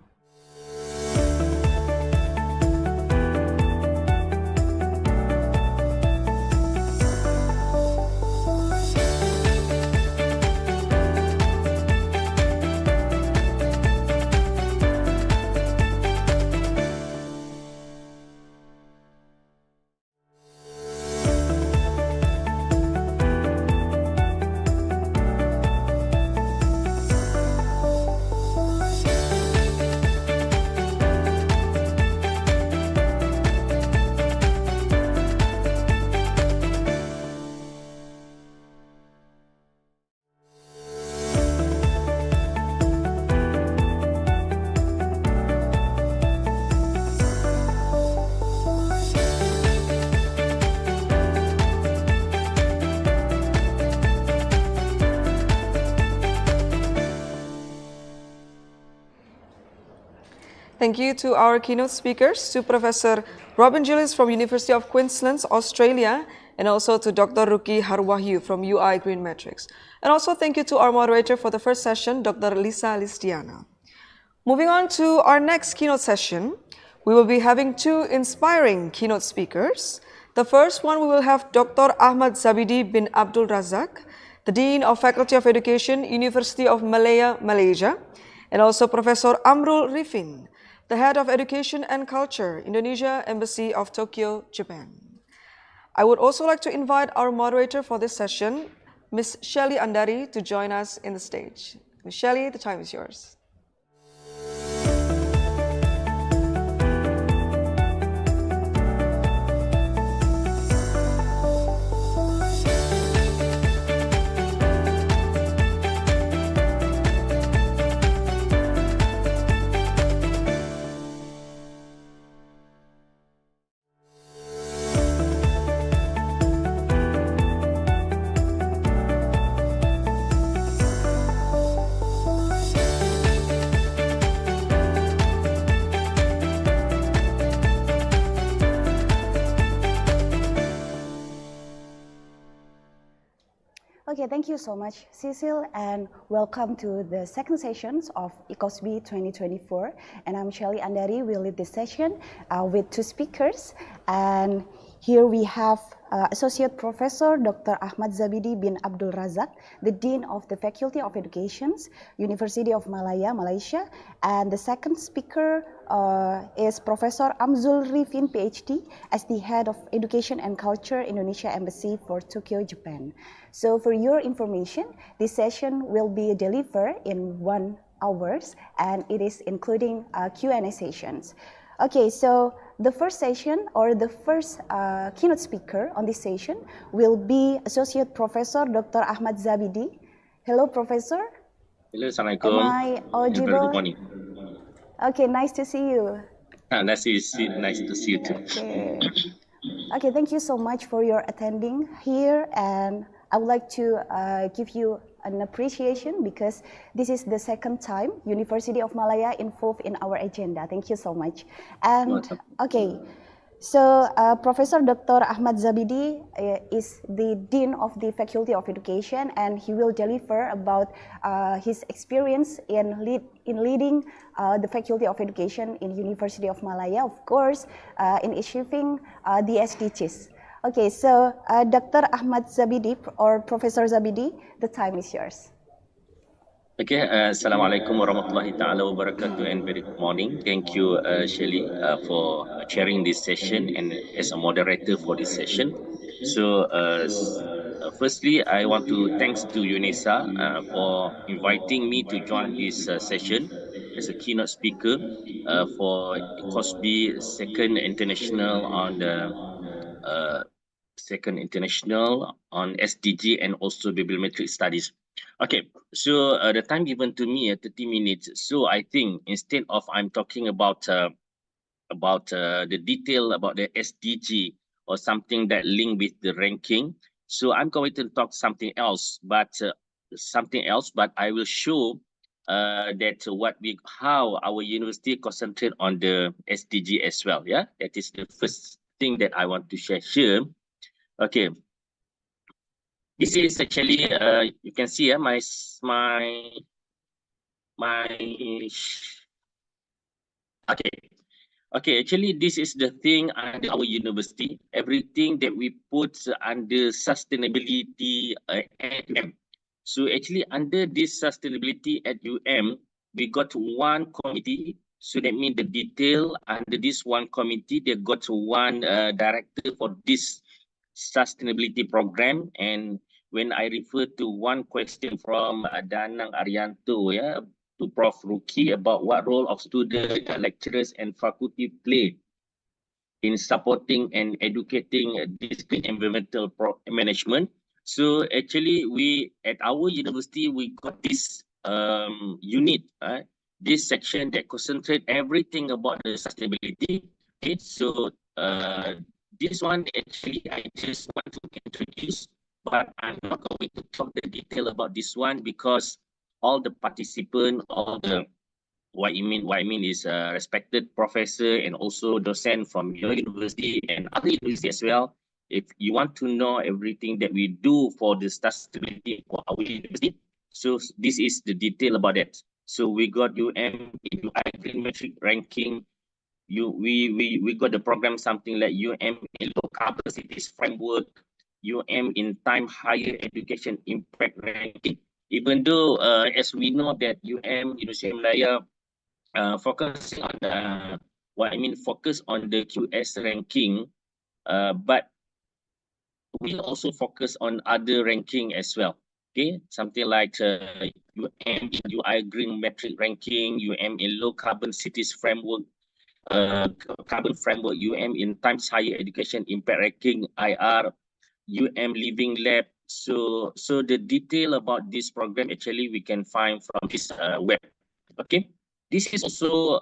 [SPEAKER 7] Thank you to our keynote speakers, to Professor Robin Gillis from University of Queensland, Australia, and also to Dr. Ruki Harwahyu from UI Bibliometric. And also thank you to our moderator for the first session, Dr. Lisa Listiana. Moving on to our next keynote session, we will be having two inspiring keynote speakers. The first one, we will have Dr. Ahmad Zabidi bin Abdul Razak, the Dean of Faculty of Education, University of Malaya, Malaysia, and also Professor Amrul Rifin, the Head of Education and Culture, Indonesia Embassy of Tokyo, Japan. I would also like to invite our moderator for this session, Ms. Shelly Andari, to join us in the stage. Ms. Shelly, the time is yours.
[SPEAKER 15] Okay, thank you so much, Cecil, and welcome to the second sessions of ICoSBi 2024. And I'm Shelly Andari. We'll lead this session with two speakers. And here we have Associate Professor Dr. Ahmad Zabidi bin Abdul Razak, the Dean of the Faculty of Education, University of Malaya, Malaysia. And the second speaker is Professor Amzul Rifin, PhD, as the Head of Education and Culture, Indonesia Embassy for Tokyo, Japan. So for your information, this session will be delivered in 1 hour, and it is including Q&A sessions. Okay, so the first session, or the first keynote speaker on this session, will be Associate Professor Dr. Ahmad Zabidi. Hello, Professor.
[SPEAKER 16] Hello, Assalamualaikum.
[SPEAKER 15] Am I audible?
[SPEAKER 16] Good morning.
[SPEAKER 15] Okay, nice to see you.
[SPEAKER 16] Nice to see you too.
[SPEAKER 15] Okay, thank you so much for your attending here, and I would like to give you an appreciation because this is the second time University of Malaya involved in our agenda. Thank you so much. And okay, so Professor Dr. Ahmad Zabidi is the Dean of the Faculty of Education, and he will deliver about his experience in leading the Faculty of Education in University of Malaya, of course, in achieving the SDGs. Okay, so Dr. Ahmad Zabidi or Professor Zabidi, the time is yours.
[SPEAKER 16] Okay, Assalamualaikum warahmatullahi ta'ala wabarakatuh and very good morning. Thank you, Shelley, for chairing this session and as a moderator for this session. So, firstly, I want to thanks to UNESA for inviting me to join this session as a keynote speaker for ICoSBi second international on the SDG and also bibliometric studies. Okay, so the time given to me 30 minutes. So I think instead of I'm talking about the detail about the SDG or something that link with the ranking, so I'm going to talk something else. But I will show that how our university concentrate on the SDG as well. Yeah, that is the first thing that I want to share here. Okay. This is actually you can see my okay, actually this is the thing under our university, everything that we put under sustainability at UM. So actually under this sustainability at UM, we got one committee. So that means the detail under this one committee, they got one director for this sustainability program. And when I refer to one question from Danang Arianto, yeah, to Prof. Ruki about what role of students, lecturers, and faculty play in supporting and educating this green environmental management. So actually, we at our university we got this unit, this section that concentrate everything about the sustainability. Okay, so this one actually I just want to introduce, but I'm not going to talk the detail about this one because all the participants, all the what I mean is respected professor and also docent from your university and other universities as well. If you want to know everything that we do for the sustainability for our university, so this is the detail about that. So we got UM Bibliometric ranking. We got the program something like UM in low carbon cities framework, UM in time higher education impact ranking. Even though as we know that UM University of Malaya focusing on focus on the QS ranking, but we also focus on other ranking as well. Okay, something like UM in UI Green Metric ranking, UM in Low Carbon Cities Framework, Carbon Framework, UM in Times Higher Education Impact Ranking, IR, UM Living Lab. So the detail about this program actually we can find from this web. Okay. This is also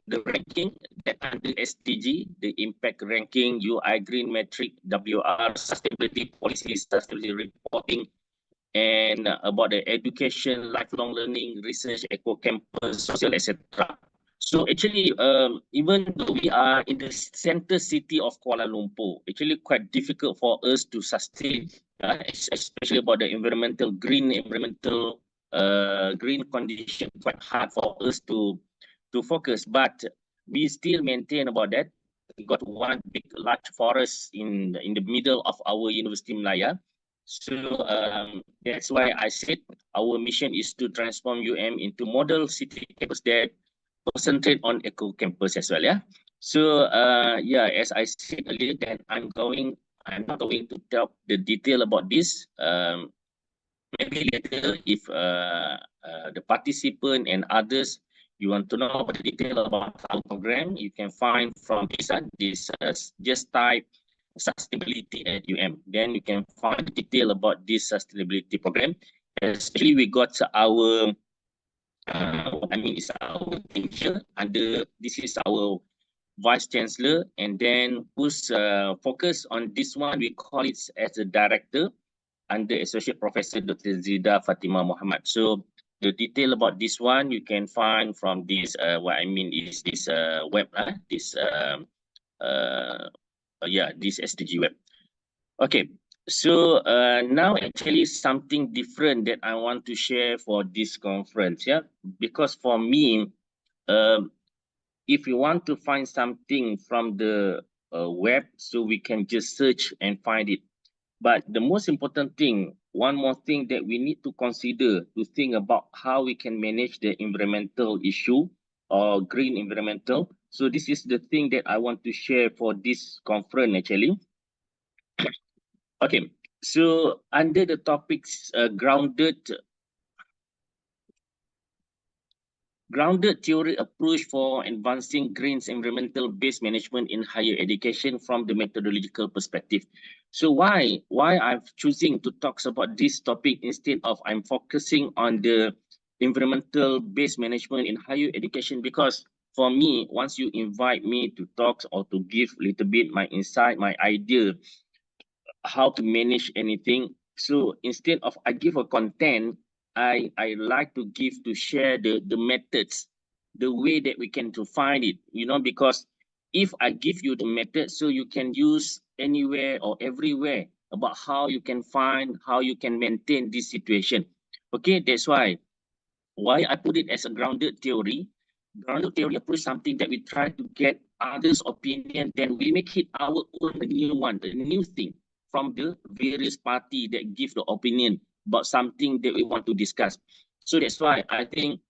[SPEAKER 16] the ranking that under SDG, the impact ranking, UI Green Metric, WR, sustainability policy, sustainability reporting, and about the education, lifelong learning, research, eco-campus, social, etc. So actually, even though we are in the center city of Kuala Lumpur, actually quite difficult for us to sustain, especially about the green condition, quite hard for us to focus, but we still maintain about that. We got one big large forest in the middle of our University Malaya. So that's why I said our mission is to transform UM into model city campus that concentrate on eco campus as well. Yeah. So as I said earlier, that I'm not going to tell the detail about this. Maybe later if the participant and others you want to know about the detail about our program, you can find from this just type sustainability at UM. Then you can find the detail about this sustainability program. Especially we got our what I mean is our teacher under this is our vice chancellor, and then who's focus on this one, we call it as a director under associate professor Dr. Zida Fatima Muhammad. So the detail about this one you can find from this what I mean is this web this this SDG web. Okay, so now actually something different that I want to share for this conference, yeah, because for me, if you want to find something from the web, so we can just search and find it. But the most important thing, one more thing that we need to consider to think about how we can manage the environmental issue or green environmental. So this is the thing that I want to share for this conference actually. Okay, so under the topics grounded theory approach for advancing green environmental based management in higher education from the methodological perspective. So why I'm choosing to talk about this topic instead of I'm focusing on the environmental based management in higher education? Because for me, once you invite me to talk or to give a little bit my insight, my idea, how to manage anything. So instead of I give a content, I like to give to share the methods, the way that we can to find it, you know, because if I give you the method, so you can use anywhere or everywhere about how you can find, how you can maintain this situation. Okay, that's why I put it as a grounded theory. Grounded theory approach something that we try to get others' opinion, then we make it our own new one, the new thing from the various party that give the opinion about something that we want to discuss. So that's why I think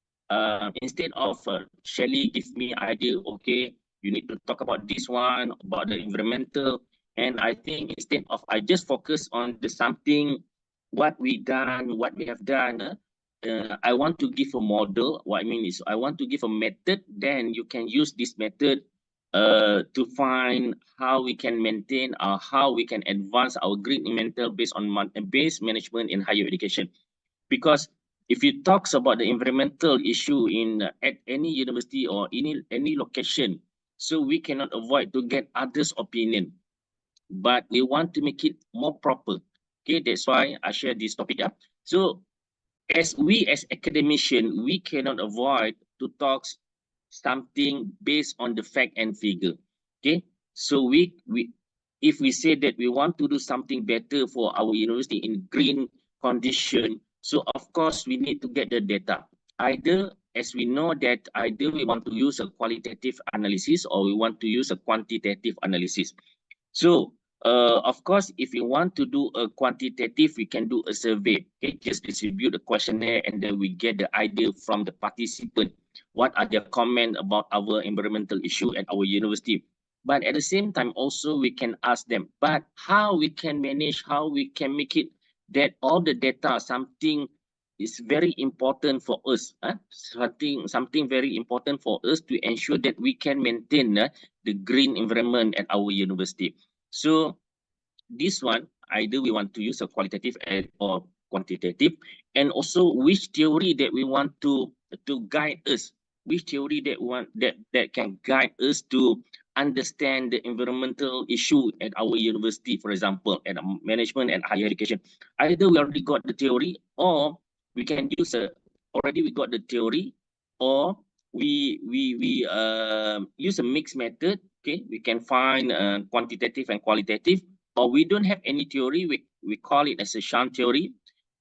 [SPEAKER 16] instead of Shelley give me idea, okay, you need to talk about this one, about the environmental, and I think instead of I just focus on the something, what we done, what we have done, I want to give a model. What I mean is I want to give a method, then you can use this method to find how we can maintain or how we can advance our green environmental based on base management in higher education. Because if you talks about the environmental issue in at any university or any location, so we cannot avoid to get others' opinion, but we want to make it more proper. Okay, that's why I share this topic. Yeah. So as academician, we cannot avoid to talk something based on the fact and figure. Okay, so we if we say that we want to do something better for our university in green condition, so of course we need to get the data. Either, as we know that either we want to use a qualitative analysis or we want to use a quantitative analysis. So of course, if you want to do a quantitative, we can do a survey. Okay, just distribute a questionnaire and then we get the idea from the participant. What are their comments about our environmental issue at our university? But at the same time, also we can ask them, but how we can manage, how we can make it that all the data, something is very important for us. Something very important for us to ensure that we can maintain the green environment at our university. So this one, either we want to use a qualitative or quantitative, and also which theory that we want to guide us, which theory that can guide us to understand the environmental issue at our university, for example, at management and higher education. Either we already got the theory, or we can use already we got the theory, or we use a mixed method. Okay, we can find quantitative and qualitative, or we don't have any theory, we call it as a sham theory.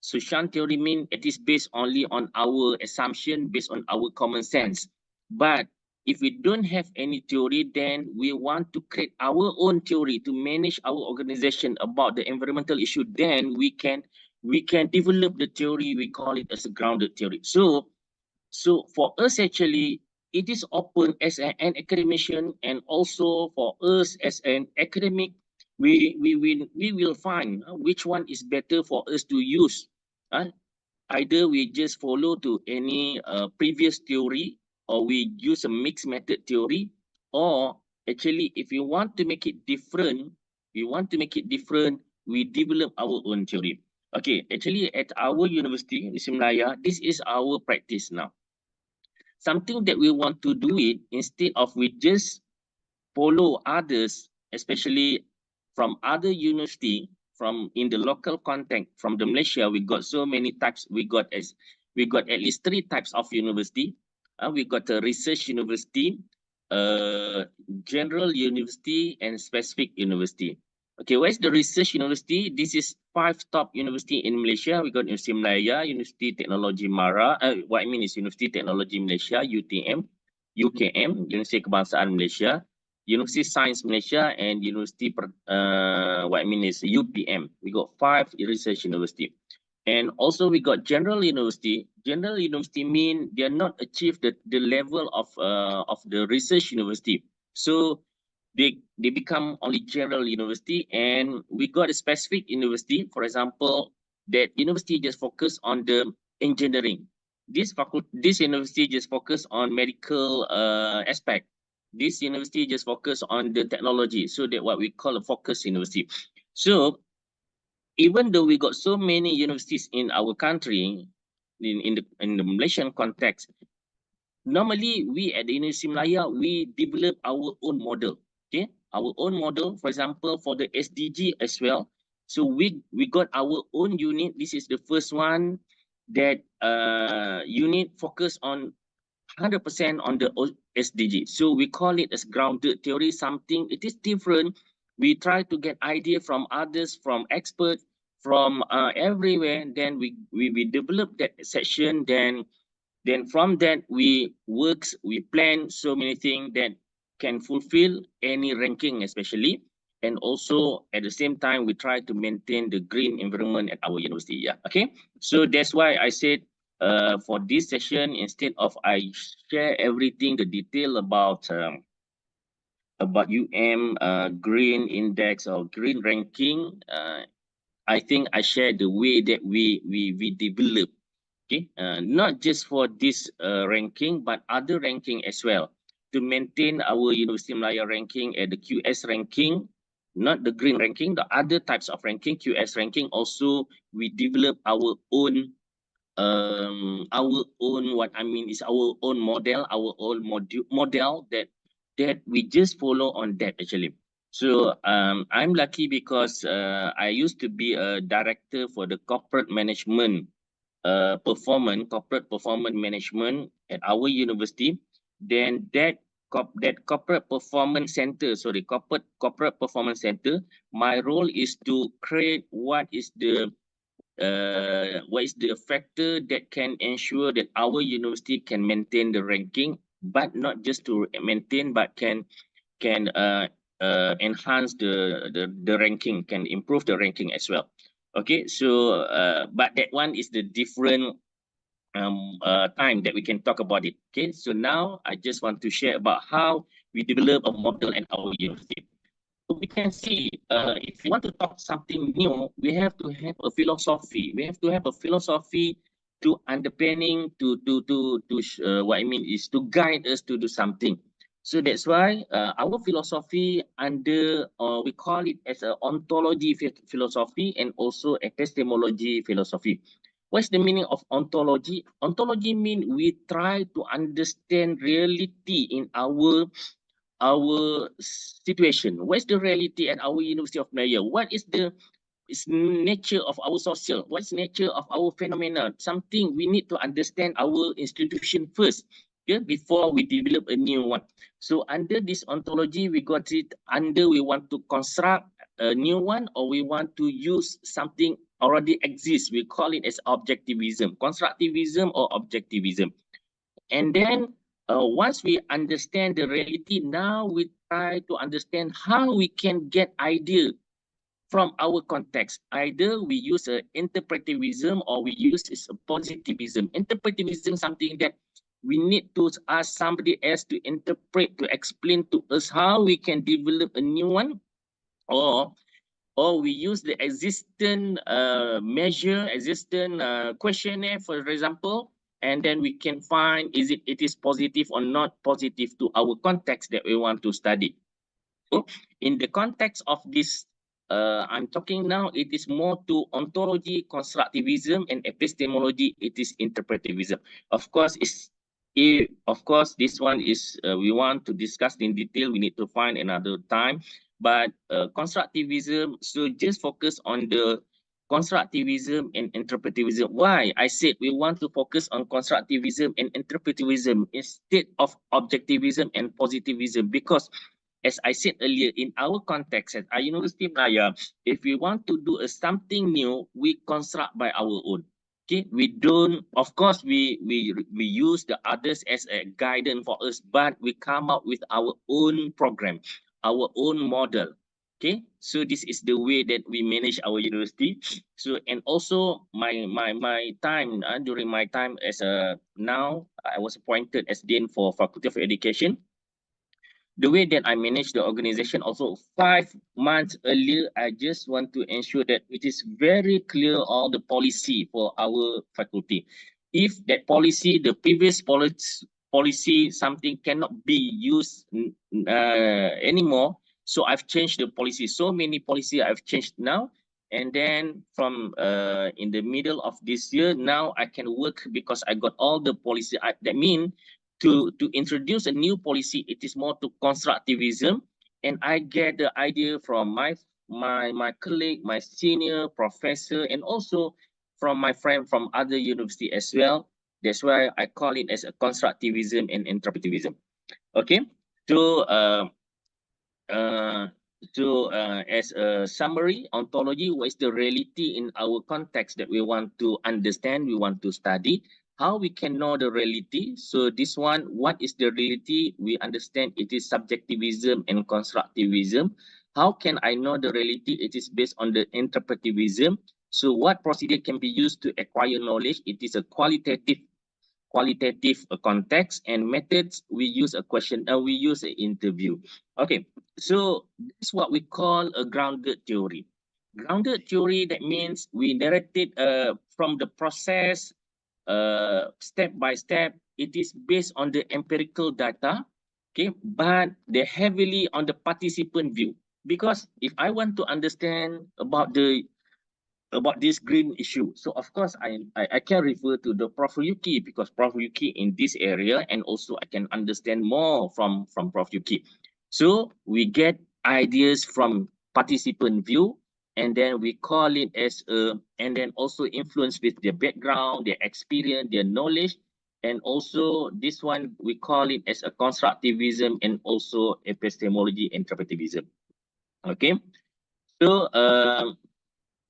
[SPEAKER 16] So sham theory means it is based only on our assumption, based on our common sense. But if we don't have any theory, then we want to create our own theory to manage our organization about the environmental issue. Then we can develop the theory, we call it as a grounded theory. So for us actually, it is open as an academician, and also for us as an academic, we will find which one is better for us to use. Either we just follow to any previous theory, or we use a mixed method theory, or actually if you want to make it different, we develop our own theory. Okay, actually at our university, Muslim Malaya, this is our practice now. something that we want to do it instead of we just follow others, especially from other university, from in the local context, from the Malaysia, we got so many types. We got at least 3 types of university. We got a research university, general university, and specific university. Okay, where's the research university? This is 5 top university in Malaysia. We got University Malaya, University Teknologi Mara. What I mean is University Teknologi Malaysia, UTM, UKM, University Kebangsaan Malaysia, University Science Malaysia, and University, what I mean is UPM. We got 5 research university. And also we got general university. General university mean they are not achieve the level of the research university. So they become only general university, and we got a specific university. For example, that university just focus on the engineering. This university just focus on medical aspect. This university just focus on the technology. So that what we call a focus university. So even though we got so many universities in our country, in the Malaysian context, normally we at the University Malaya, we develop our own model. Okay, our own model, for example, for the SDG as well. So we got our own unit. This is the first one that unit focus on 100% on the SDG. So we call it as grounded theory, something it is different. We try to get idea from others, from experts, from everywhere. Then we develop that section. Then from that we plan so many things that can fulfill any ranking, especially, and also at the same time we try to maintain the green environment at our university. Yeah, okay. So that's why I said for this session, instead of I share everything, the detail about UM green index or green ranking, I think I share the way that we develop. Okay, not just for this ranking, but other ranking as well, to maintain our University Malaya ranking at the QS ranking, not the green ranking, the other types of ranking, QS ranking. Also, we develop our own what I mean is our own model, our own model that we just follow on that actually. So I'm lucky because I used to be a director for the corporate management corporate performance management at our university. Then that corporate performance center, corporate performance center, my role is to create what is the factor that can ensure that our university can maintain the ranking, but not just to maintain, but can enhance the ranking, can improve the ranking as well. Okay, so but that one is the different time that we can talk about it. Okay, so now I just want to share about how we develop a model at our university. So we can see if you want to talk something new, we have to have a philosophy. We have to have a philosophy to underpinning what I mean is to guide us to do something. So that's why our philosophy under we call it as an ontology philosophy and also epistemology philosophy. What's the meaning of ontology? Ontology means we try to understand reality in our situation. What's the reality at our University of Malaya? What is the nature of our social? What's the nature of our phenomena? Something we need to understand our institution first, okay, before we develop a new one. So under this ontology, we got it under we want to construct a new one, or we want to use something already exists. We call it as objectivism, constructivism or objectivism. And then once we understand the reality, now we try to understand how we can get idea from our context. Either we use a interpretivism or we use a positivism. Interpretivism, something that we need to ask somebody else to interpret, to explain to us how we can develop a new one, or we use the existing measure, existing questionnaire, for example, and then we can find it is positive or not positive to our context that we want to study. So in the context of this, I'm talking now, it is more to ontology, constructivism, and epistemology, it is interpretivism. Of course, Of course, this one is we want to discuss in detail. We need to find another time. But constructivism, so just focus on the constructivism and interpretivism. Why? I said we want to focus on constructivism and interpretivism instead of objectivism and positivism, because as I said earlier, in our context at our University Malaya, if we want to do something new, we construct by our own. Okay, we don't, of course, we use the others as a guidance for us, but we come up with our own program, our own model. Okay, so this is the way that we manage our university. So, and also my time, during my time as a, now I was appointed as Dean for Faculty of Education. The way that I manage the organization also 5 months earlier, I just want to ensure that it is very clear all the policy for our faculty. If that policy, the previous policy, something cannot be used anymore, so I've changed the policy. So many policy I've changed now. And then from in the middle of this year, now I can work because I got all the policy. That means to introduce a new policy, it is more to constructivism, and I get the idea from my colleague, my senior professor, and also from my friend from other university as well. That's why I call it as a constructivism and interpretivism. Okay, so as a summary, ontology, what is the reality in our context that we want to understand, we want to study, how we can know the reality. So this one, what is the reality? We understand it is subjectivism and constructivism. How can I know the reality? It is based on the interpretivism. So what procedure can be used to acquire knowledge? It is a qualitative context, and methods, we use a question, we use an interview. Okay, so this is what we call a grounded theory. Grounded theory, that means we narrated from the process step by step. It is based on the empirical data, okay, but they're heavily on the participant view. Because if I want to understand about this green issue, so of course I can refer to the Prof Yuki, because Prof Yuki in this area, and also I can understand more from Prof Yuki. So we get ideas from participant view, and then we call it as and then also influence with their background, their experience, their knowledge, and also this one we call it as a constructivism and also epistemology interpretivism. Okay, so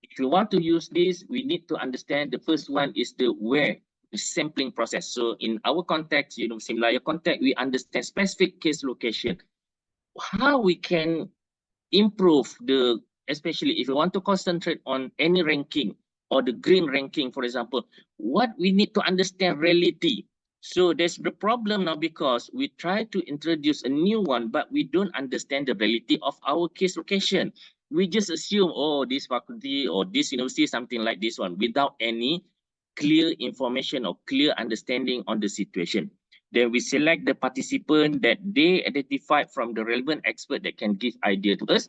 [SPEAKER 16] if you want to use this, we need to understand the first one is the where, the sampling process. So in our context, University Malaya context, we understand specific case location. How we can improve the, especially if you want to concentrate on any ranking or the green ranking, for example, what we need to understand reality. So there's the problem now, because we try to introduce a new one, but we don't understand the reality of our case location. We just assume, oh, this faculty or this university, something like this one, without any clear information or clear understanding on the situation. Then we select the participant that they identified from the relevant expert that can give idea to us.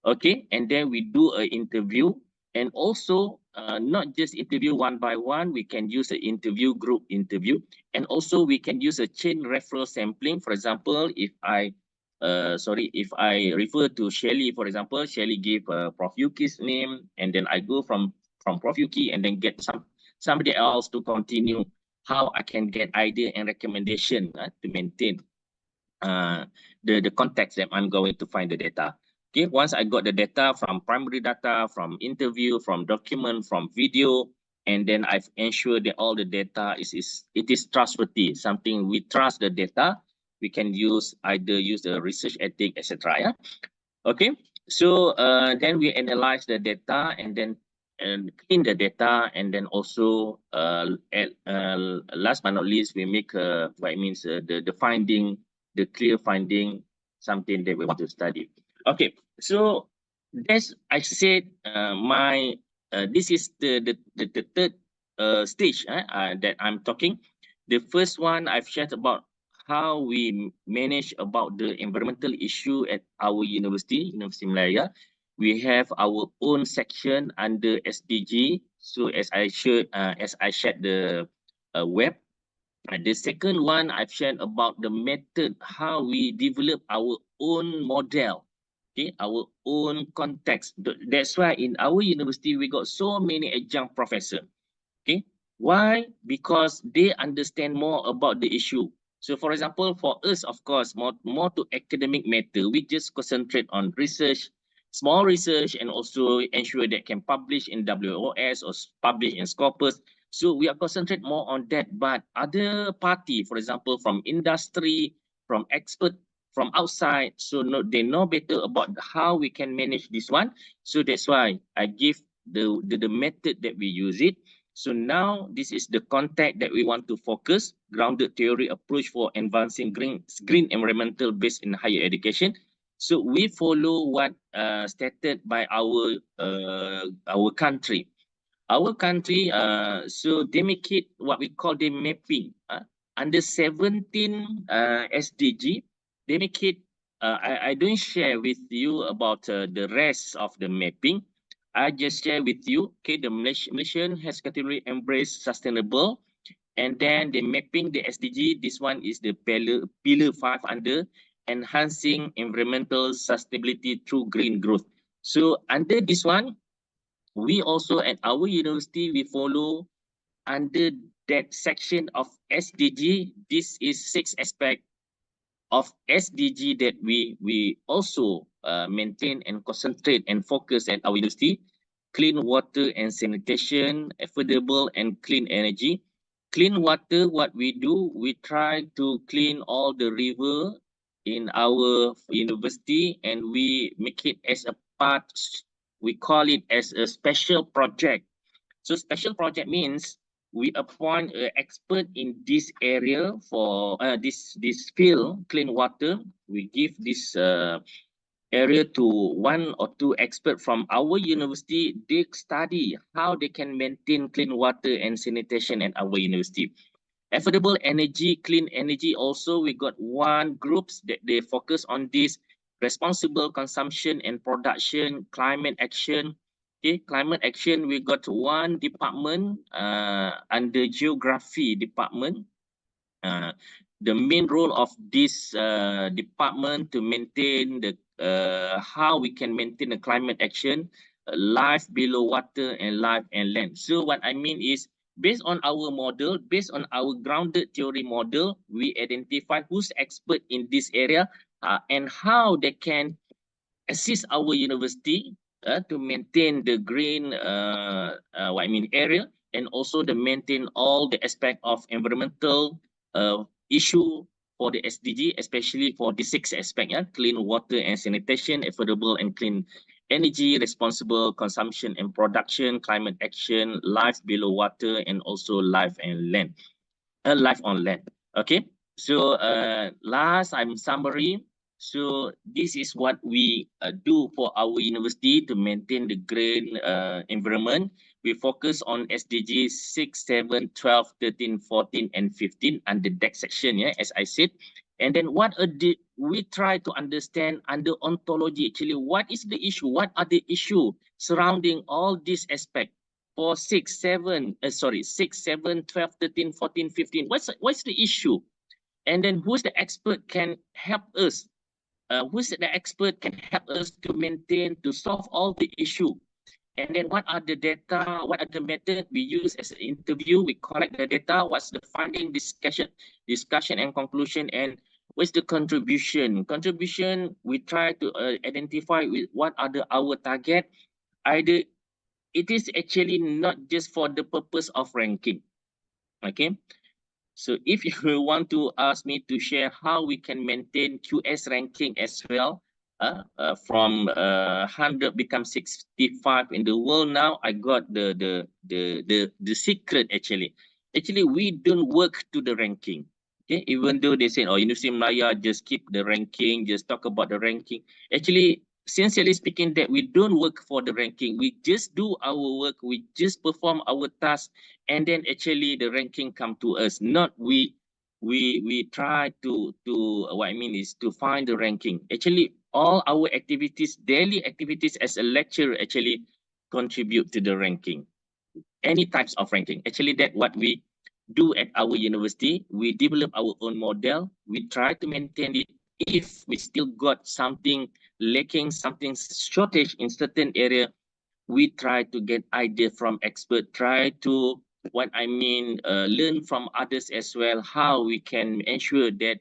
[SPEAKER 16] Okay, and then we do an interview, and also not just interview one by one, we can use an interview, group interview, and also we can use a chain referral sampling. For example, if I refer to Shelly, for example, Shelly gave Prof Yuki's name, and then I go from Prof Yuki and then get somebody else to continue how I can get idea and recommendation to maintain the context that I'm going to find the data. Okay, once I got the data from primary data, from interview, from document, from video, and then I've ensured that all the data is trustworthy, something we trust the data. We can use the research ethic, etc. Yeah. Okay. So then we analyze the data and then clean the data, and then also last but not least, we make what it means the finding, the clear finding, something that we want to study. Okay. So that's, I said this is the third stage that I'm talking. The first one I've shared about how we manage about the environmental issue at our University Malaya. We have our own section under SDG. So as I shared the web, The second one I've shared about the method, how we develop our own model, okay, our own context. That's why in our university we got so many adjunct professors. Okay, why? Because they understand more about the issue. So for example, for us, of course, more to academic matter, we just concentrate on research, small research, and also ensure that can publish in WOS or publish in Scopus. So we are concentrate more on that. But other party, for example, from industry, from expert, from outside, so they know better about how we can manage this one. So that's why I give the method that we use it. So now this is the context that we want to focus, grounded theory approach for advancing green environmental based in higher education. So we follow what stated by our country. Our country, so they make it what we call the mapping. Under 17 SDG, they make it, I don't share with you about the rest of the mapping. I just share with you, okay, the Malaysian has category embraced sustainable, and then the mapping the SDG, this one is the pillar 5 under enhancing environmental sustainability through green growth. So under this one, we also at our university, we follow under that section of SDG. This is 6 aspects of SDG that we also maintain and concentrate and focus at our university. Clean water and sanitation, affordable and clean energy. Clean water, what we do, we try to clean all the river in our university, and we make it as a part, we call it as a special project. So special project means we appoint an expert in this area for this field, clean water. We give this area to 1 or 2 experts from our university. They study how they can maintain clean water and sanitation at our university. Affordable energy, clean energy also, we got 1 groups that they focus on this, responsible consumption and production, climate action. Okay, climate action, we got 1 department under geography department. The main role of this department to maintain the how we can maintain the climate action, life below water and life and land. So what I mean is, based on our model, based on our grounded theory model, we identify who's expert in this area and how they can assist our university to maintain the green area, and also to maintain all the aspect of environmental issue for the SDG, especially for the 6 aspect, clean water and sanitation, affordable and clean energy, responsible consumption and production, climate action, life below water, and also life and land, life on land. Okay, so last I'm summary. So this is what we do for our university to maintain the green environment. We focus on SDGs 6, 7, 12, 13, 14, and 15 under that section, as I said. And then what are we try to understand under ontology, actually, what is the issue? What are the issue surrounding all these aspects? For 6, 7, 12, 13, 14, 15, what's the issue? And then who's the expert can help us? Who's the expert can help us to maintain, to solve all the issue? And then what are the data? What are the methods we use as an interview? We collect the data. What's the finding, discussion and conclusion? And what's the contribution? Contribution, we try to identify with what are our target. Either it is actually not just for the purpose of ranking. Okay. So if you want to ask me to share how we can maintain QS ranking as well, from 100 become 65 in the world now, I got the secret actually. Actually, we don't work to the ranking. Okay, even though they say, oh, University Malaya just keep the ranking, just talk about the ranking. Actually, sincerely speaking, that we don't work for the ranking. We just do our work, we just perform our task, and then actually the ranking come to us. Not we try to what I mean is to find the ranking. Actually, all our activities, daily activities as a lecturer actually contribute to the ranking. Any types of ranking. Actually, that what we do at our university. We develop our own model. We try to maintain it. If we still got something lacking, something shortage in certain area, we try to get idea from expert, try to learn from others as well, how we can ensure that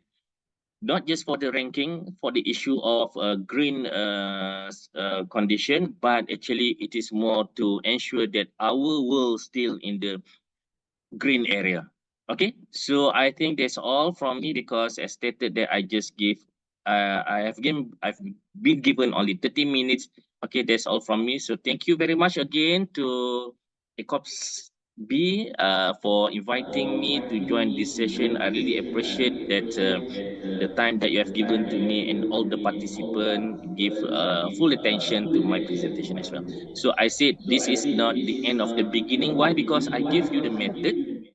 [SPEAKER 16] not just for the ranking, for the issue of green condition, but actually it is more to ensure that our world still in the green area. Okay, so I think that's all from me, because as stated that I've been given only 30 minutes. Okay, that's all from me. So thank you very much again to ICoSBi for inviting me to join this session. I really appreciate that the time that you have given to me, and all the participants give full attention to my presentation as well. So I said this is not the end of the beginning. Why? Because I give you the method.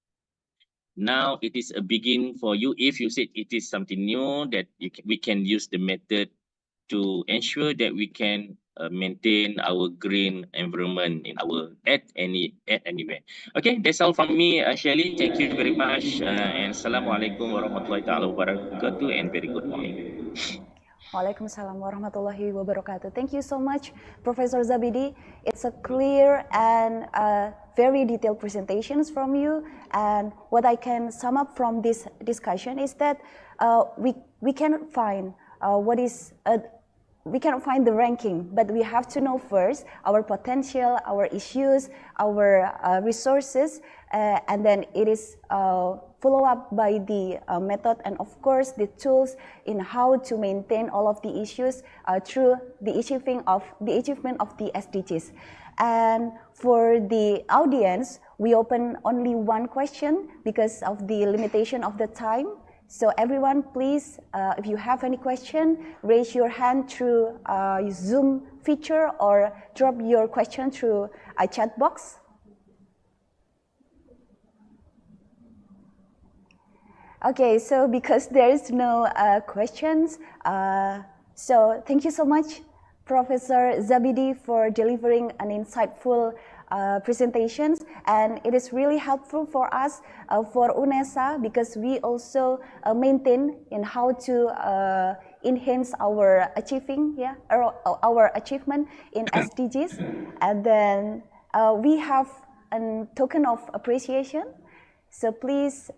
[SPEAKER 16] Now it is a begin for you. If you said it is something new, that we can use the method to ensure that we can maintain our green environment in our at anywhere. Okay, that's all from me, Shelley. Thank you very much, and Assalamualaikum warahmatullahi taala wabarakatuh, and very good morning.
[SPEAKER 15] Waalaikumsalam warahmatullahi wabarakatuh. Thank you so much, Professor Zabidi. It's a clear and very detailed presentations from you. And what I can sum up from this discussion is that we cannot find we cannot find the ranking, but we have to know first our potential, our issues, our resources, and then it is follow up by the method and of course the tools in how to maintain all of the issues through the achievement of the SDGs. And for the audience, we open only one question because of the limitation of the time. So everyone, please, if you have any question, raise your hand through Zoom feature or drop your question through a chat box. Okay, so because there is no questions, so thank you so much, Professor Zabidi, for delivering an insightful presentations, and it is really helpful for us for UNESA, because we also maintain in how to enhance our our achievement in SDGs. And then we have a token of appreciation, so please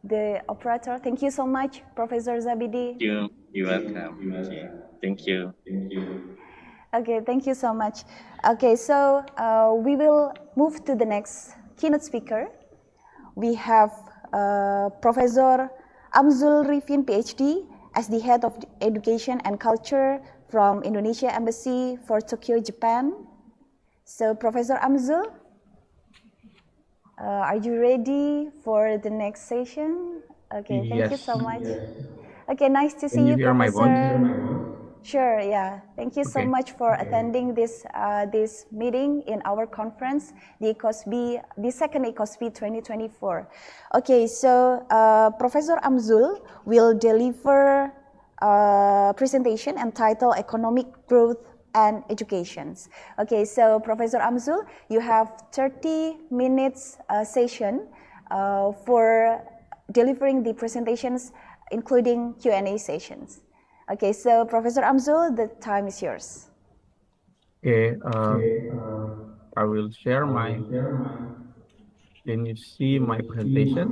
[SPEAKER 15] the operator. Thank you so much, Professor Zabidi.
[SPEAKER 16] You're welcome. Okay. Thank you.
[SPEAKER 15] Okay, thank you so much. Okay, so we will move to the next keynote speaker. We have Professor Amzul Rifin, PhD, as the Head of Education and Culture from Indonesia Embassy for Tokyo, Japan. So, Professor Amzul, are you ready for the next session? Okay, thank you so much. Okay, nice to see you, Professor. Sure, yeah. Thank you so much for attending this this meeting in our conference, the ICoSBi, the second ICoSBi 2024. Okay, so Professor Amzul will deliver a presentation entitled Economic Growth and Educations. Okay, so Professor Amzul, you have 30 minutes session for delivering the presentations, including Q&A sessions. Okay, so Professor Amzul, the time is yours.
[SPEAKER 17] Okay, I will share my, can you see my presentation?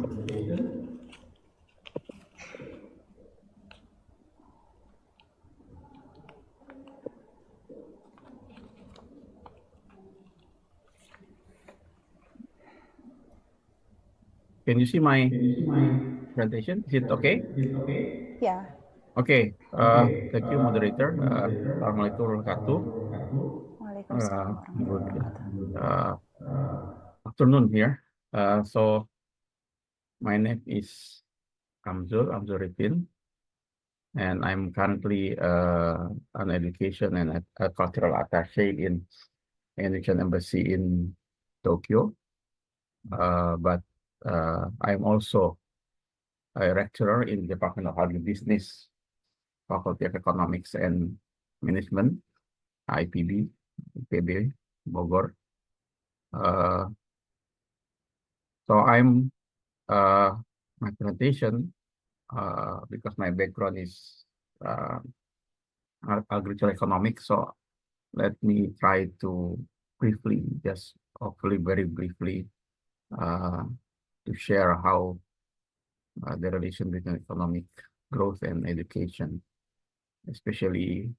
[SPEAKER 17] Can you see my presentation? Is it okay?
[SPEAKER 15] Yeah.
[SPEAKER 17] Okay, thank you, moderator. Assalamualaikum warahmatullahi wabarakatuh. Afternoon here. So my name is Amzul Rifin, and I'm currently an education and a cultural attaché in Indonesian Embassy in Tokyo. But I'm also a lecturer in the Department of Agribusiness, Faculty of Economics and Management, IPB, Bogor. So I'm my presentation, because my background is agricultural economics. So let me try to briefly, just hopefully very briefly, to share how the relation between economic growth and education, especially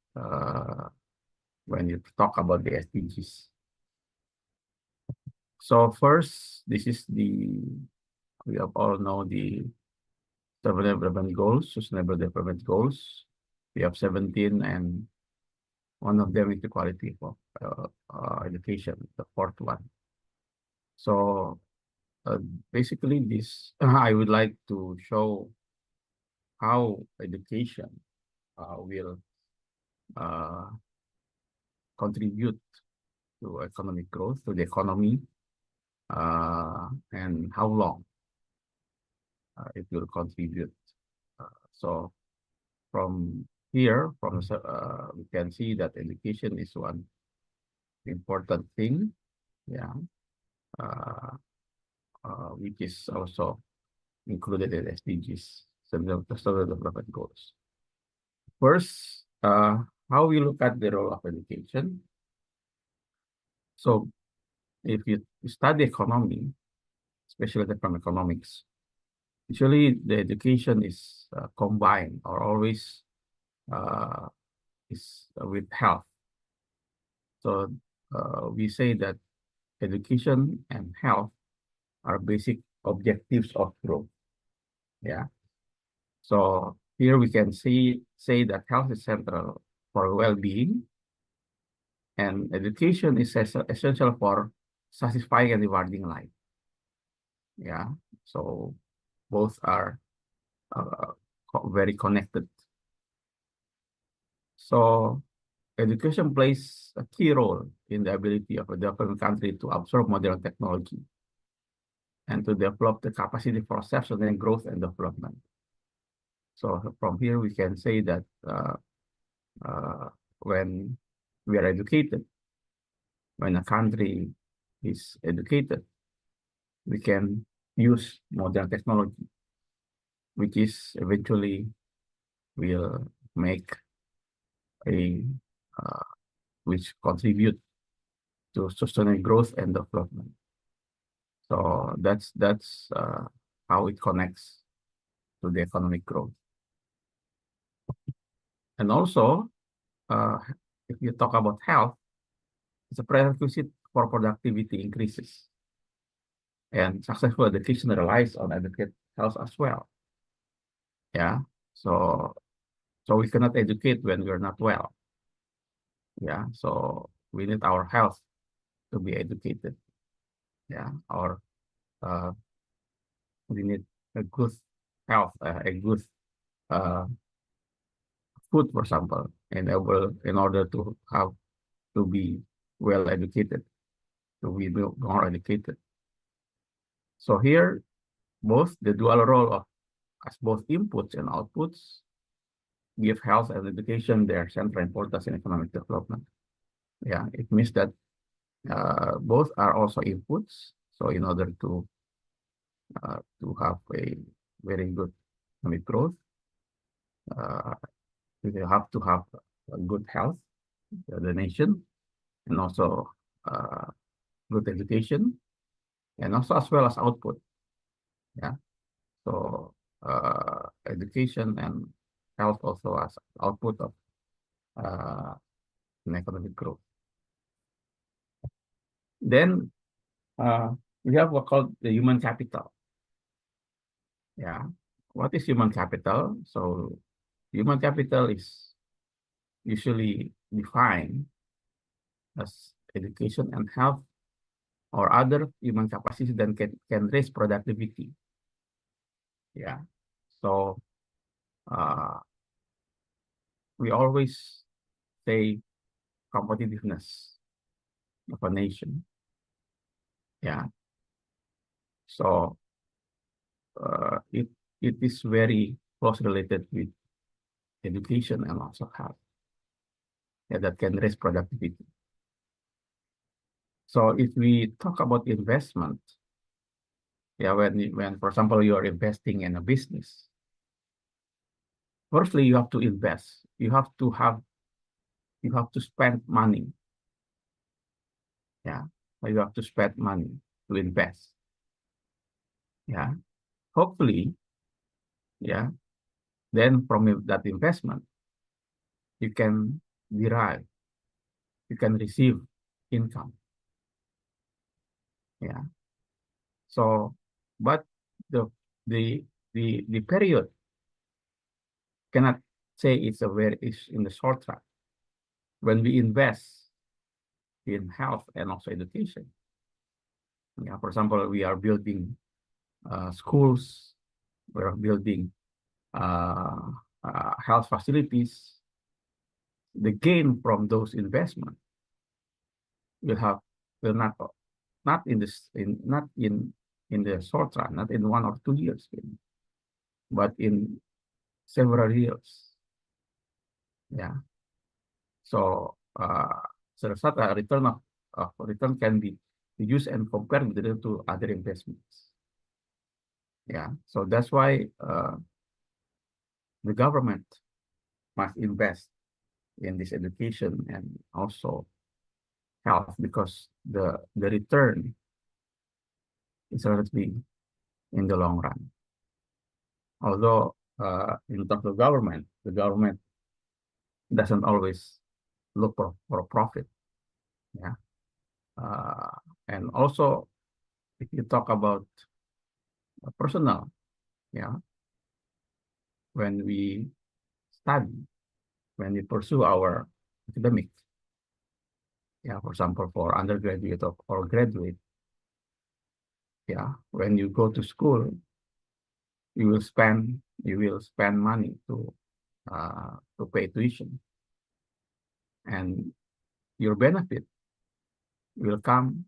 [SPEAKER 17] when you talk about the SDGs. So first, this is we all know the Sustainable Development Goals. We have 17, and one of them is the quality of education, the fourth one. So basically this, I would like to show how education will contribute to economic growth, to the economy, and how long it will contribute. So from here, we can see that education is one important thing, yeah, which is also included in SDGs, Sustainable Development Goals. First, how we look at the role of education. So if you study economy, especially from economics, usually the education is combined or always is with health. So we say that education and health are basic objectives of growth. Yeah. So here we can say that health is central for well-being, and education is essential for satisfying and rewarding life. Yeah. So both are very connected. So education plays a key role in the ability of a developing country to absorb modern technology and to develop the capacity for exceptional growth and development. So from here, we can say that when we are educated, when a country is educated, we can use modern technology, which is eventually will make which contribute to sustainable growth and development. So that's how it connects to the economic growth. And also, if you talk about health, it's a prerequisite for productivity increases. And successful education relies on adequate health as well. Yeah, so we cannot educate when we're not well. Yeah, so we need our health to be educated. Yeah, or we need a good health, a good food, for example, in order to be well educated, to be more educated. So here, both the dual role of as both inputs and outputs give health and education their central importance in economic development. Yeah, it means that both are also inputs. So in order to have a very good economic growth, we have to have a good health, the nation, and also good education, and also as well as output. Yeah, so education and health also as output of an economic growth. Then we have what called the human capital. Yeah, what is human capital? So human capital is usually defined as education and health or other human capacities that can raise productivity. Yeah, so we always say competitiveness of a nation. Yeah, so it is very closely related with education and also health. Yeah, that can raise productivity. So if we talk about investment Yeah, when for example you are investing in a business, firstly you have to invest. You have to spend money. Yeah, you have to spend money to invest. Yeah, hopefully, yeah, then from that investment you can derive, you can receive income. Yeah. So, but the the period cannot say it's in the short run. When we invest in health and also education, yeah, for example, we are building schools, we are building health facilities. The gain from those investments will not in this not in the short run, not in 1 or 2 years, but in several years. Yeah. So such a return can be used and compared with to other investments. Yeah. So that's why the government must invest in this education and also health, because the return is relatively in the long run. Although in terms of government, the government doesn't always look for a profit. Yeah. And also, if you talk about personal, yeah, when we study, when we pursue our academics, yeah, for example, for undergraduate or graduate, yeah, when you go to school, you will spend money to pay tuition, and your benefit will come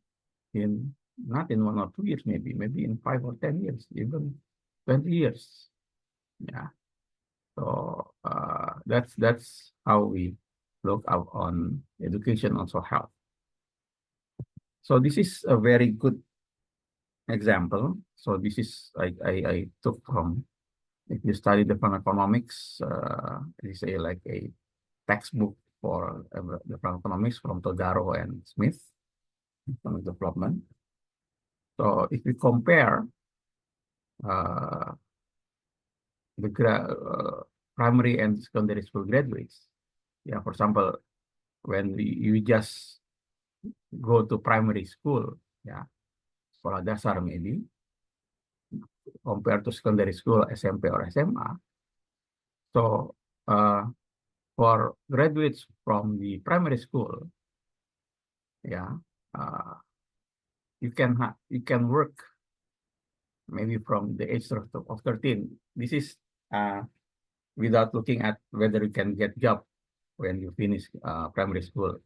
[SPEAKER 17] in not in 1 or 2 years, maybe in 5 or 10 years, even 20 years. Yeah. So that's how we look out on education, also health. So this is a very good example. So this is I took from, if you study the economics, it's like a textbook for the economics from Todaro and Smith, economic development. So if we compare the primary and secondary school graduates, yeah, for example, when you just go to primary school, yeah, sekolah dasar maybe, compared to secondary school, SMP or SMA. So for graduates from the primary school, yeah, you can work maybe from the age of 13. This is without looking at whether you can get job when you finish primary school.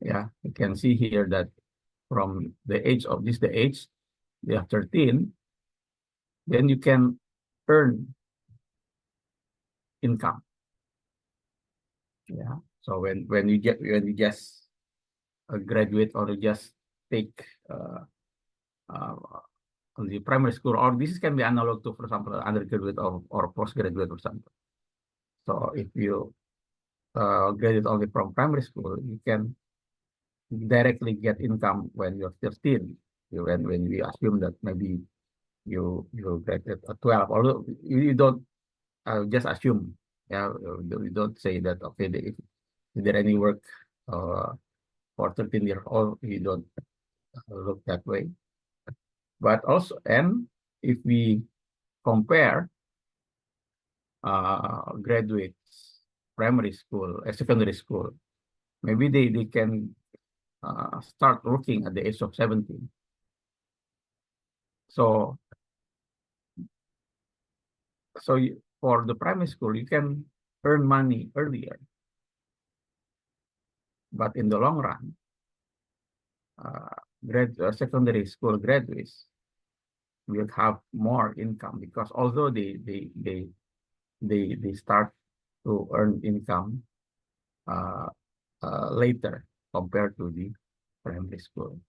[SPEAKER 17] Yeah, you can see here that from the age of the age, they are 13, then you can earn income. Yeah. So when you just graduate or you just take on the primary school, or this can be analog to, for example, undergraduate or postgraduate or something. So if you graduate only from primary school, you can directly get income when you're 13. When we assume that maybe you graduate at 12, although you don't just assume. Yeah, we don't say that, okay, if there any work for 13-year-old, you don't look that way. But also, and if we compare graduates primary school, secondary school, maybe they can start working at the age of 17. So for the primary school, you can earn money earlier, but in the long run, secondary school graduates will have more income, because although they start to earn income later compared to the primary school.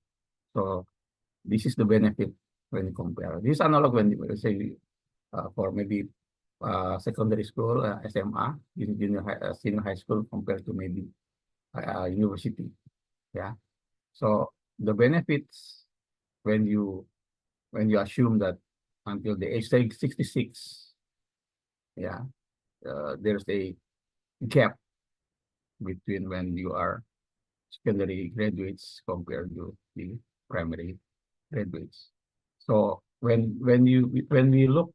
[SPEAKER 17] So this is the benefit when you compare. This is analog when you say for maybe secondary school, SMA, senior high school compared to maybe university. Yeah. So the benefits when you assume that until the age 66, yeah, there's a gap between when you are secondary graduates compared to the primary graduates. So when we look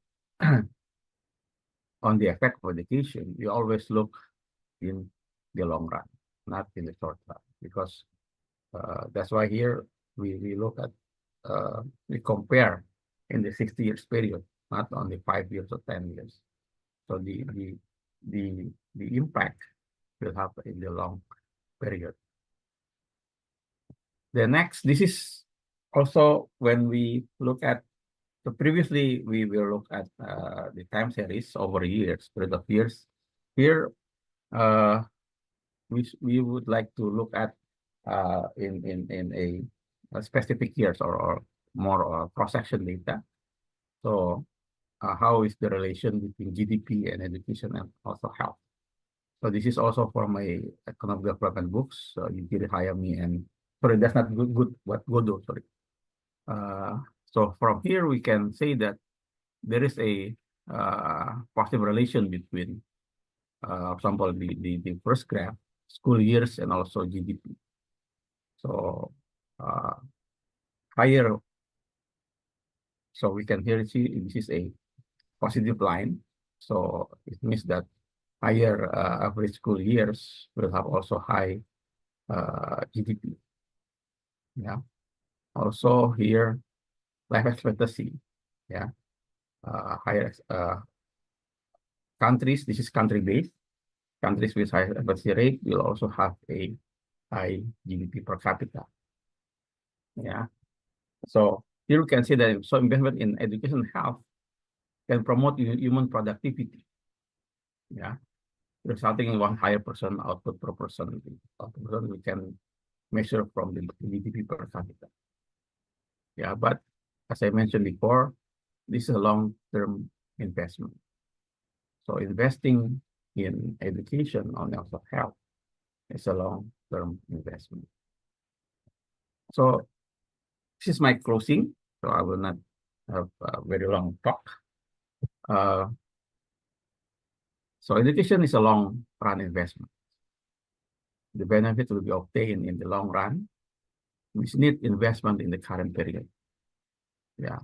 [SPEAKER 17] on the effect of education, we always look in the long run, not in the short run, because that's why here we look at we compare in the 60 years period, not only 5 years or 10 years. So the impact will have in the long period. The next, this is also when we look at, so previously we will look at the time series over years, period of years. Here, we would like to look at in a specific years or more cross-section data. So how is the relation between GDP and education and also health? So this is also for my economic development books. So you did hire me, and sorry, that's not good. What Godot, sorry. So from here we can say that there is a positive relation between, for example, the first graph, school years and also GDP. So higher. So we can here see this is a positive line. So it means that higher average school years will have also high GDP. Yeah. Also here, life expectancy. Yeah. Higher countries. This is country based. Countries with high expectancy rate will also have a high GDP per capita. Yeah. So here we can see that so investment in education and health can promote human productivity. Yeah. Resulting in 1 higher person output per person. We can measure from the GDP per capita. Yeah, but as I mentioned before, this is a long-term investment. So investing in education and also health is a long-term investment. So this is my closing. So I will not have a very long talk. So education is a long-run investment. The benefit will be obtained in the long run, which need investment in the current period. Yeah.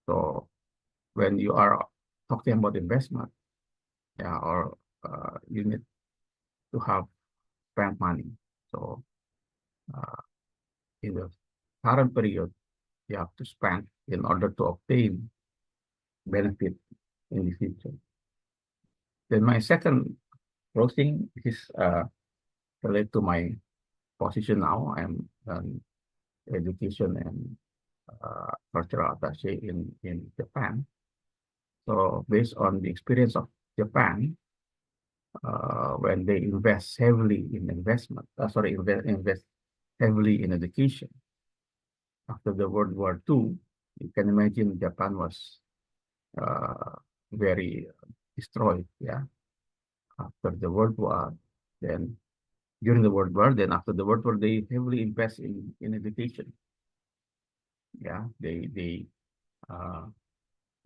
[SPEAKER 17] So when you are talking about investment, yeah, or you need to have spend money. So in the current period, you have to spend in order to obtain benefit in the future. Then my second closing is related to my position now. I'm an education and cultural attaché in Japan. So based on the experience of Japan, when they invest heavily in invest heavily in education. After the World War II, you can imagine Japan was very destroyed. Yeah. After the World War, then during the World War, then after the World War, they heavily invest in education. Yeah, they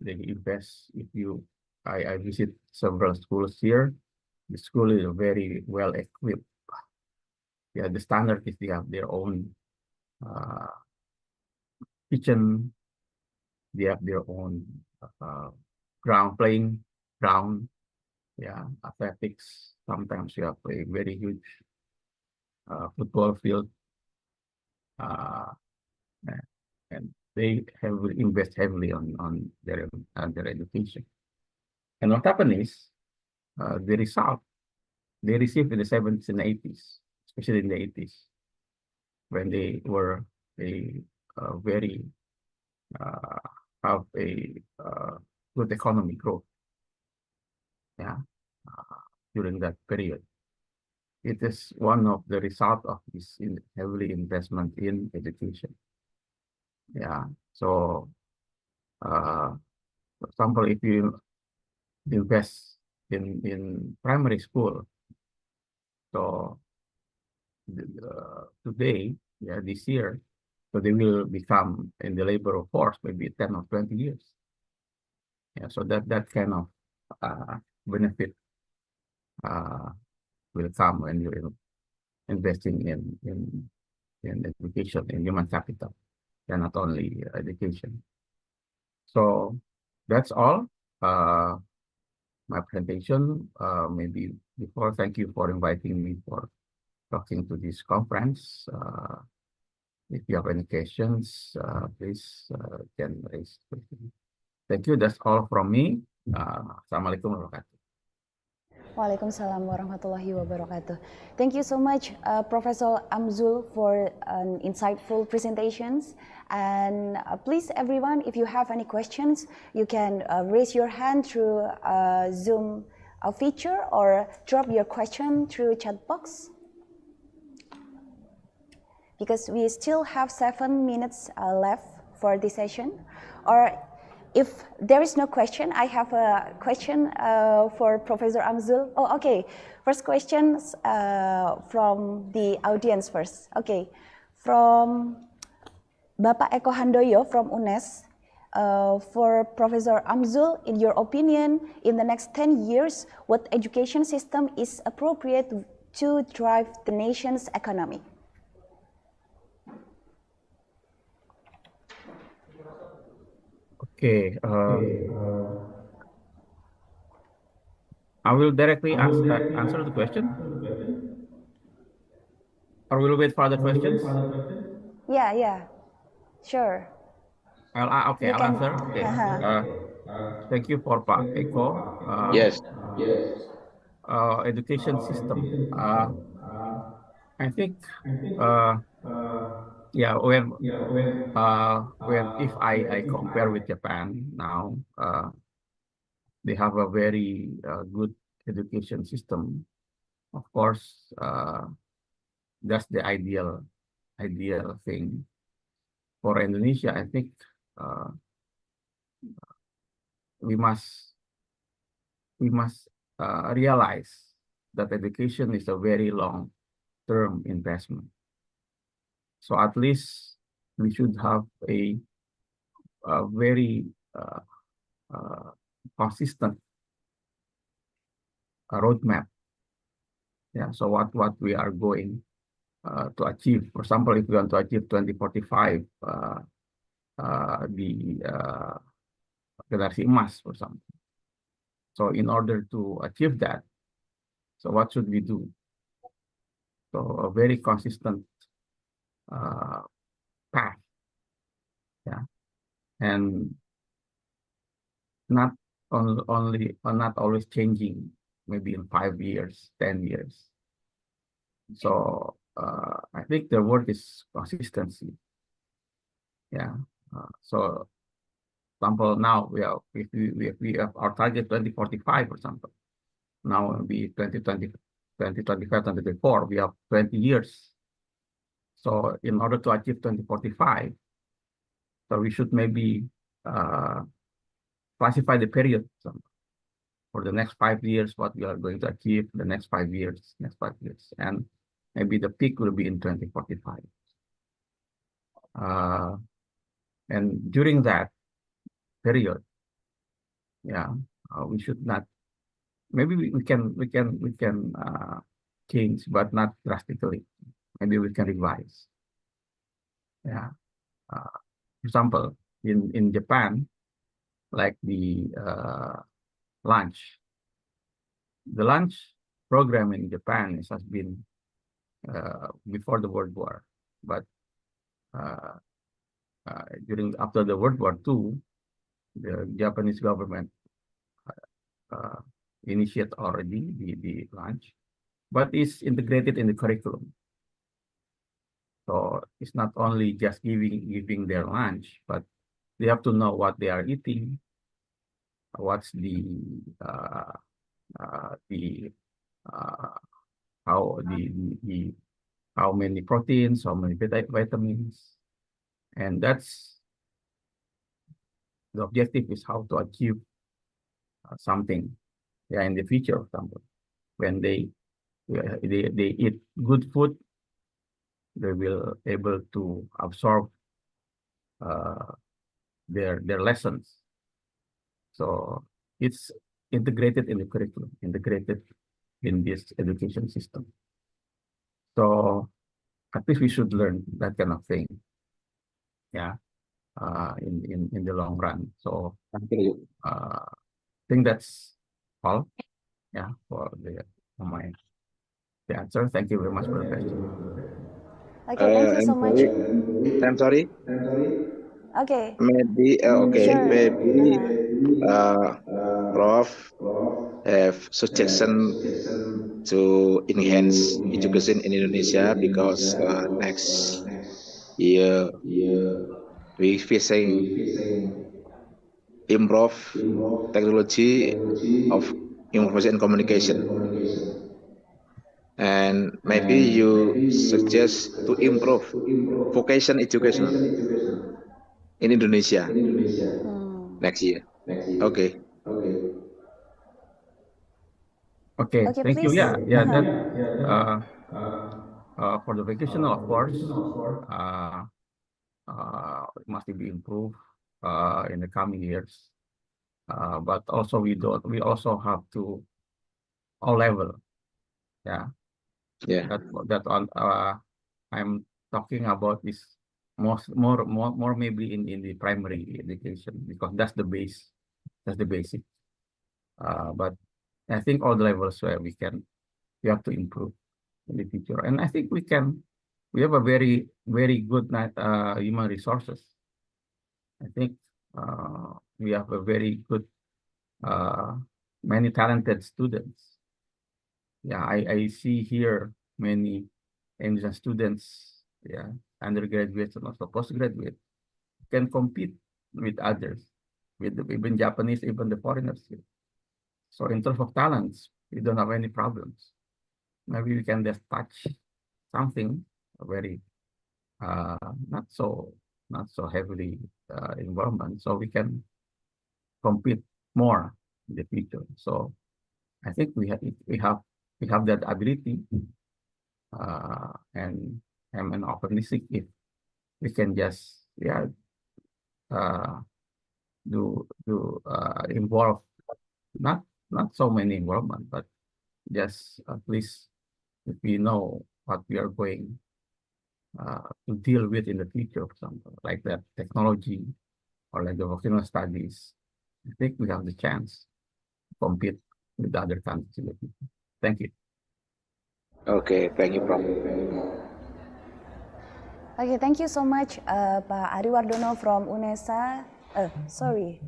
[SPEAKER 17] invest. If you, I visit several schools here. The school is very well equipped. Yeah, the standard is they have their own kitchen. They have their own playing ground. Yeah, athletics. Sometimes you have a very huge football field. And they have invest heavily on their education. And what happened is the result they received in the 70s and 80s, especially in the 80s, when they were a very have a good economy growth. Yeah, during that period, it is , , 1 of the result of this heavily investment in education. And what happened is the result they received in the 70s and 80s, when they were a very have a good economy growth. Yeah, during that period, it is 1 of the result of this heavily investment in education. And what happened is the result they received in the 70s and 80s, when they were a very have a good economy growth. Yeah, during that period, it is 1 of the result of this heavily investment in education. Yeah. So, for example, if you invest in primary school, so today, yeah, this year, so they will become in the labor force maybe 10 or 20 years. Yeah, so that kind of benefit will come when you're investing in education, in human capital, and not only education. So that's all. My presentation. Maybe before, thank you for inviting me for talking to this conference. If you have any questions, please can raise. Thank you. That's all from me. Assalamualaikum warahmatullahi wabarakatuh.
[SPEAKER 15] Waalaikumsalam warahmatullahi wabarakatuh. Thank you so much, Professor Amzul, for an insightful presentations. And please, everyone, if you have any questions, you can raise your hand through Zoom feature or drop your question through chat box. Because we still have 7 minutes left for this session. Or if there is no question, I have a question for Professor Amzul. Oh, okay. First questions from the audience first. Okay. From Bapak Eko Handoyo from UNES. For Professor Amzul, in your opinion, in the next 10 years, what education system is appropriate to drive the nation's economy?
[SPEAKER 17] Okay. I will directly answer the question. Or will wait for other questions?
[SPEAKER 15] Yeah, sure.
[SPEAKER 17] I'll answer. Okay. Thank you for Pak Eko.
[SPEAKER 16] Yes.
[SPEAKER 17] Education system. I think, yeah, when if I compare with Japan now, they have a very good education system. Of course, that's the ideal thing. For Indonesia, I think we must realize that education is a very long-term investment. So at least we should have a very consistent roadmap. Yeah. So what we are going to achieve. For example, if we want to achieve 2045, the generasi emas, for example. So in order to achieve that, so what should we do? So a very consistent path, yeah, and not always changing, maybe in 5 years, 10 years. So I think the word is consistency. Yeah. So example now if we have our target 2045, for example. Now it'll be 2020, 2025, 2024, we have 20 years. So in order to achieve 2045, so we should maybe classify the period for the next 5 years, what we are going to achieve the next 5 years, and maybe the peak will be in 2045. And during that period, yeah, we should not. Maybe we can change, but not drastically. Maybe we can revise. Yeah. For example, in Japan, like the lunch. The lunch program in Japan has been before the World War, but after the World War II, the Japanese government initiate already the lunch, but it's integrated in the curriculum. So it's not only just giving their lunch, but they have to know what they are eating, what's how many proteins, how many vitamins, and that's the objective is how to achieve something, yeah, in the future. For example, when they eat good food, they will able to absorb their lessons. So it's integrated in the curriculum, integrated in this education system. So at least we should learn that kind of thing, yeah, in the long run. So I think that's all, yeah, for my answer. Thank you very much for the question.
[SPEAKER 15] Okay, thank you so much.
[SPEAKER 18] I'm sorry.
[SPEAKER 15] Okay.
[SPEAKER 18] Maybe okay.
[SPEAKER 15] Sure.
[SPEAKER 18] Maybe
[SPEAKER 15] Uh-huh.
[SPEAKER 18] Prof have suggestion to enhance education in Indonesia because next year we facing improve technology of information and communication, and maybe you suggest to improve vocation education in Indonesia next year. Okay.
[SPEAKER 17] Okay,
[SPEAKER 15] Okay,
[SPEAKER 17] thank you.
[SPEAKER 15] please.
[SPEAKER 17] Yeah, that for the vocational, of course, it must be improved in the coming years. But also we also have to all level, yeah.
[SPEAKER 18] Yeah.
[SPEAKER 17] That on I'm talking about this more maybe in the primary education, because that's the base, that's the basic. But I think all the levels where we have to improve in the future, and I think we have a very good human resources. I think we have a very good many talented students. Yeah, I see here many Indian students, yeah, undergraduates and also postgraduate, can compete with others, with even Japanese, even the foreigners here. So in terms of talents, we don't have any problems. Maybe we can just touch something very not so heavily environment, so we can compete more in the future. So I think we have that ability, and I'm optimistic if we can just involve not so many involvement, but just at least if we know what we are going to deal with in the future, for example, like that technology or like the vocational studies, I think we have the chance to compete with other countries in the future. Thank you.
[SPEAKER 18] Okay, thank you, Prof.
[SPEAKER 15] Okay, thank you so much, Pak Ari Wardono from UNESA. Sorry,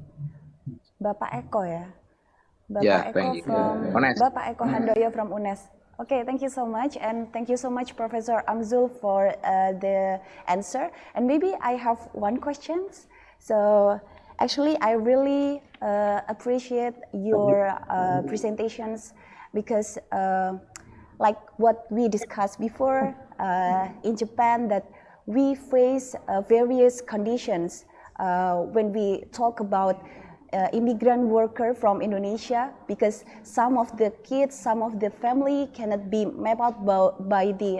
[SPEAKER 15] Bapak Eko ya. Bapak Eko from Bapak Eko Handoyo from UNES. Okay, thank you so much, and thank you so much, Professor Amzul, for the answer. And maybe I have one question. So actually, I really appreciate your presentations because, like what we discussed before, in Japan, that we face various conditions when we talk about immigrant worker from Indonesia, because some of the kids, some of the family cannot be mapped out by the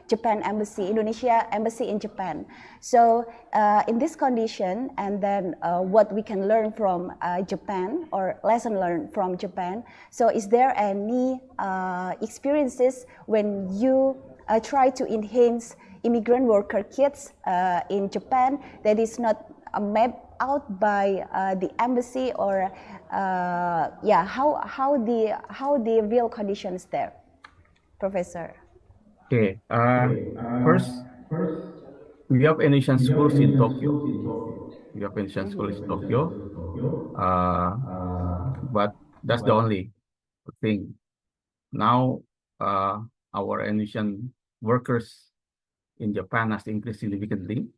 [SPEAKER 15] Japan embassy, Indonesia embassy in Japan. So in this condition, and then what we can learn from Japan, or lesson learned from Japan. So is there any experiences when you try to enhance immigrant worker kids in Japan that is not mapped out by the embassy, or how the real conditions there, Professor?
[SPEAKER 17] Okay, first we have Indonesian schools in Tokyo. We have Indonesian schools in Tokyo, but that's the only thing. Now our Indonesian workers in Japan has increased significantly,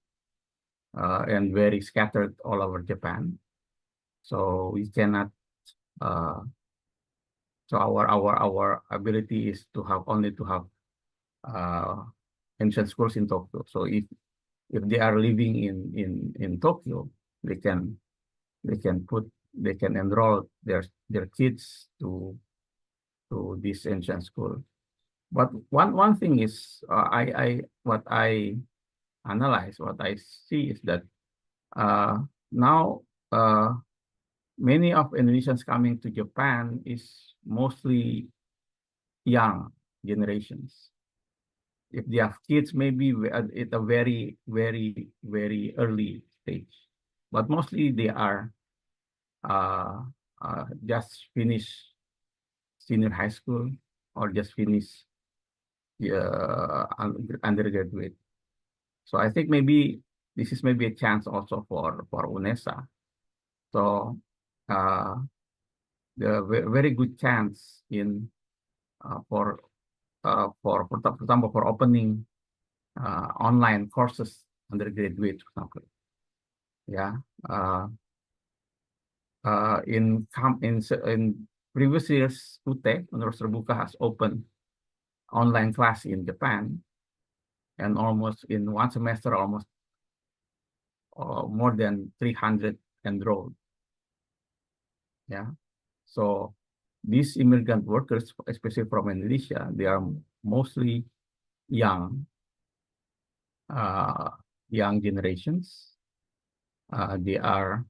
[SPEAKER 17] and very scattered all over Japan. So we cannot. So our ability is to have Indonesian schools in Tokyo. So if they are living in Tokyo, they can they can enroll their kids to this ancient school. But one thing is, what I analyze, what I see is that now many of Indonesians coming to Japan is mostly young generations. If they have kids, maybe at a very, very, very early stage. But mostly they are just finish senior high school or just finish undergraduate. So I think maybe this is maybe a chance also for UNESA. So the very good chance in for example, for opening online courses undergraduate, for example. Yeah. In previous years, UTE, Universitas Terbuka, has opened online class in Japan, and almost in one semester, almost more than 300 enrolled. Yeah. So these immigrant workers, especially from Indonesia, they are mostly young generations. They are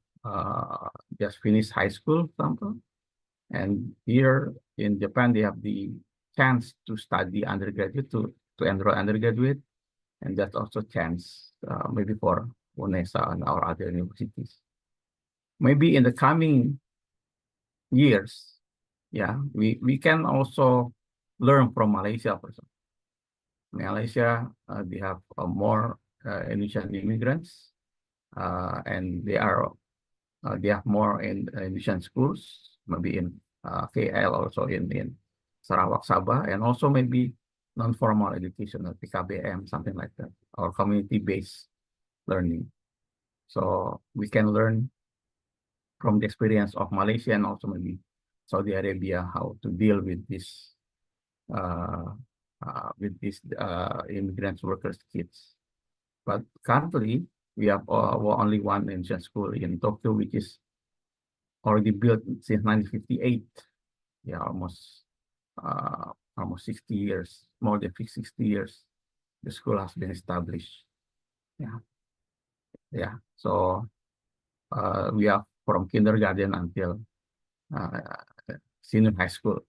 [SPEAKER 17] just finished high school, for example. And here in Japan, they have the chance to study undergraduate, to enroll undergraduate. And that's also chance maybe for UNESA and our other universities. Maybe in the coming years, yeah, we can also learn from Malaysia, for example. Malaysia, they have more Indonesian immigrants, and they have more in Indonesian schools, maybe in KL, also in Sarawak, Sabah, and also maybe non-formal education, PKBM, something like that, or community-based learning. So we can learn from the experience of Malaysia and also maybe Saudi Arabia how to deal with this immigrant workers' kids. But currently, we have only one Indonesian school in Tokyo, which is already built since 1958. Yeah, almost 60 years, more than 60 years, the school has been established. Yeah. So we have from kindergarten until senior high school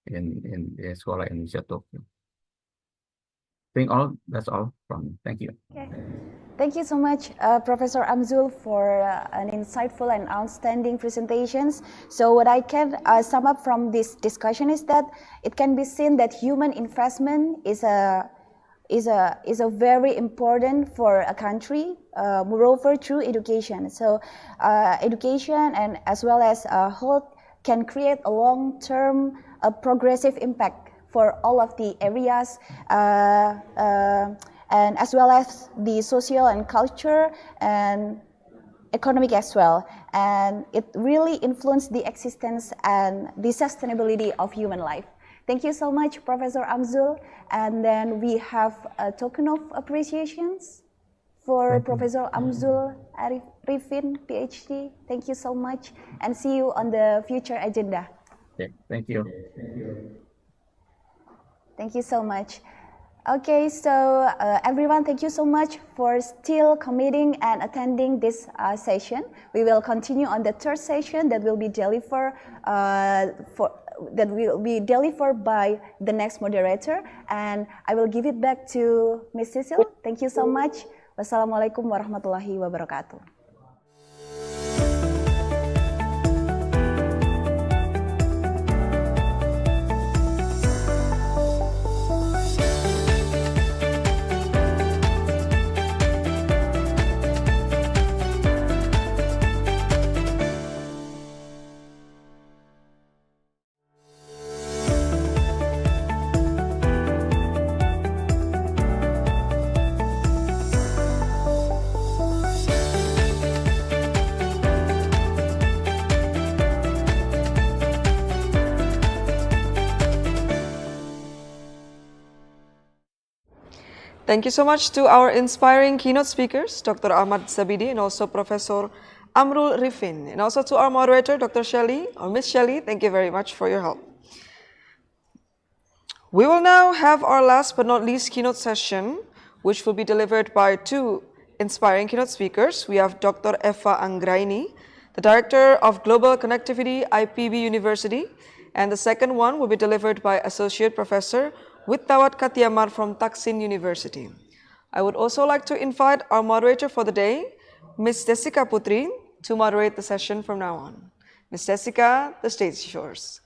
[SPEAKER 17] in the Sekolah Indonesia Tokyo. I think that's all from me. Thank you.
[SPEAKER 15] Okay. Thank you so much, Professor Amzul, for an insightful and outstanding presentations. So what I can sum up from this discussion is that it can be seen that human investment is a very important for a country, moreover through education. So education and as well as health can create a long-term progressive impact for all of the areas, and as well as the social and culture and economic as well. And it really influenced the existence and the sustainability of human life. Thank you so much, Professor Amzul. And then we have a token of appreciations for Professor Amzul Arifin, PhD. Thank you so much, and see you on the future agenda.
[SPEAKER 17] Okay, thank you.
[SPEAKER 15] Thank you so much. Okay, so everyone, thank you so much for still committing and attending this session. We will continue on the third session that will be delivered by the next moderator, and I will give it back to Ms. Cecil. Thank you so much. Wassalamualaikum warahmatullahi wabarakatuh.
[SPEAKER 7] Thank you so much to our inspiring keynote speakers, Dr. Ahmad Zabidi and also Professor Amrul Rifin, and also to our moderator, Dr. Shelley, or Miss Shelley, thank you very much for your help. We will now have our last but not least keynote session, which will be delivered by two inspiring keynote speakers. We have Dr. Eva Anggraini, the Director of Global Connectivity, IPB University, and the second one will be delivered by Associate Professor Wittawat Katiamar from Taksin University. I would also like to invite our moderator for the day, Ms. Jessica Putri, to moderate the session from now on. Ms. Jessica, the stage is yours.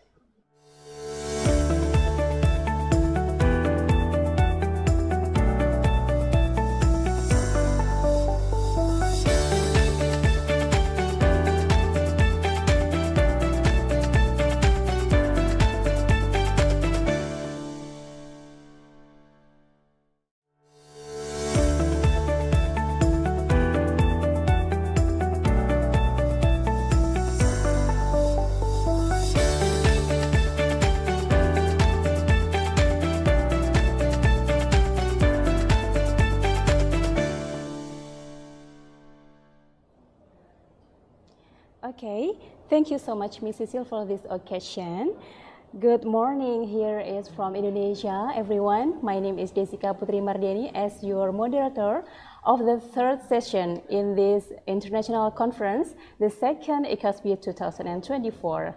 [SPEAKER 19] Okay, thank you so much, Ms. Cecil, for this occasion. Good morning, here is from Indonesia, everyone. My name is Jessica Putri Mardiani as your moderator of the third session in this international conference, the second ICoSBi 2024.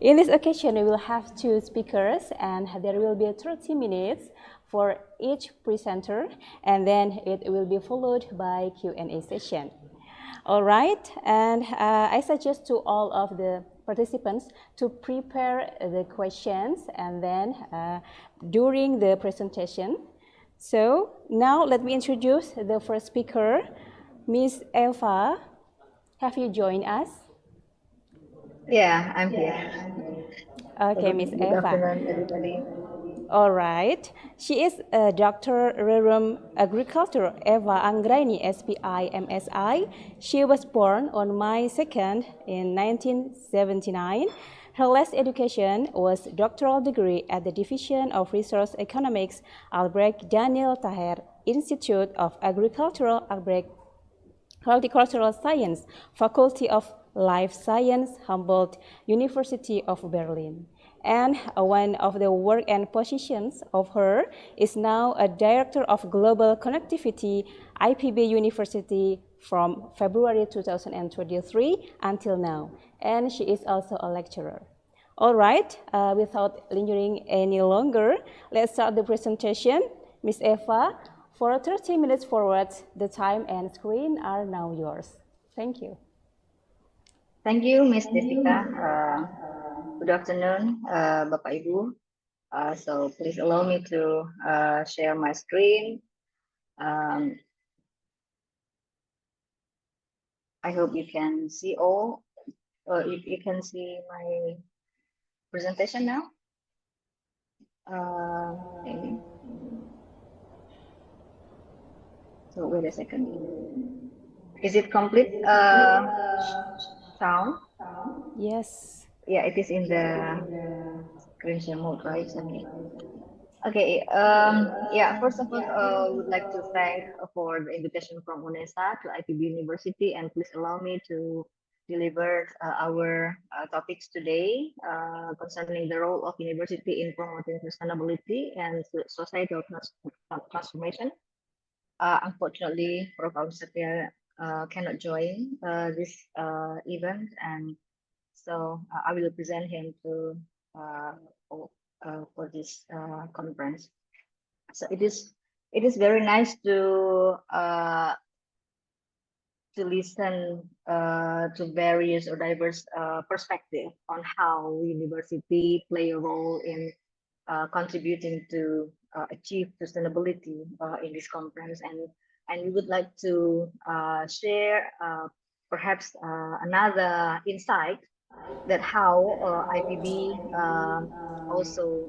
[SPEAKER 19] In this occasion, we will have two speakers and there will be 30 minutes for each presenter, and then it will be followed by Q&A session. All right, and I suggest to all of the participants to prepare the questions and then during the presentation. So now let me introduce the first speaker, Ms. Eva. Have you joined us?
[SPEAKER 20] Yeah, I'm here.
[SPEAKER 19] Okay, Ms.
[SPEAKER 20] Good
[SPEAKER 19] Eva.
[SPEAKER 20] afternoon, everybody.
[SPEAKER 19] All right. She is Dr. Rerum Agriculture Eva Anggraini, SPI, MSI. She was born on May 2nd in 1979. Her last education was doctoral degree at the Division of Resource Economics, Albrecht Daniel Taher Institute of Horticultural Science, Faculty of Life Science, Humboldt University of Berlin. And one of the work and positions of her is now a Director of Global Connectivity, IPB University from February 2023 until now. And she is also a lecturer. All right, without lingering any longer, let's start the presentation. Ms. Eva, for 30 minutes forward, the time and screen are now yours. Thank you.
[SPEAKER 20] Thank you, Ms. Jessica. Good afternoon, Bapak Ibu. So please allow me to share my screen. I hope you can see all. You can see my presentation now. Maybe. So wait a second. Is it complete sound?
[SPEAKER 19] Yes.
[SPEAKER 20] Yeah, it is in the screen share mode, right? Okay. Okay. Yeah. First of all, would like to thank for the invitation from UNESA to IPB University, and please allow me to deliver our topics today concerning the role of university in promoting sustainability and societal transformation. Unfortunately, Prof. Satya cannot join this event, and so I will present him to for this conference. So it is very nice to listen to various or diverse perspective on how university play a role in contributing to achieve sustainability in this conference, and we would like to share perhaps another insight that how IPB also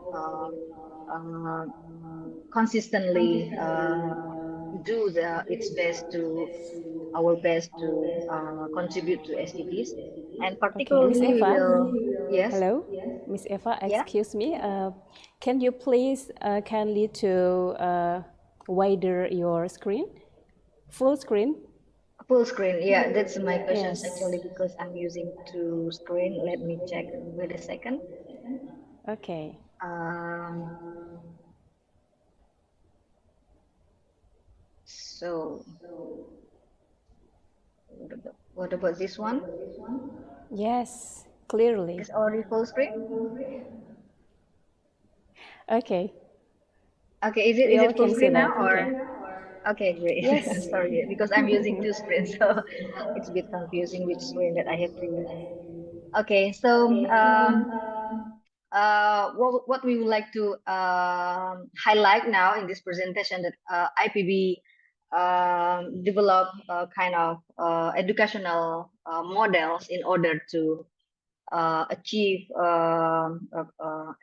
[SPEAKER 20] consistently do its best to contribute to SDGs, and
[SPEAKER 19] Okay, Ms.
[SPEAKER 20] particularly we
[SPEAKER 19] Eva.
[SPEAKER 20] will. Yes.
[SPEAKER 19] Hello, Ms. Eva.
[SPEAKER 20] Yeah?
[SPEAKER 19] Excuse me. Can you please kindly to wider your screen, full screen?
[SPEAKER 20] Full screen. Yeah, that's my questions
[SPEAKER 19] Yes.
[SPEAKER 20] actually because I'm using two screen. Let me check. Wait a second.
[SPEAKER 19] Okay.
[SPEAKER 20] So what about this one?
[SPEAKER 19] Yes, clearly.
[SPEAKER 20] It's already full screen.
[SPEAKER 19] Okay.
[SPEAKER 20] Okay, is
[SPEAKER 19] We all
[SPEAKER 20] it full
[SPEAKER 19] can see
[SPEAKER 20] screen now
[SPEAKER 19] that.
[SPEAKER 20] or?
[SPEAKER 19] Okay.
[SPEAKER 20] Okay, great.
[SPEAKER 19] Yes.
[SPEAKER 20] Sorry, because I'm using two screens, so it's a bit confusing which screen that I have to use. Okay, so what we would like to highlight now in this presentation that IPB develop kind of educational models in order to achieve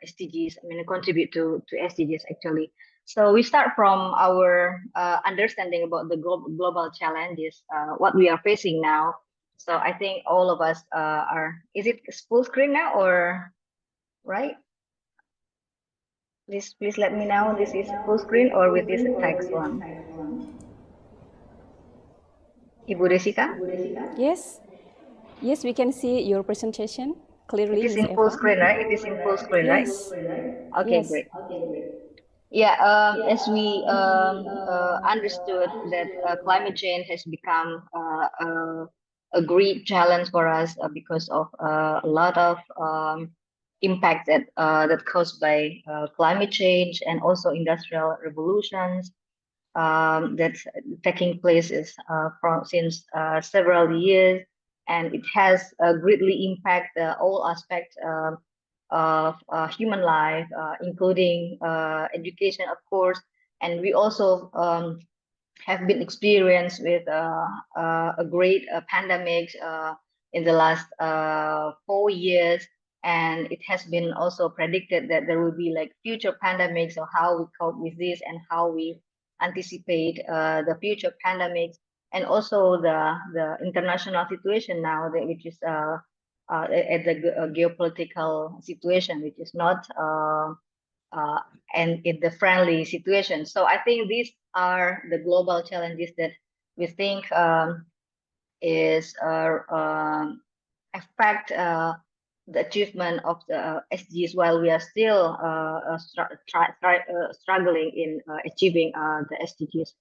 [SPEAKER 20] SDGs. I mean, contribute to SDGs actually. So we start from our understanding about the global challenges, what we are facing now. So I think all of us are. Is it full screen now or right? Please let me know. This is full screen or with this text one. Ibu Desika?
[SPEAKER 19] Yes. Yes, we can see your presentation clearly,
[SPEAKER 20] It is
[SPEAKER 19] Ms.
[SPEAKER 20] in full
[SPEAKER 19] Eva.
[SPEAKER 20] screen, right? It is in full screen, right?
[SPEAKER 19] Yes.
[SPEAKER 20] Okay,
[SPEAKER 19] Yes.
[SPEAKER 20] great. Yeah, as we understood that climate change has become a great challenge for us because of a lot of impact that caused by climate change and also industrial revolutions that's taking place from since several years, and it has greatly impact all aspects of human life, including education, of course. And we also have been experienced with a great pandemic in the last 4 years. And it has been also predicted that there will be like future pandemics, or how we cope with this and how we anticipate the future pandemics, and also the international situation now, which is at the geopolitical situation, which is not and in the friendly situation. So I think these are the global challenges that we think is affect the achievement of the SDGs, while we are still struggling in achieving the SDGs.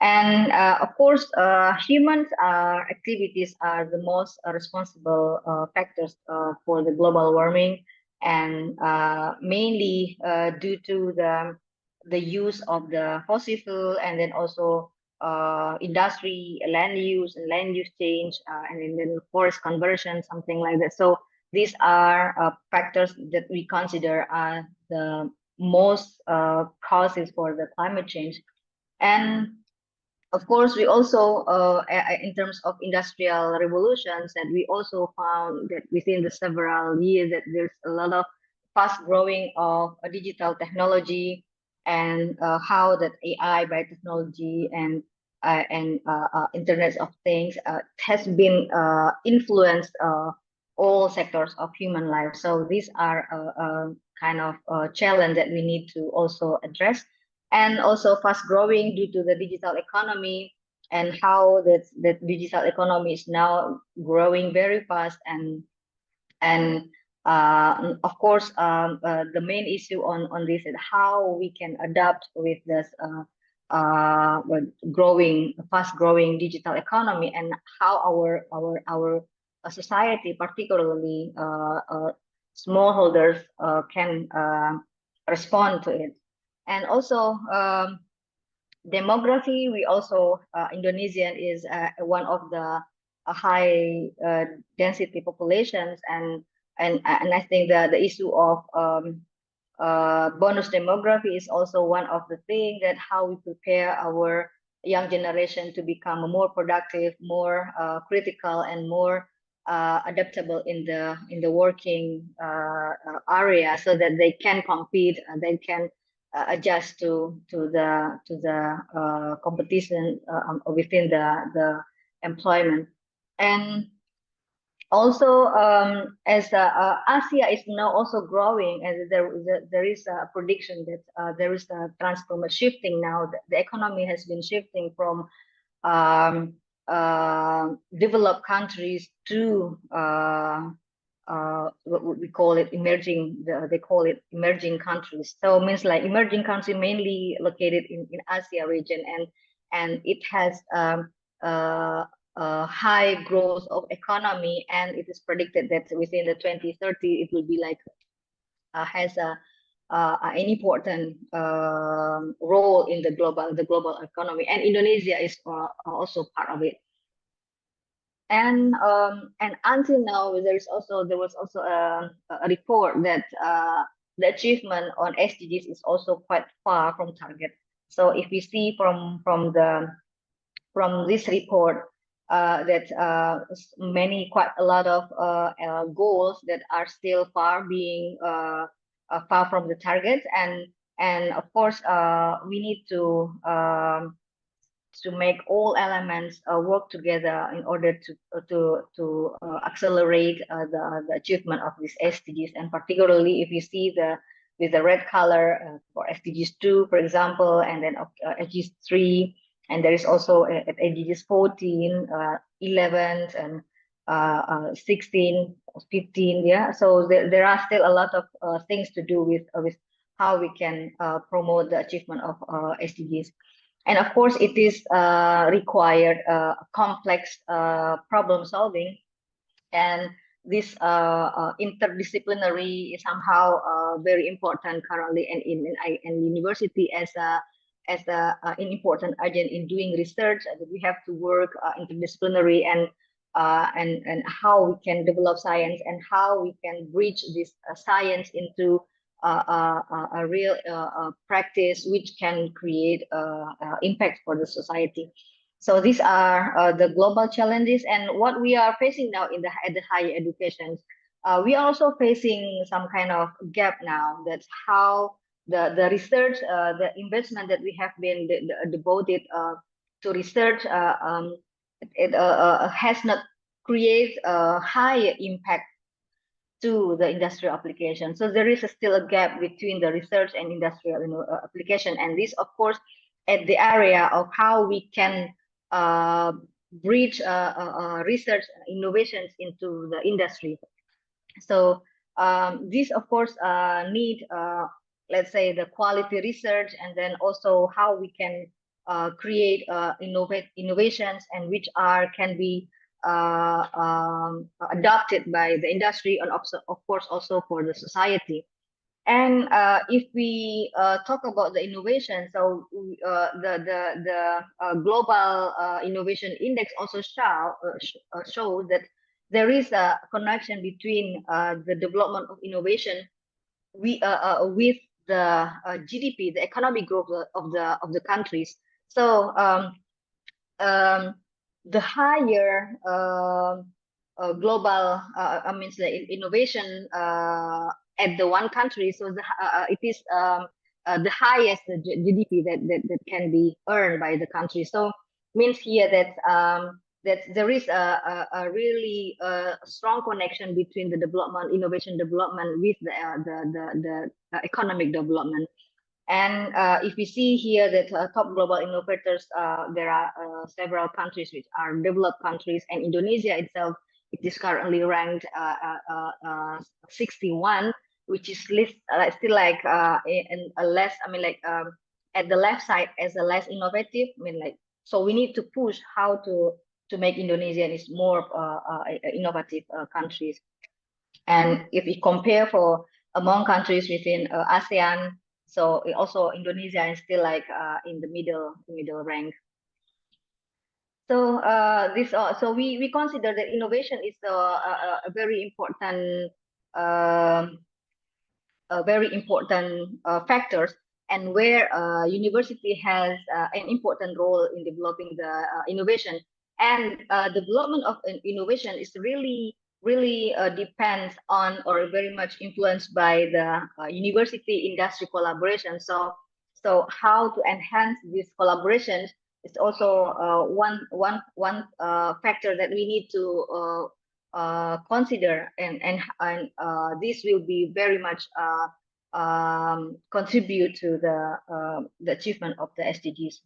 [SPEAKER 20] And of course, human activities are the most responsible factors for the global warming, and mainly due to the use of the fossil fuel, and then also industry, land use and land use change, and then forest conversion, something like that. So these are factors that we consider are the most causes for the climate change. And of course, we also, in terms of industrial revolutions, that we also found that within the several years that there's a lot of fast growing of digital technology, and how that AI, biotechnology, and Internet of Things has been influenced all sectors of human life. So these are a kind of challenge that we need to also address. And also fast growing due to the digital economy, and how that digital economy is now growing very fast. And of course, the main issue on this is how we can adapt with this fast growing digital economy, and how our society, particularly smallholders, can respond to it. And also demography, we also Indonesian is one of the high density populations, and I think that the issue of bonus demography is also one of the things that how we prepare our young generation to become more productive, more critical, and more adaptable in the working area, so that they can compete and they can adjust to the competition within the employment. And also, as Asia is now also growing, and there is a prediction that there is a transformation shifting now. The economy has been shifting from developed countries to what would we call it, they call it emerging countries. So means like emerging country mainly located in Asia region, and it has high growth of economy, and it is predicted that within the 2030 it will be like has an important role in the global economy, and Indonesia is also part of it. And until now, there was also a report that the achievement on SDGs is also quite far from target. So if we see from this report that quite a lot of goals that are still far from the targets, and of course we need to make all elements work together in order to accelerate the achievement of these SDGs. And particularly if you see with the red color for SDGs 2, for example, and then SDGs 3, and there is also SDGs 14, 11, and 16, 15. Yeah, so there are still a lot of things to do with how we can promote the achievement of SDGs. And of course, it is required complex problem solving, and this interdisciplinary is somehow very important currently, and in university as an important agent in doing research. We have to work interdisciplinary, and how we can develop science, and how we can bridge this science into a real practice which can create impact for the society. So these are the global challenges, and what we are facing now at the higher education. We are also facing some kind of gap now. That's how the research, the investment that we have been devoted to research, it has not created a high impact to the industrial application. So there is still a gap between the research and industrial application, and this, of course, at the area of how we can bridge research innovations into the industry. So this, of course, need let's say the quality research, and then also how we can create innovations, and which can be adopted by the industry, and also, of course, also for the society. And if we talk about the innovation, so the global innovation index also shows that there is a connection between the development of innovation with the GDP, the economic growth of the countries. So the higher global, the innovation at the one country, so it is the highest GDP that can be earned by the country. So means here that there is a really strong connection between the innovation development with the economic development. And if we see here that top global innovators, there are several countries which are developed countries, and Indonesia itself, it is currently ranked 61, which is still like in a less, at the left side as a less innovative. So we need to push how to make Indonesia is more innovative countries. And if we compare among countries within ASEAN, so also Indonesia is still like in the middle rank. So so we consider that innovation is a very important factors, and where university has an important role in developing the innovation. And development of innovation is really depends on, or very much influenced by, the university industry collaboration. So how to enhance these collaborations is also one factor that we need to consider, and this will be very much contribute to the achievement of the SDGs.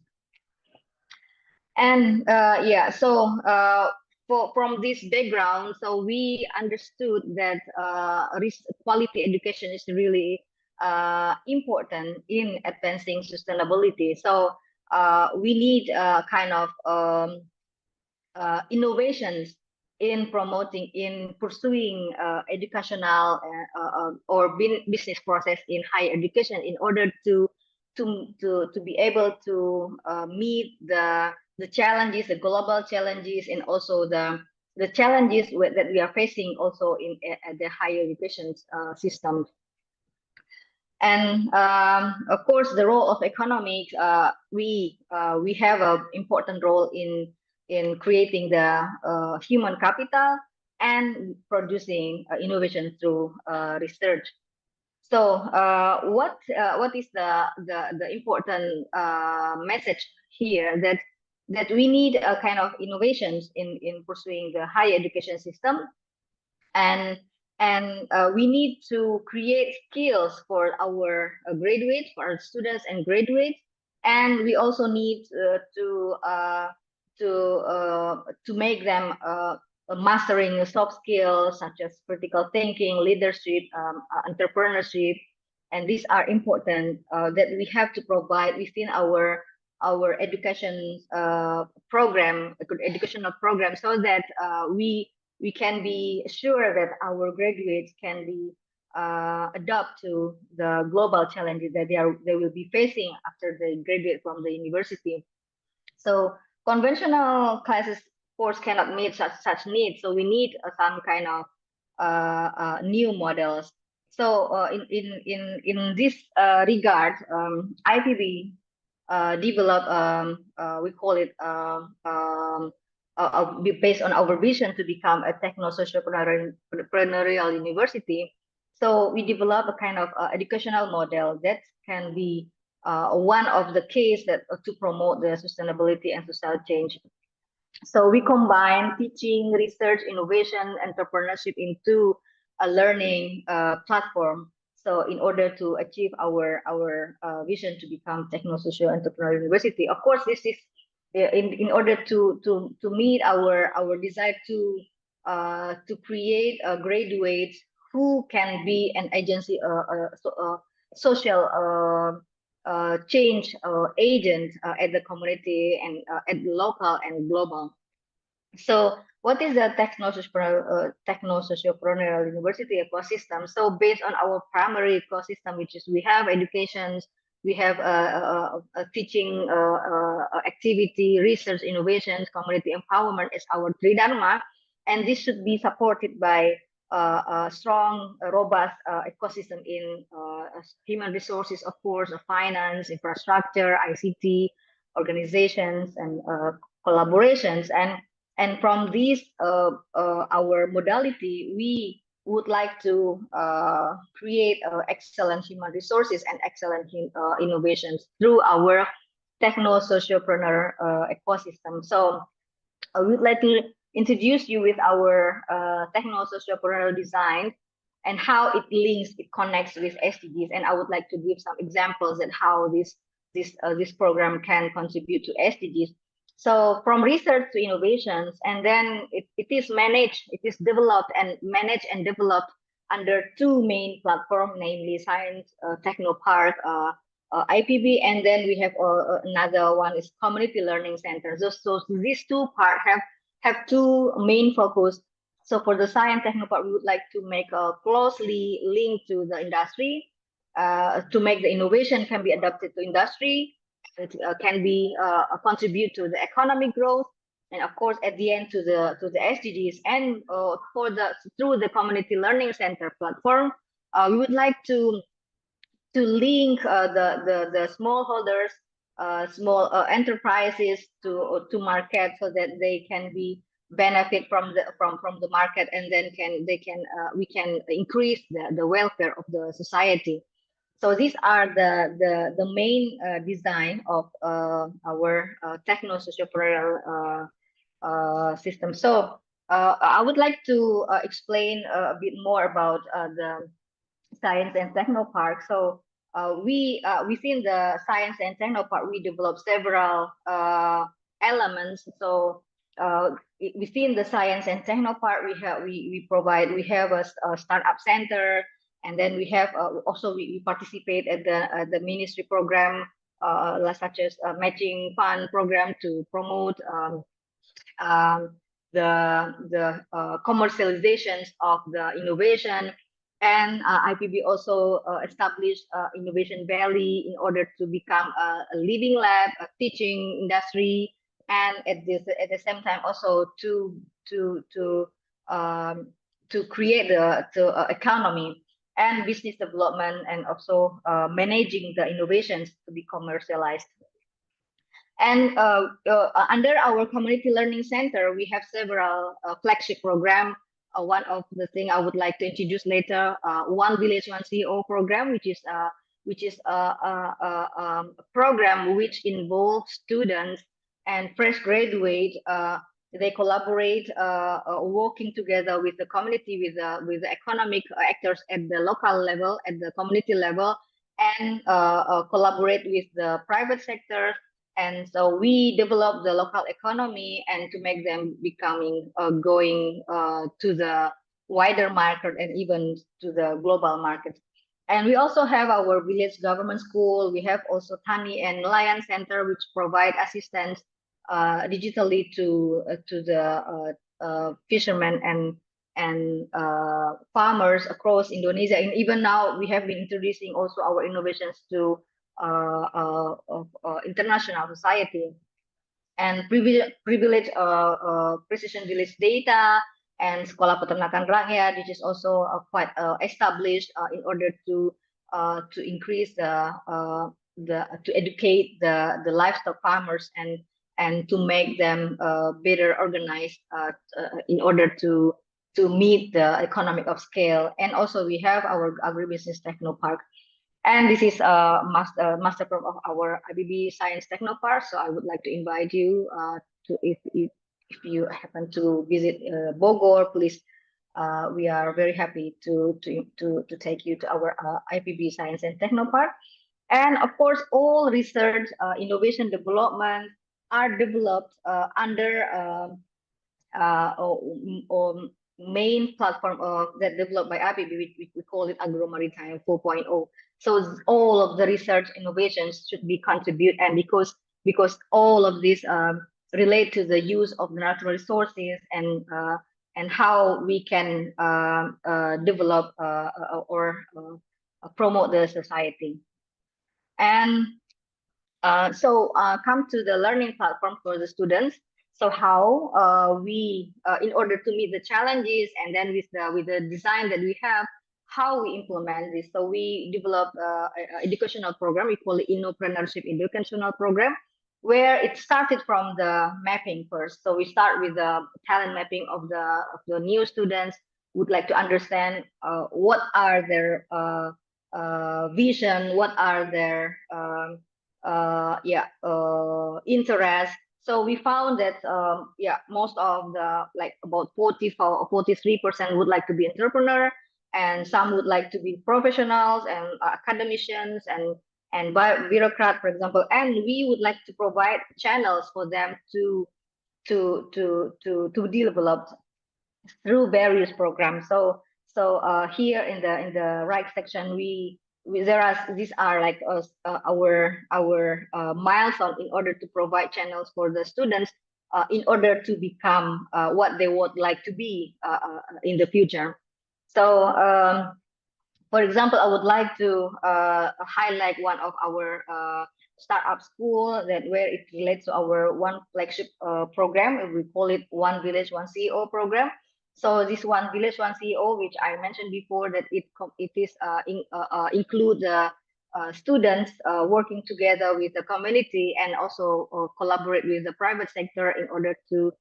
[SPEAKER 20] And yeah, so from this background, so we understood that quality education is really important in advancing sustainability. So we need kind of innovations in promoting, in pursuing educational or business process in higher education in order to be able to meet the challenges, the global challenges, and also the challenges that we are facing also in at the higher education system. And of course, the role of economics, we have an important role in creating the human capital and producing innovation through research. So what is the important message here, that we need a kind of innovations in pursuing the higher education system, and we need to create skills for our graduates, for our students and graduates, and we also need to make them mastering soft skills such as critical thinking, leadership, entrepreneurship, and these are important that we have to provide within our education program, educational program, so that we can be sure that our graduates can be adapt to the global challenges that they will be facing after they graduate from the university. So conventional classes course cannot meet such needs. So we need some kind of new models. So in this regard, IPB develop, we call it based on our vision to become a techno-sociopreneurial university. So we develop a kind of educational model that can be one of the case that to promote the sustainability and social change. So we combine teaching, research, innovation, entrepreneurship into a learning platform. So in order to achieve our vision to become techno-social entrepreneurial university, of course, this is in order to meet our desire to create graduates who can be an agency, social change agent at the community and at the local and global. So what is the techno-sociopreneurial university ecosystem? So based on our primary ecosystem, which is we have education, we have teaching activity, research, innovations, community empowerment as our tridharma, and this should be supported by a strong, robust ecosystem in human resources, of course, finance, infrastructure, ICT, organizations, and collaborations. And from this, our modality, we would like to create excellent human resources and excellent innovations through our techno-sociopreneur ecosystem. So I would like to introduce you with our techno-sociopreneur design and how it links, it connects with SDGs. And I would like to give some examples at how this program can contribute to SDGs. So from research to innovations, and then it is managed, it is developed and managed and developed under two main platforms, namely Science Technopark, IPB, and then we have another one is Community Learning Center. So these two parts have two main focus. So for the Science Technopark, we would like to make a closely link to the industry, to make the innovation can be adapted to industry. It can be contribute to the economic growth, and of course at the end to the SDGs. And through the Community Learning Center platform, we would like to link the smallholders, small enterprises to market, so that they can be benefit from the market, and then we can increase the welfare of the society. So these are the main design of our techno-sociopreneurial system. So I would like to explain a bit more about the Science and Technopark. So we within the Science and Technopark, we developed several elements. So within the science and techno part, we have a startup center, and then we have also we participate at the ministry program, such as matching fund program to promote the commercializations of the innovation. And IPB also established Innovation Valley in order to become a living lab, a teaching industry, and at the same time also to create the economy and business development, and also managing the innovations to be commercialized. And under our Community Learning Center, we have several flagship programs. One of the thing I would like to introduce later, One Village, One CEO program, which is a program which involves students and fresh graduates. They collaborate, working together with the community, with the economic actors at the local level, at the community level, and collaborate with the private sector. And so we develop the local economy and to make them becoming going to the wider market and even to the global market. And we also have our village government school. We have also Tani and Nelayan Center, which provide assistance digitally to the fishermen and farmers across Indonesia. And even now, we have been introducing also our innovations to international society, and privilege precision village data and Sekolah Peternakan Rakyat, which is also quite established in order to increase to educate the livestock farmers and to make them better organized in order to meet the economic of scale. And also we have our agribusiness techno park. And this is a master plan of our IBB Science Technopark. So I would like to invite you to, if you happen to visit Bogor, please. We are very happy to take you to our IPB Science and Technopark. And of course, all research, innovation development are developed under main platform that developed by IPB, we call it Agro Maritime 4.0. So all of the research innovations should be contributed, and because all of these relate to the use of the natural resources and how we can develop or promote the society. And so come to the learning platform for the students. So how we, in order to meet the challenges, and then with the design that we have, how we implement this. So we develop an educational program. We call it Innopreneurship Educational Program, where it started from the mapping first. So we start with the talent mapping of the new students. Would like to understand what are their vision, what are their interests. So we found that most of the, like about 43% would like to be entrepreneur, and some would like to be professionals and academicians and bureaucrat, for example. And we would like to provide channels for them to develop through various programs. So here in the right section, these are like our milestone in order to provide channels for the students in order to become what they would like to be in the future. So for example, I would like to highlight one of our startup school where it relates to our one flagship program. We call it One Village, One CEO program. So this One Village, One CEO, which I mentioned before, that it include the students working together with the community and also collaborate with the private sector in order to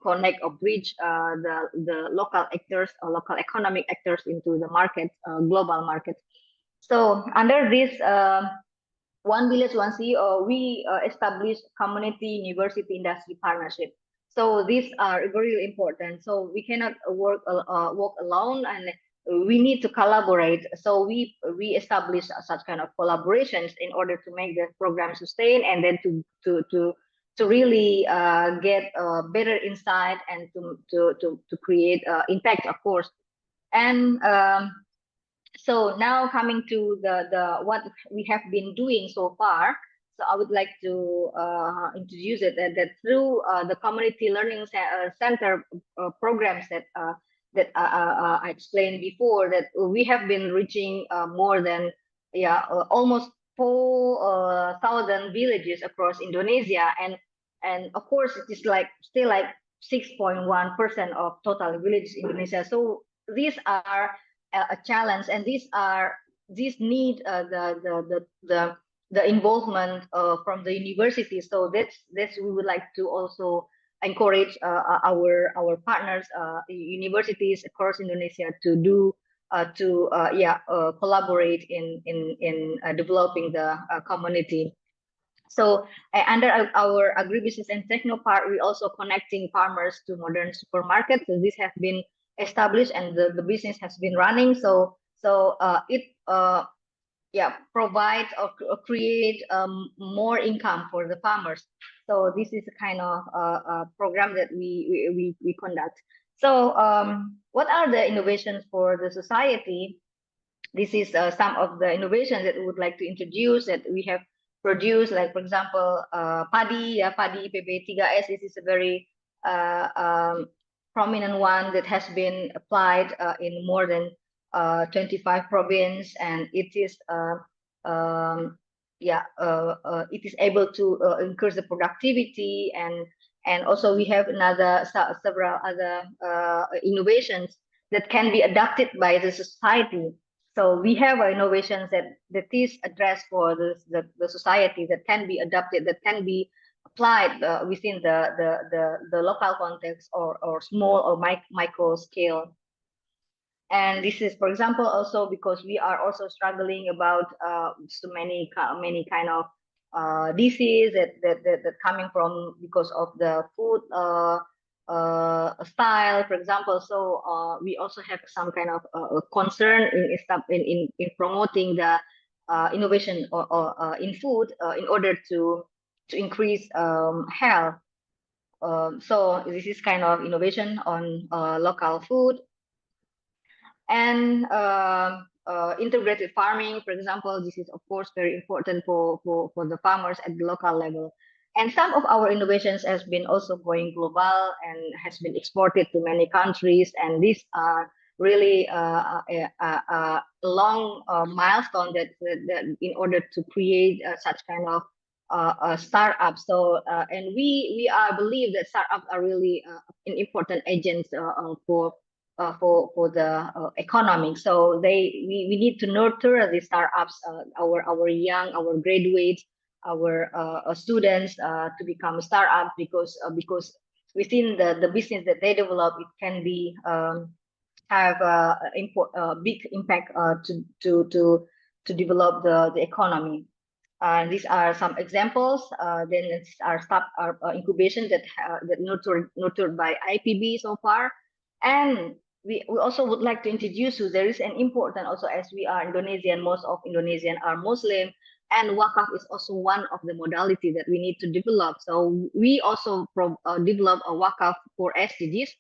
[SPEAKER 20] connect or bridge the local actors or local economic actors into the market, global market. So under this One Village, One CEO, we established community university industry partnership. So these are very important. So we cannot work alone, and we need to collaborate. So we establish such kind of collaborations in order to make the program sustain, and then to really get better insight and to create impact, of course. And so now coming to the what we have been doing so far. So I would like to introduce it that through the community learning center programs that I explained before, that we have been reaching more than almost 4,000 villages across Indonesia, and of course it is still like 6.1% of total villages in Indonesia. So these are a challenge, and these need the involvement from the university. So that's we would like to also encourage our partners, universities across Indonesia to do collaborate in developing the community. So under our agribusiness and techno part, we also connecting farmers to modern supermarkets. So this has been established and the business has been running. So it provide or create more income for the farmers. So this is a kind of program that we conduct. So what are the innovations for the society? This is some of the innovations that we would like to introduce that we have produced, like for example, padi IPB3S. This is a very prominent one that has been applied in more than 25 provinces, and it is it is able to increase the productivity, and also we have several other innovations that can be adopted by the society. So we have innovations that is addressed for the society, that can be adopted, that can be applied within the local context or small or micro scale. And this is, for example, also because we are also struggling about so many kind of disease that coming from because of the food style, for example. So we also have some kind of concern in promoting the innovation or in food in order to increase health. So this is kind of innovation on local food. And integrated farming, for example, this is of course very important for the farmers at the local level. And some of our innovations has been also going global and has been exported to many countries. And these are really a long milestone that in order to create such kind of startup. So and we believe that startups are really an important agents for the economy. So we need to nurture the startups, our young, our graduates, our students to become startups, because within the business that they develop, it can be have a big impact to develop the economy. These are some examples. Then our incubation that nurtured by IPB so far. And we also would like to introduce you, there is an important also, as we are Indonesian, most of Indonesian are Muslim, and wakaf is also one of the modality that we need to develop. So we also develop a wakaf for SDGs.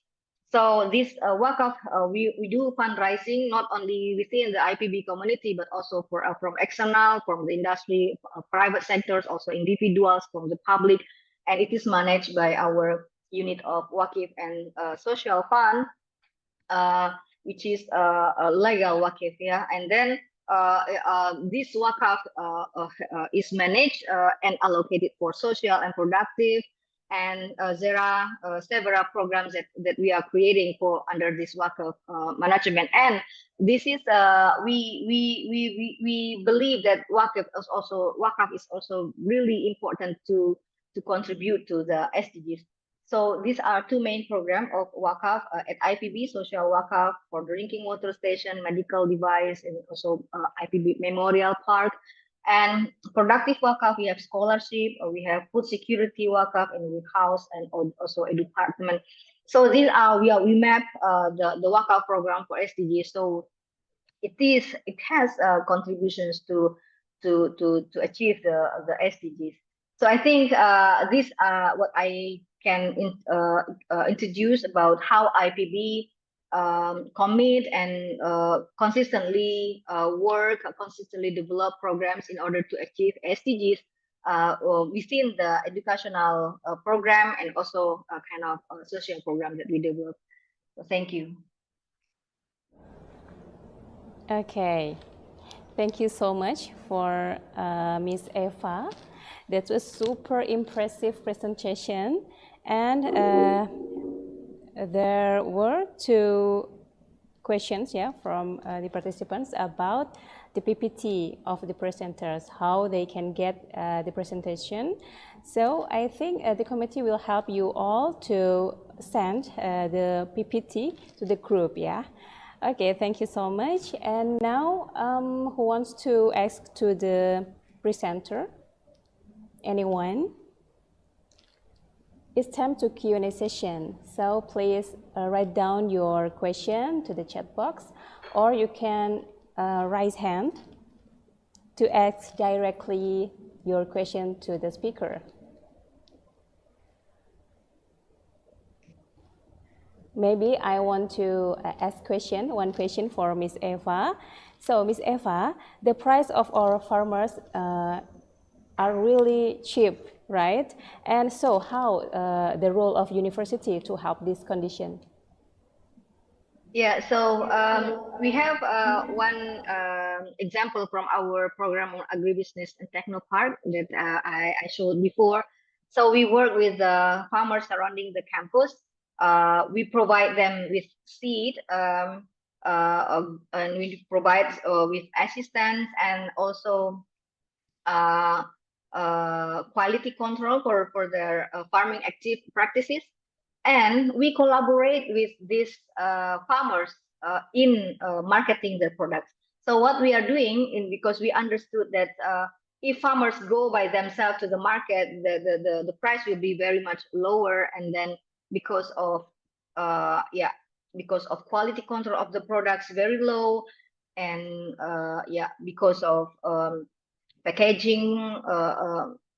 [SPEAKER 20] So this wakaf, we do fundraising not only within the IPB community, but also from external, from the industry, private sectors, also individuals, from the public, and it is managed by our unit of Wakif and Social Fund, which is a legal Wakif, and then this Wakaf is managed and allocated for social and productive, and there are several programs that we are creating for under this Wakaf management. And this is we believe that Wakaf is also really important to contribute to the SDGs. So these are two main programs of wakaf at IPB: social wakaf for drinking water station, medical device, and also IPB Memorial Park. And productive wakaf, we have scholarship, or we have food security wakaf, and we house and also a department. So these are we map the wakaf program for SDGs. So it has contributions to achieve the SDGs. So I think this what I can introduce about how IPB commit and consistently work, consistently develop programs in order to achieve SDGs within the educational program and also kind of social program that we develop. So thank you.
[SPEAKER 19] Okay, thank you so much for Ms. Eva. That was super impressive presentation, and there were two questions, from the participants about the PPT of the presenters, how they can get the presentation. So I think the committee will help you all to send the PPT to the group, Okay, thank you so much. And now, who wants to ask to the presenter? Anyone? It's time to Q&A session. So please write down your question to the chat box, or you can raise hand to ask directly your question to the speaker. Maybe I want to ask one question for Ms. Eva. So Ms. Eva, the price of our farmers are really cheap, right? And so how the role of university to help this condition?
[SPEAKER 20] Yeah, so we have one example from our program on agribusiness and technopark that I showed before. So we work with the farmers surrounding the campus. We provide them with seed and we provide with assistance and also quality control for their farming practices. And we collaborate with these farmers in marketing the products. So what we are doing, because we understood that if farmers go by themselves to the market, the price will be very much lower, and then because of quality control of the products very low, and because of packaging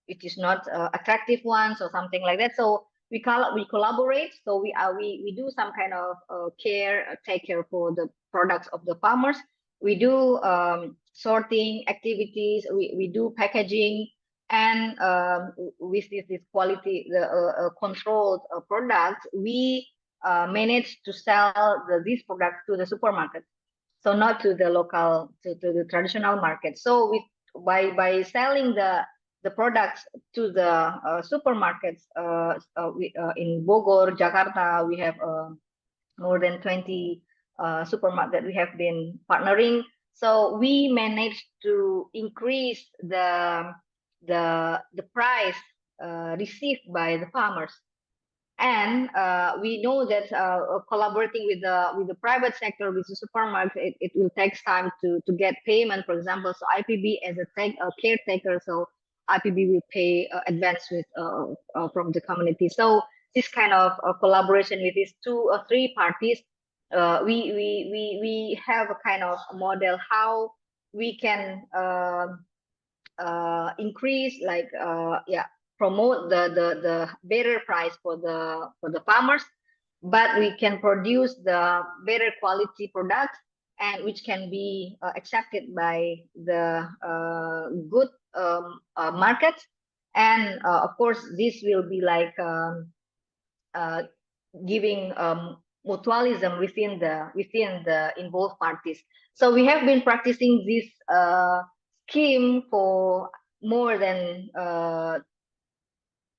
[SPEAKER 20] it is not attractive ones or something like that. So we collaborate. So we do some kind of take care for the products of the farmers. We do sorting activities. We do packaging, and with this quality, the controlled products, we manage to sell these products to the supermarket. So not to the local, to the traditional market. So by selling the products to the supermarkets in Bogor, Jakarta, we have more than 20 supermarkets that we have been partnering. So we managed to increase the price received by the farmers. And we know that collaborating with the private sector, with the supermarket, it will take time to get payment, for example. So IPB as a caretaker, so IPB will pay advance with from the community. So this kind of collaboration with these 2 or 3 parties, we have a kind of model how we can increase, like promote the better price for the farmers, but we can produce the better quality product, and which can be accepted by the good market. And of course, this will be like giving mutualism within the involved parties. So we have been practicing this scheme for more than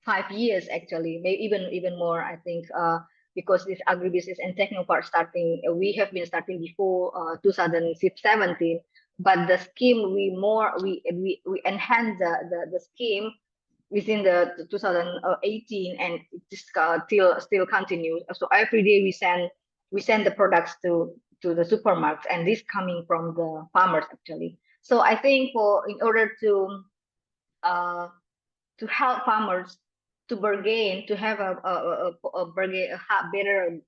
[SPEAKER 20] 5 years, actually, maybe even more, I think, because this agribusiness and technopark we have been starting before 2017. But the scheme we enhanced the scheme within the 2018, and it still continues. So every day we send the products to the supermarkets, and this coming from the farmers, actually. So I think in order to help farmers to bargain, to have a better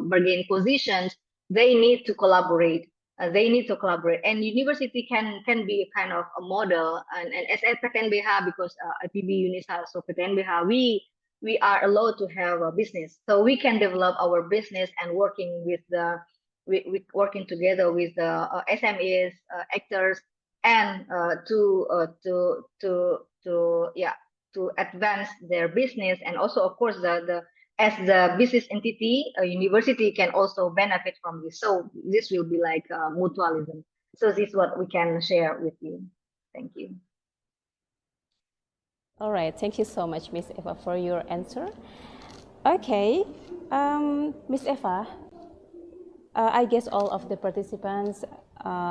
[SPEAKER 20] bargain positions, they need to collaborate. they need to collaborate, and university can be a kind of a model, and as a PTNBH, because IPB Unisa, so PTNBH, we are allowed to have a business, so we can develop our business and working with the working together with the SMEs actors, and to advance their business, and also of course the as the business entity, a university can also benefit from this. So this will be like mutualism. So this is what we can share with you. Thank you.
[SPEAKER 19] All right, thank you so much, Miss Eva, for your answer. Okay, Miss Eva, I guess all of the participants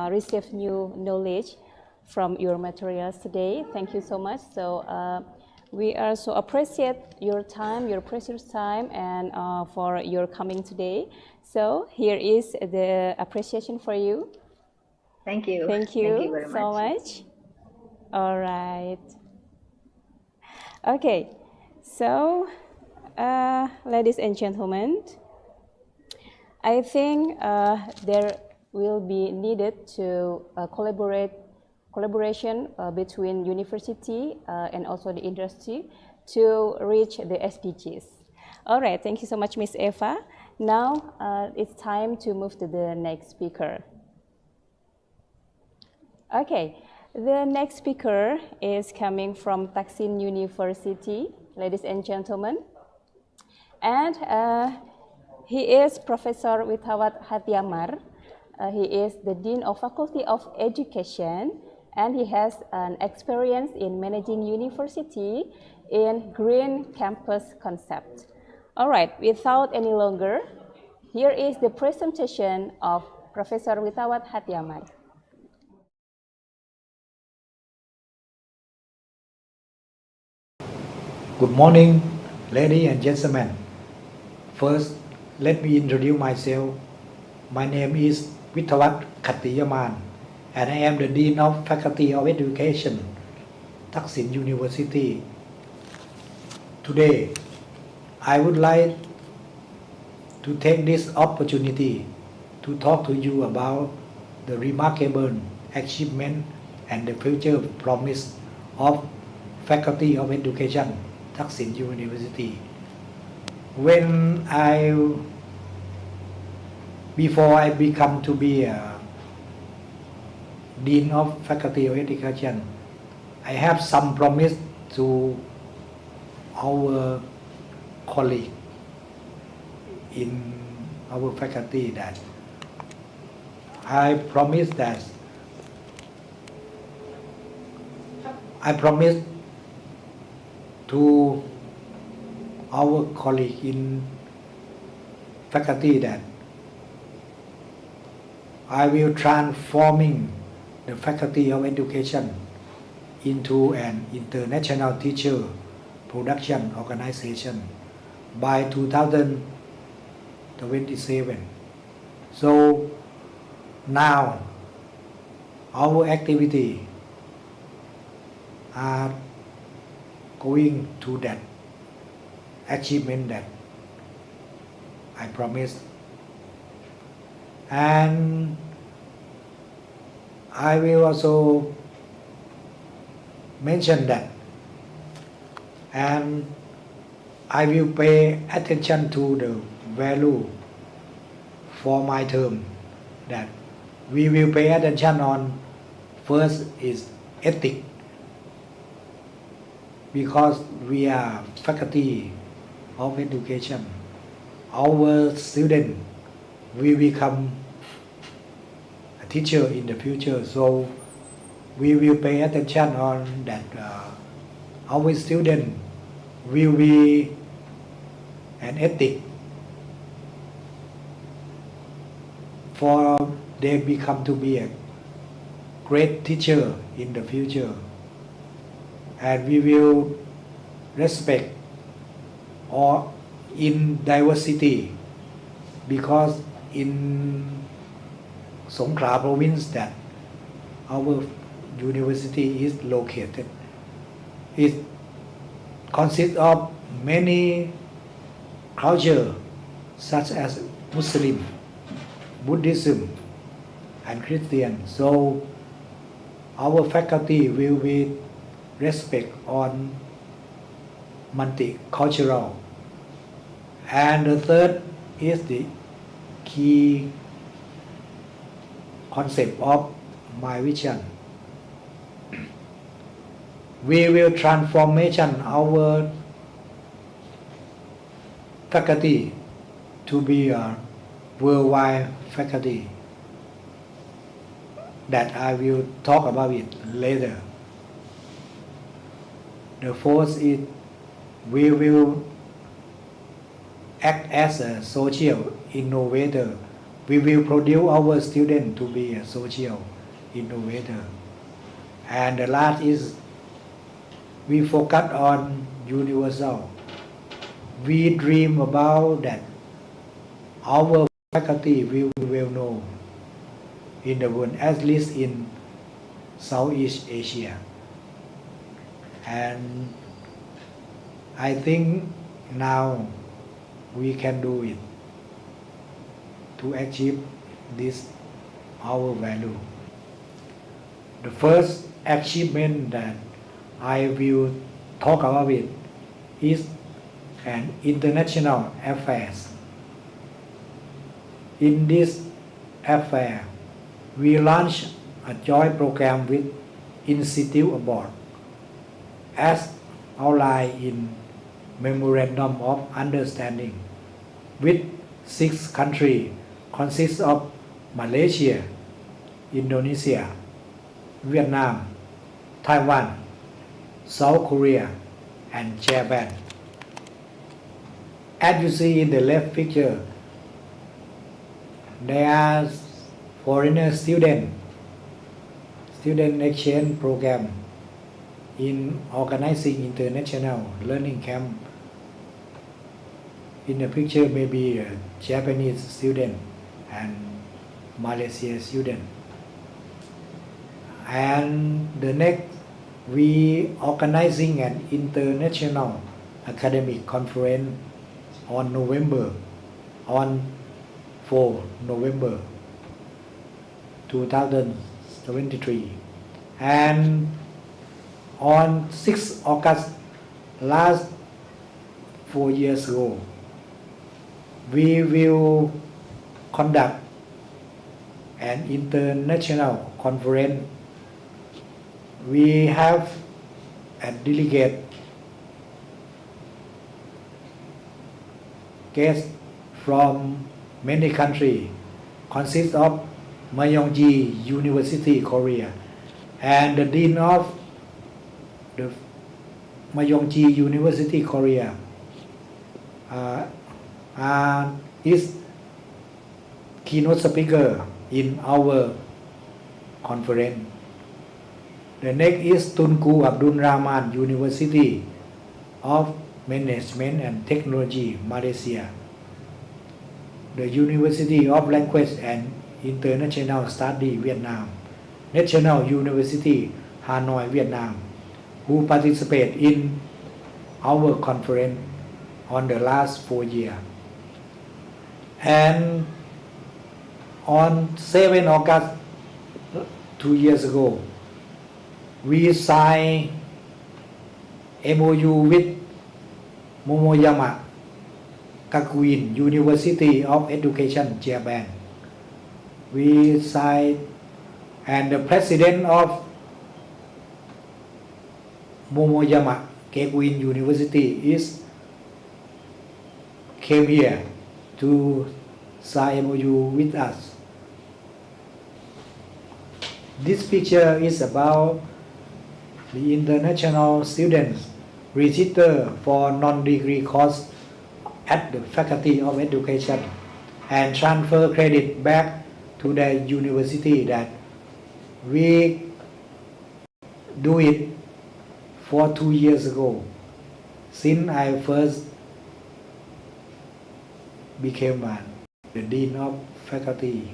[SPEAKER 19] received new knowledge from your materials today. Thank you so much. So we also appreciate your time, your precious time, and for your coming today. So here is the appreciation for you.
[SPEAKER 20] Thank you.
[SPEAKER 19] Thank you,
[SPEAKER 20] Thank you very
[SPEAKER 19] so much. All right. Okay, so ladies and gentlemen, I think there will be needed to collaboration between university and also the industry to reach the SDGs. All right, thank you so much, Miss Eva. Now it's time to move to the next speaker. Okay, the next speaker is coming from Taksin University, ladies and gentlemen. And he is Professor Witawat Hatiamar. He is the Dean of Faculty of Education, and he has an experience in managing university in green campus concept. All right, without any longer, here is the presentation of Professor Witawat Hatiamar.
[SPEAKER 21] Good morning, ladies and gentlemen. First, let me introduce myself. My name is Witawat Khatiyaman, and I am the Dean of Faculty of Education, Taksin University. Today, I would like to take this opportunity to talk to you about the remarkable achievement and the future promise of Faculty of Education, Taksin University. Before I become to be a Dean of Faculty of Education, I have some promise to our colleague in our faculty that I promise to our colleague in faculty that I will transforming the Faculty of Education into an international teacher production organization by 2027. So now our activity are going to that achievement that I promised. And I will also mention that, and I will pay attention to the value for my term, that we will pay attention on. First is ethics, because we are faculty of education. Our student will become a teacher in the future, so we will pay attention on that. Our student will be an ethic for they become to be a great teacher in the future, and we will respect or in diversity, because in Songkhla province that our university is located, it consists of many cultures such as Muslim, Buddhism, and Christian. So our faculty will be respect on multicultural. And the third is the key concept of my vision. We will transformation our faculty to be a worldwide faculty. That I will talk about it later. The fourth is we will act as a social innovator. We will produce our students to be a social innovator. And the last is we focus on universal. We dream about that our faculty will be well known in the world, at least in Southeast Asia. And I think now we can do it to achieve this our value. The first achievement that I will talk about it is an international affairs. In this affair, we launched a joint program with Institute Abroad as outlined in Memorandum of Understanding with 6 countries consists of Malaysia, Indonesia, Vietnam, Taiwan, South Korea, and Japan. As you see in the left picture, there are foreigner student exchange program in organizing international learning camp. In the picture maybe a Japanese student and Malaysia student. And the next, we organizing an international academic conference on 4 November 2023. And on 6 August last 4 years ago, we will conduct an international conference. We have a delegate guest from many countries, consists of Mayongji University, Korea, and the dean of the Mayongji University, Korea, is keynote speaker in our conference. The next is Tunku Abdul Rahman University of Management and Technology, Malaysia. The University of Language and International Study, Vietnam. National University, Hanoi, Vietnam, who participate in our conference on the last 4 years. And on 7 August 2 years ago, we signed MOU with Momoyama Gakuin University of Education, Japan. We signed, and the president of Momoyama Gakuin University came here to sign MOU with us. This picture is about the international students register for non-degree course at the Faculty of Education and transfer credit back to the university. That we do it for 2 years ago, since I first became the Dean of Faculty.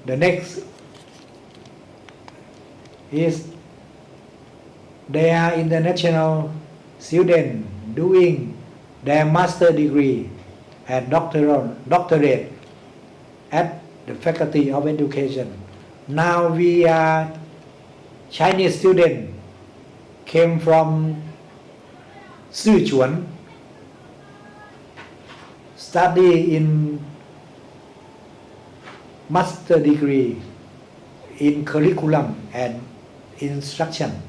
[SPEAKER 21] The next is there are international students doing their master degree and doctorate at the Faculty of Education. Now we are Chinese student came from Sichuan, study in master degree in curriculum and instruction,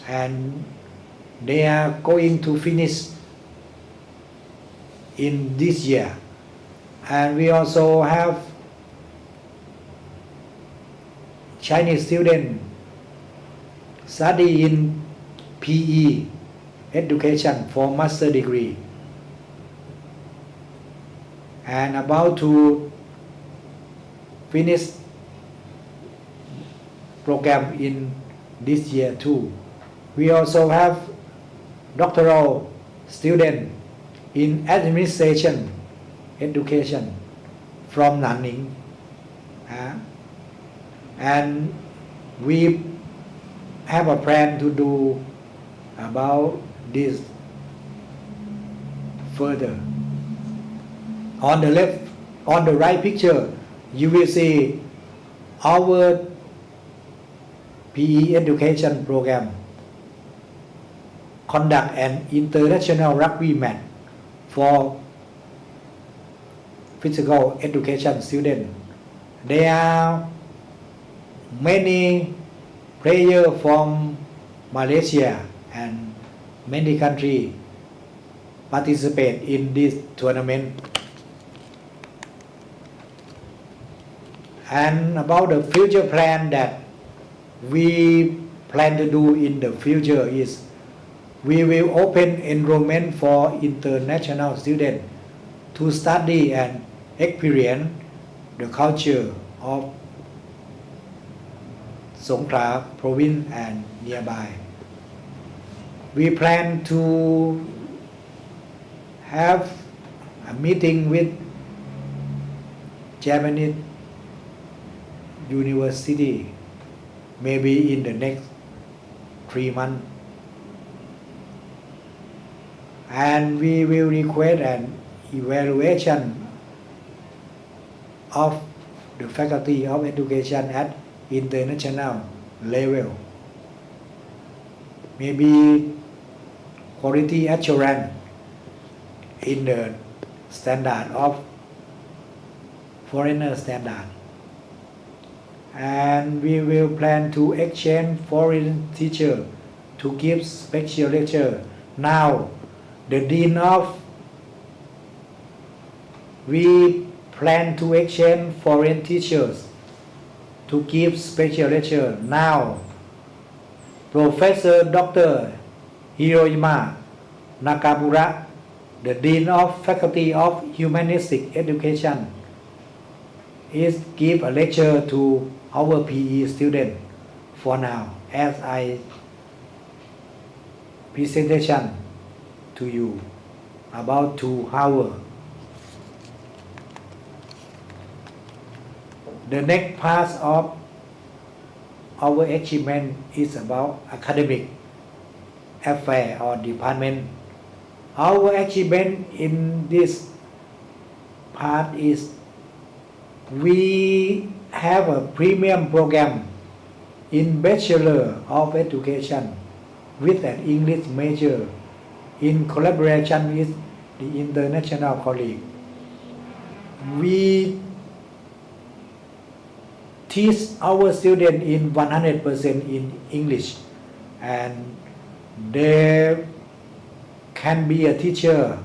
[SPEAKER 21] and they are going to finish in this year. And we also have Chinese student study in PE education for master degree and about to finish program in this year too. We also have doctoral student in administration education from Nanning, and we have a plan to do about this further. On the left, on the right picture, you will see our PE education program conduct an international rugby match for physical education students. There are many players from Malaysia and many countries participate in this tournament. And about the future plan that we plan to do in the future is we will open enrollment for international students to study and experience the culture of Songkhla province and nearby. We plan to have a meeting with Japanese university maybe in the next 3 months, and we will request an evaluation of the Faculty of Education at international level, maybe quality assurance in the standard of foreigner standard. And we will plan to exchange foreign teacher to give special lecture. Now the dean of we plan to exchange foreign teachers to give special lecture. Now Professor Dr. Hiroyama Nakamura, the dean of Faculty of Humanistic Education, is give a lecture to our PE student for now as I presentation to you about 2 hours. The next part of our achievement is about academic affair or department. Our achievement in this part is we have a premium program in Bachelor of Education with an English major in collaboration with the international colleague. We teach our students in 100% in English, and there can be a teacher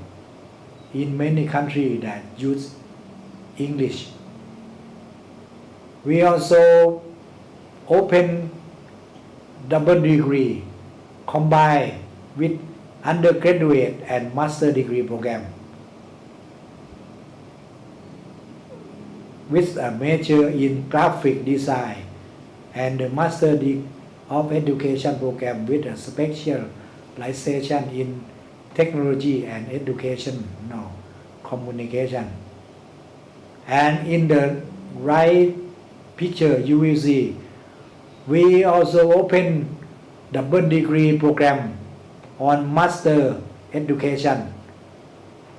[SPEAKER 21] in many countries that use English. We also open double degree combined with undergraduate and master degree program with a major in graphic design and the master of education program with a specialization in technology and educational communication. And in the right picture you will see we also open double degree program on master education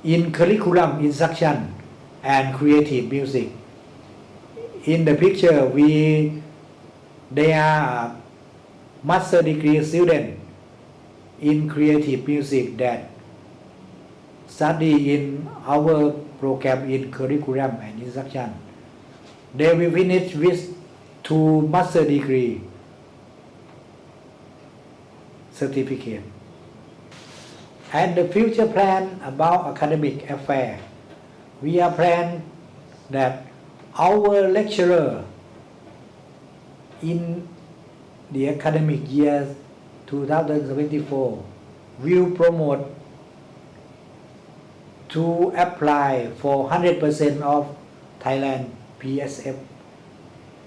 [SPEAKER 21] in curriculum instruction and creative music. in the picture they are master degree student in creative music that study in our program in curriculum and instruction. They will finish with 2 master degree certificate. And the future plan about academic affair, we are plan that our lecturer in the academic year 2024 will promote to apply for 100% of Thailand PSF.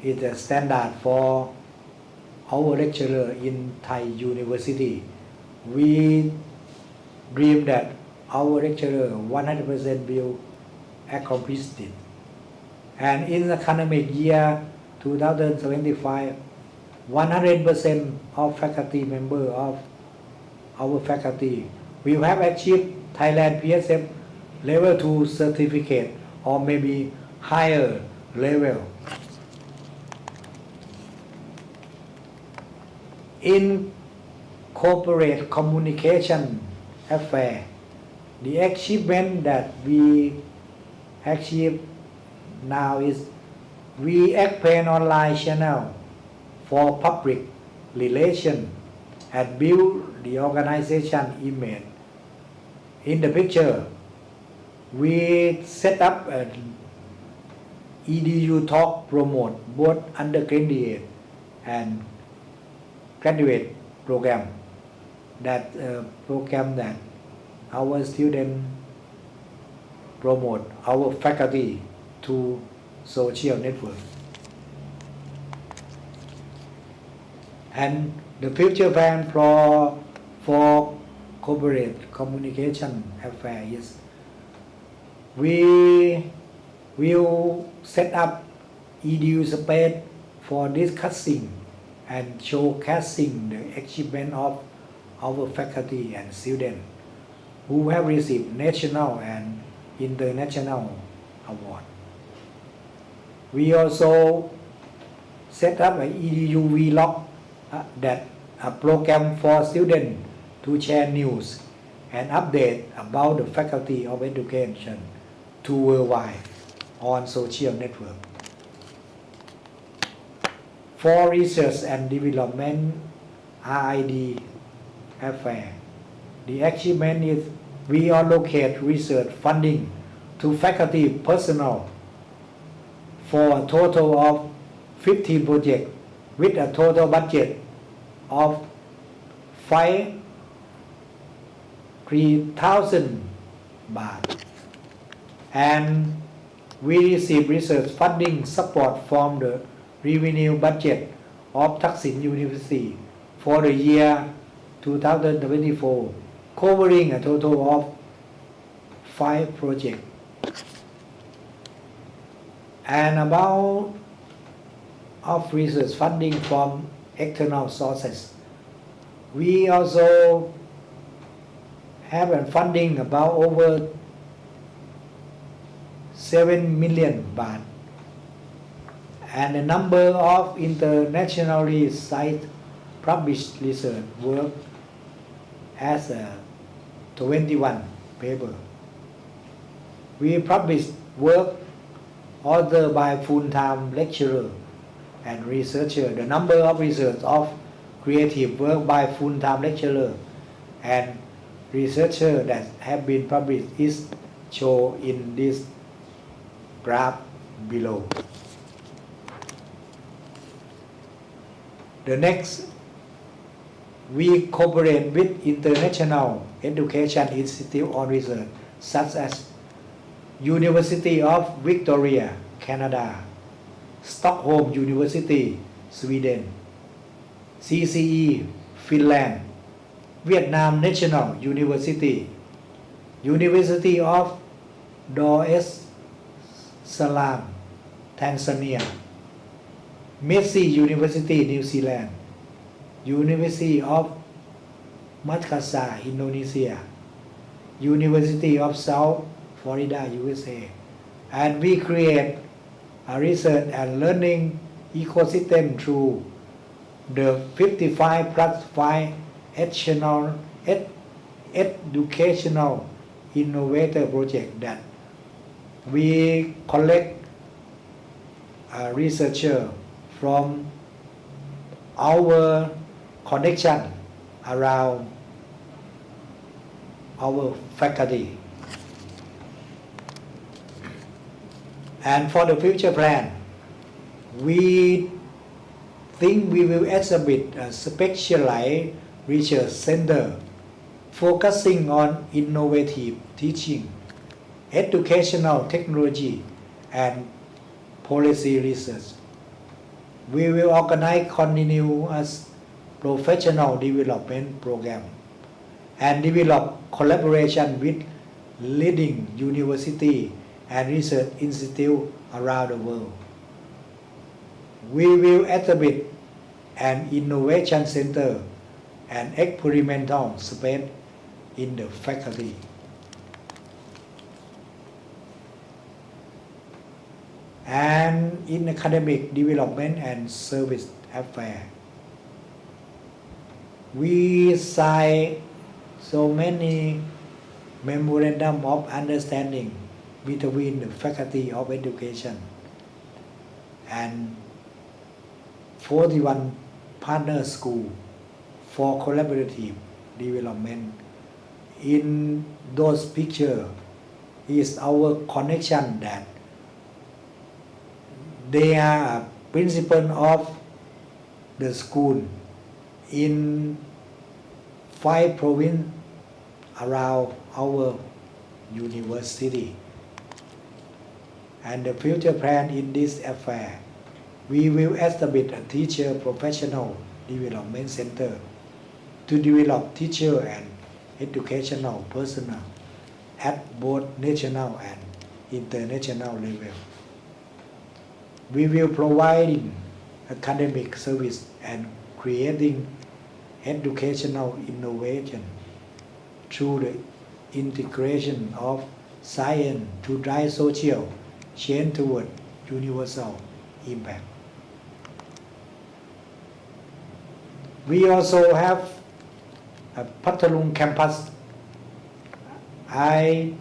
[SPEAKER 21] It's a standard for our lecturer in Thai University. We dream that our lecturer 100% will accomplish it. And in the academic year 2025, 100% of faculty member of our faculty will have achieved Thailand PSF level 2 certificate or maybe higher level. In corporate communication affair, the achievement that we achieve now is we expand online channel for public relation and build the organization image. In the picture, we set up an EDU talk promote both undergraduate and graduate program. That program that our student promote our faculty to social network. And the future plan for corporate communication affair is we will set up EDU space for discussing and showcasing the achievement of our faculty and students who have received national and international award. We also set up an EDU vlog that a program for students to share news and update about the faculty of education to worldwide on social network. For research and development RID affair, the achievement is we allocate research funding to faculty personnel for a total of 15 projects with a total budget of 3,000 baht. And we receive research funding support from the revenue budget of Thaksin University for the year 2024, covering a total of 5 projects. And about of research funding from external sources, we also have a funding about over 7 million baht, and a number of internationally cited published research work as a 21 paper. We published work authored by full-time lecturer and researcher. The number of research of creative work by full-time lecturer and researcher that have been published is shown in this graph below. The next, we cooperate with international education institute on research such as University of Victoria, Canada, Stockholm University, Sweden, CCE, Finland, Vietnam National University, University of Dar es Salaam, Tanzania, Messi University, New Zealand, University of Makassar, Indonesia, University of South Florida, USA, and we create research and learning ecosystem through the 55+5 educational innovator project that we collect researcher from our connection around our faculty. And for the future plan, we think we will establish a specialized research center focusing on innovative teaching, educational technology, and policy research. We will organize continuous professional development program and develop collaboration with leading university and research institute around the world. We will establish an innovation center and experimental space in the faculty. And in academic development and service affairs, we sign so many memorandum of understanding between the faculty of education and 41 partner schools for collaborative development. In those pictures is our connection that they are a principal of the school in 5 provinces around our university. And the future plan in this affair, we will establish a teacher professional development center to develop teacher and educational personnel at both national and international level. We will provide academic service and creating educational innovation through the integration of science to drive social change toward universal impact. We also have a Pathalung campus. I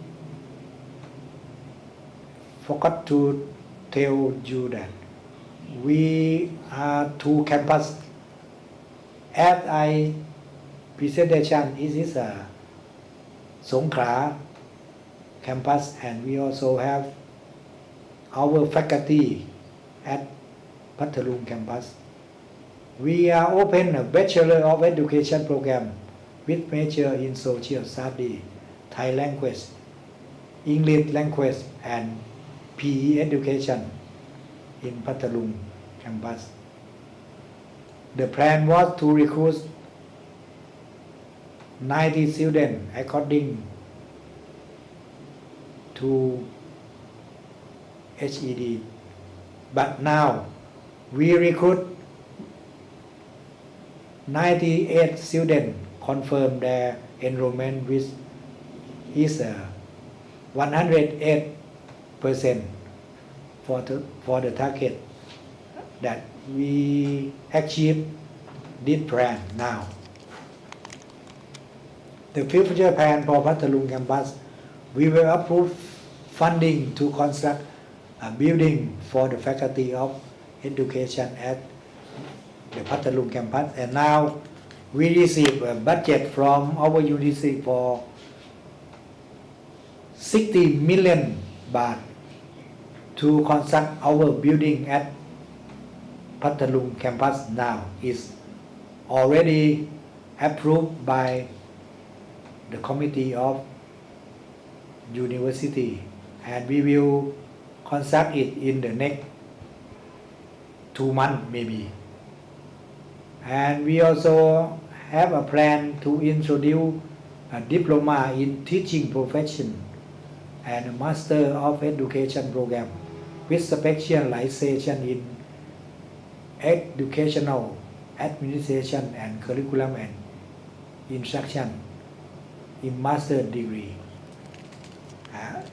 [SPEAKER 21] forgot to tell you that we are 2 campuses. As I presentation, it is a Songkhla campus, and we also have our faculty at Pathalung campus. We are open a Bachelor of Education program with major in Social Studies, Thai language, English language, and PE education in Pathalung campus. The plan was to recruit 90 students according to HED, but now we recruit 98 students confirm their enrollment, which is 108% for the target that we achieve this plan now. The future plan for Pathalung campus, we will approve funding to construct a building for the faculty of education at the Pathalung campus, and now we receive a budget from our university for 60 million baht to construct our building at Pathalung campus. Now is already approved by the committee of university, and we will construct it in the next 2 months maybe. And we also have a plan to introduce a diploma in teaching profession and a Master of Education program with specialization in educational administration and curriculum and instruction in master degree.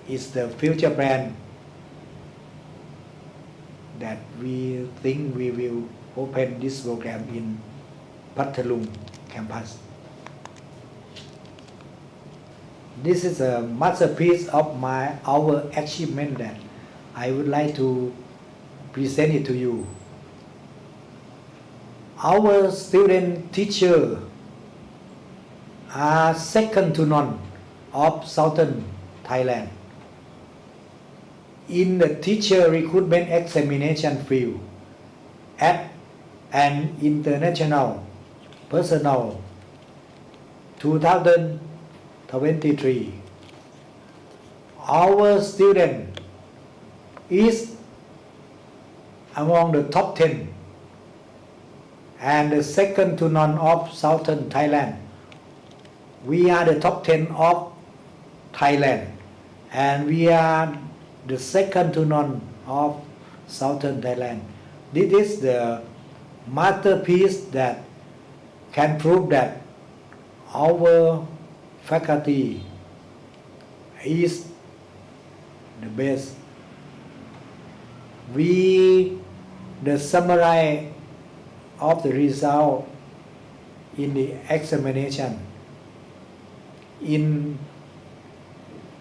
[SPEAKER 21] Is the future plan that we think we will open this program in Pathalung campus. This is a masterpiece of our achievement that I would like to present it to you. Our student teacher are second to none of Southern Thailand. In the teacher recruitment examination field at an international personnel 2023, our student is among the top 10 and the second to none of Southern Thailand. We are the top 10 of Thailand and we are the second to none of Southern Thailand. This is the masterpiece that can prove that our faculty is the best. The summary of the result in the examination in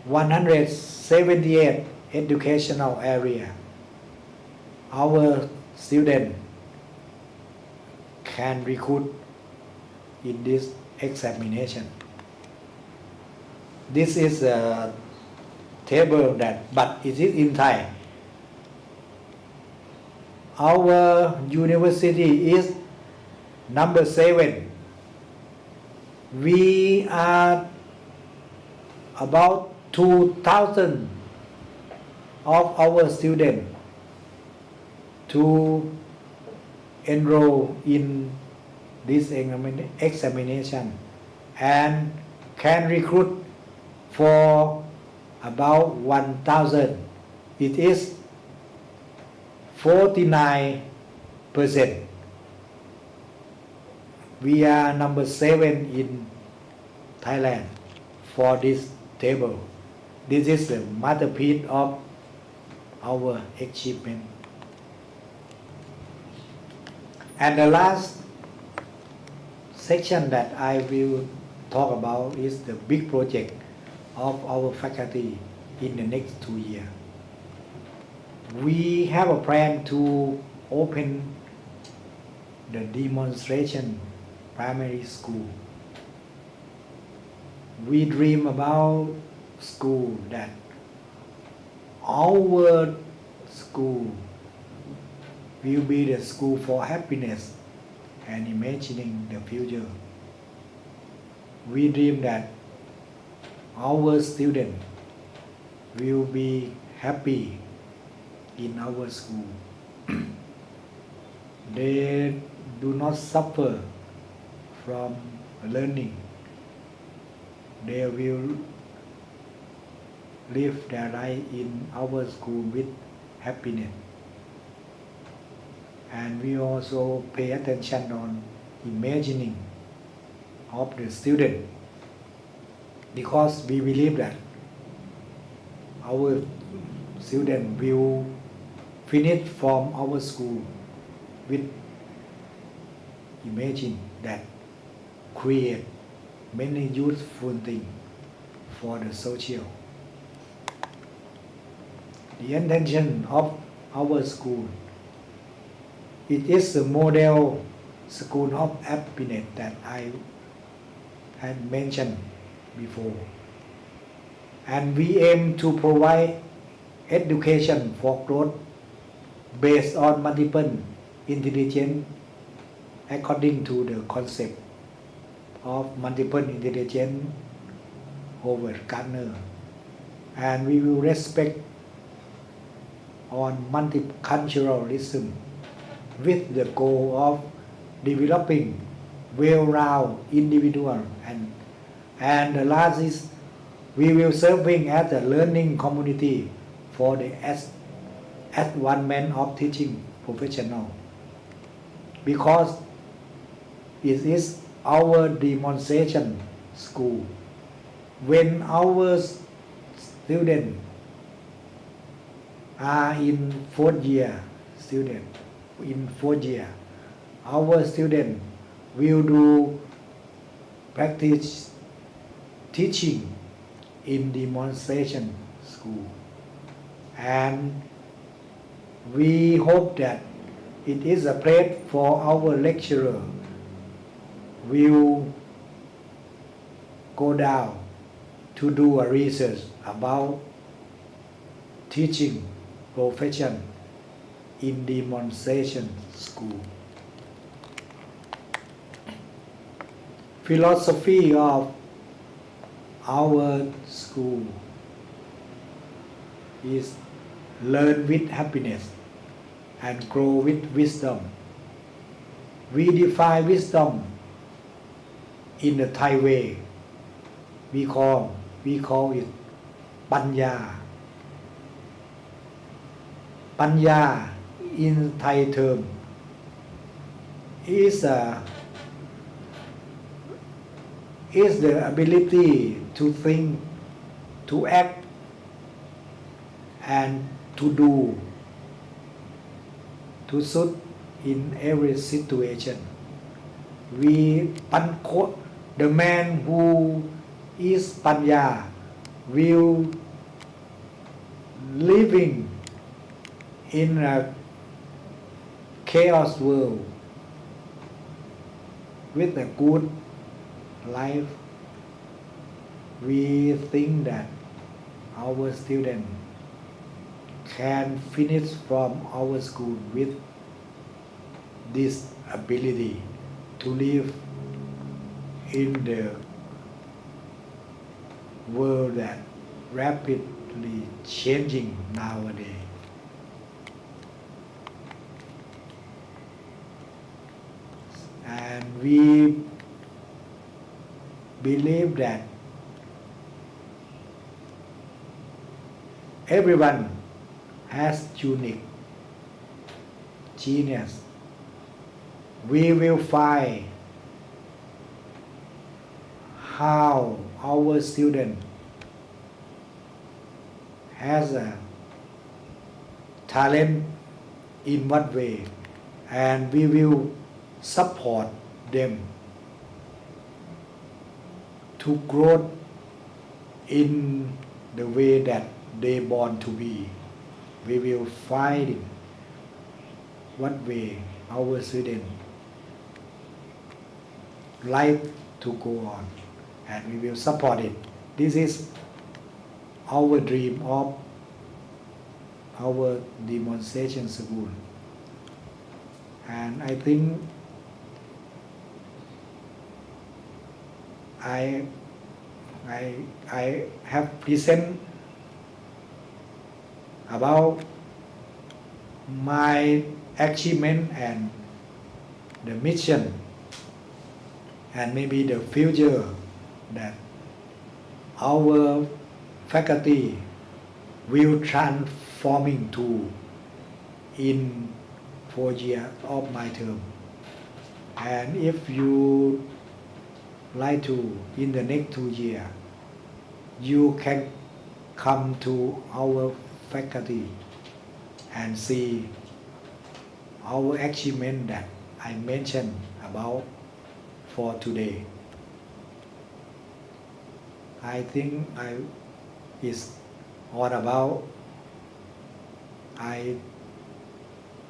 [SPEAKER 21] 178 educational area, our student can recruit in this examination. This is a table but it is in Thai. Our university is number 7. We are about 2,000 of our students to enroll in this examination and can recruit for about 1,000. It is 49%. We are number 7 in Thailand for this table. This is the masterpiece of our achievement. And the last section that I will talk about is the big project of our faculty in the next 2 years. We have a plan to open the demonstration primary school. We dream about school that our school will be the school for happiness and imagining the future. We dream that our students will be happy in our school. They do not suffer from learning. They will live their life in our school with happiness. And we also pay attention on imagining of the student, because we believe that our student will finish from our school with imagine that create many useful things for the social. The intention of our school, it is a model school of happiness that I had mentioned before. And we aim to provide education for growth based on multiple intelligence according to the concept of multiple intelligence over Gardner. And we will respect on multiculturalism with the goal of developing well-rounded individual, and the last is we will serving as a learning community for the advancement of teaching professional, because it is our demonstration school. When our students are in 4th year, student in 4th year. Our student will do practice teaching in demonstration school, and we hope that it is a place for our lecturer will go down to do a research about teaching profession in demonstration school. Philosophy of our school is learn with happiness and grow with wisdom. We define wisdom in the Thai way. We call it Panya. Panya in Thai term is the ability to think, to act, and to do, to suit in every situation. The man who is Panya will living in a chaos world with a good life. We think that our student can finish from our school with this ability to live in the world that rapidly changing nowadays. And we believe that everyone has unique genius. We will find how our student has a talent in what way, and we will support them to grow in the way that they born to be. We will find what way our student like to go on, and we will support it. This is our dream of our demonstration school, and I think I have present about my achievement and the mission and maybe the future that our faculty will transforming to in 4 years of my term. And if you like to, in the next 2 years, you can come to our faculty and see our achievement that I mentioned about for today. I think it's all about. I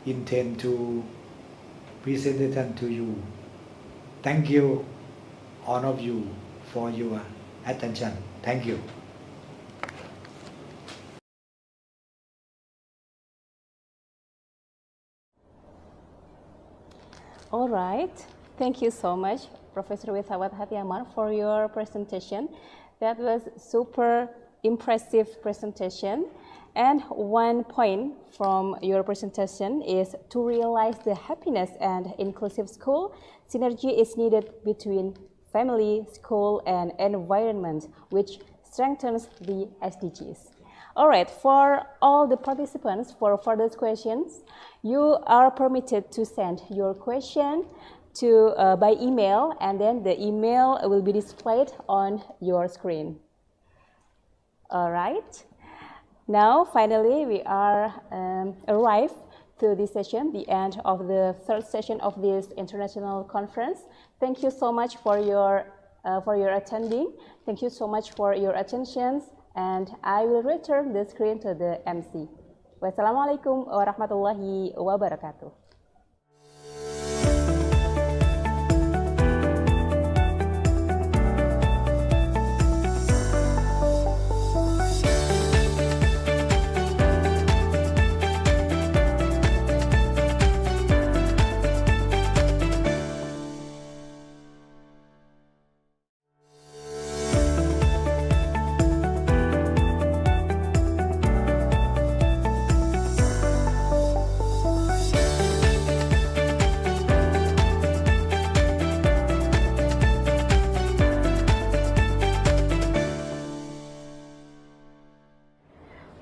[SPEAKER 21] intend to present it to you. Thank you, all of you, for your attention. Thank you.
[SPEAKER 19] All right. Thank you so much, Professor Withawat Hatiamar, for your presentation. That was super impressive presentation. And one point from your presentation is to realize the happiness and inclusive school, synergy is needed between family, school, and environment, which strengthens the SDGs. All right, for all the participants, for further questions, you are permitted to send your question to by email, and then the email will be displayed on your screen. All right. Now, finally, we are arrived to this session, the end of the third session of this international conference. Thank you so much for your attending. Thank you so much for your attention, and I will return the screen to the MC. Wassalamualaikum warahmatullahi wabarakatuh.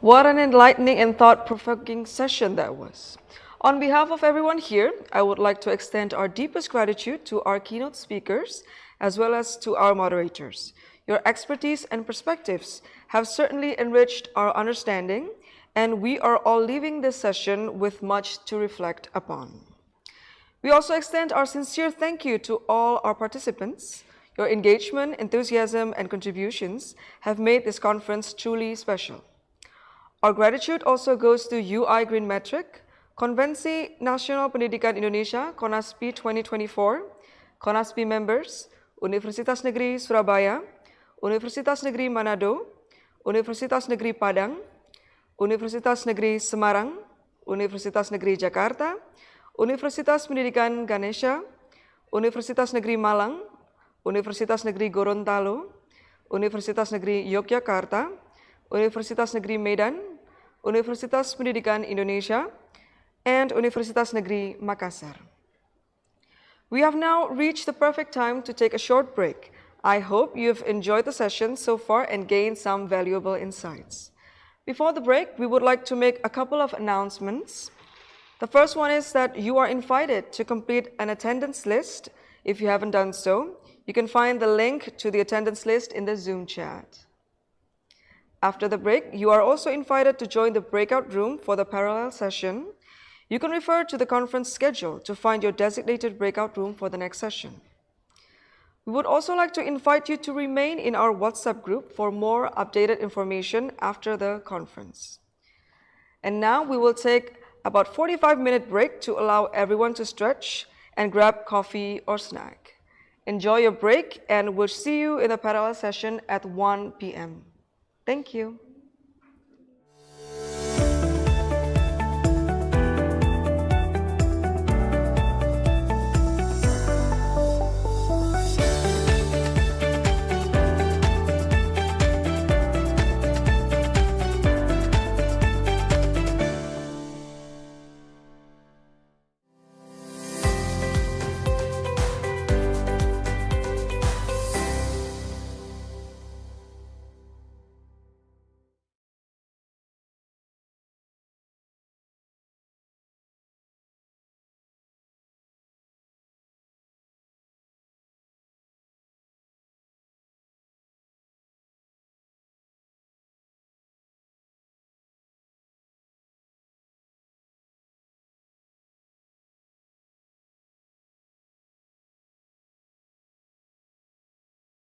[SPEAKER 7] What an enlightening and thought-provoking session that was. On behalf of everyone here, I would like to extend our deepest gratitude to our keynote speakers, as well as to our moderators. Your expertise and perspectives have certainly enriched our understanding, and we are all leaving this session with much to reflect upon. We also extend our sincere thank you to all our participants. Your engagement, enthusiasm, and contributions have made this conference truly special. Our gratitude also goes to Bibliometric, Konvensi Nasional Pendidikan Indonesia, ICoSBi 2024, ICoSBi members, Universitas Negeri Surabaya, Universitas Negeri Manado, Universitas Negeri Padang, Universitas Negeri Semarang, Universitas Negeri Jakarta, Universitas Pendidikan Ganesha, Universitas Negeri Malang, Universitas Negeri Gorontalo, Universitas Negeri Yogyakarta, Universitas Negeri Medan, Universitas Pendidikan Indonesia, and Universitas Negeri Makassar. We have now reached the perfect time to take a short break. I hope you've enjoyed the session so far and gained some valuable insights. Before the break, we would like to make a couple of announcements. The first one is that you are invited to complete an attendance list. If you haven't done so, you can find the link to the attendance list in the Zoom chat. After the break, you are also invited to join the breakout room for the parallel session. You can refer to the conference schedule to find your designated breakout room for the next session. We would also like to invite you to remain in our WhatsApp group for more updated information after the conference. And now we will take about 45-minute break to allow everyone to stretch and grab coffee or snack. Enjoy your break, and we'll see you in the parallel session at 1 p.m. Thank you.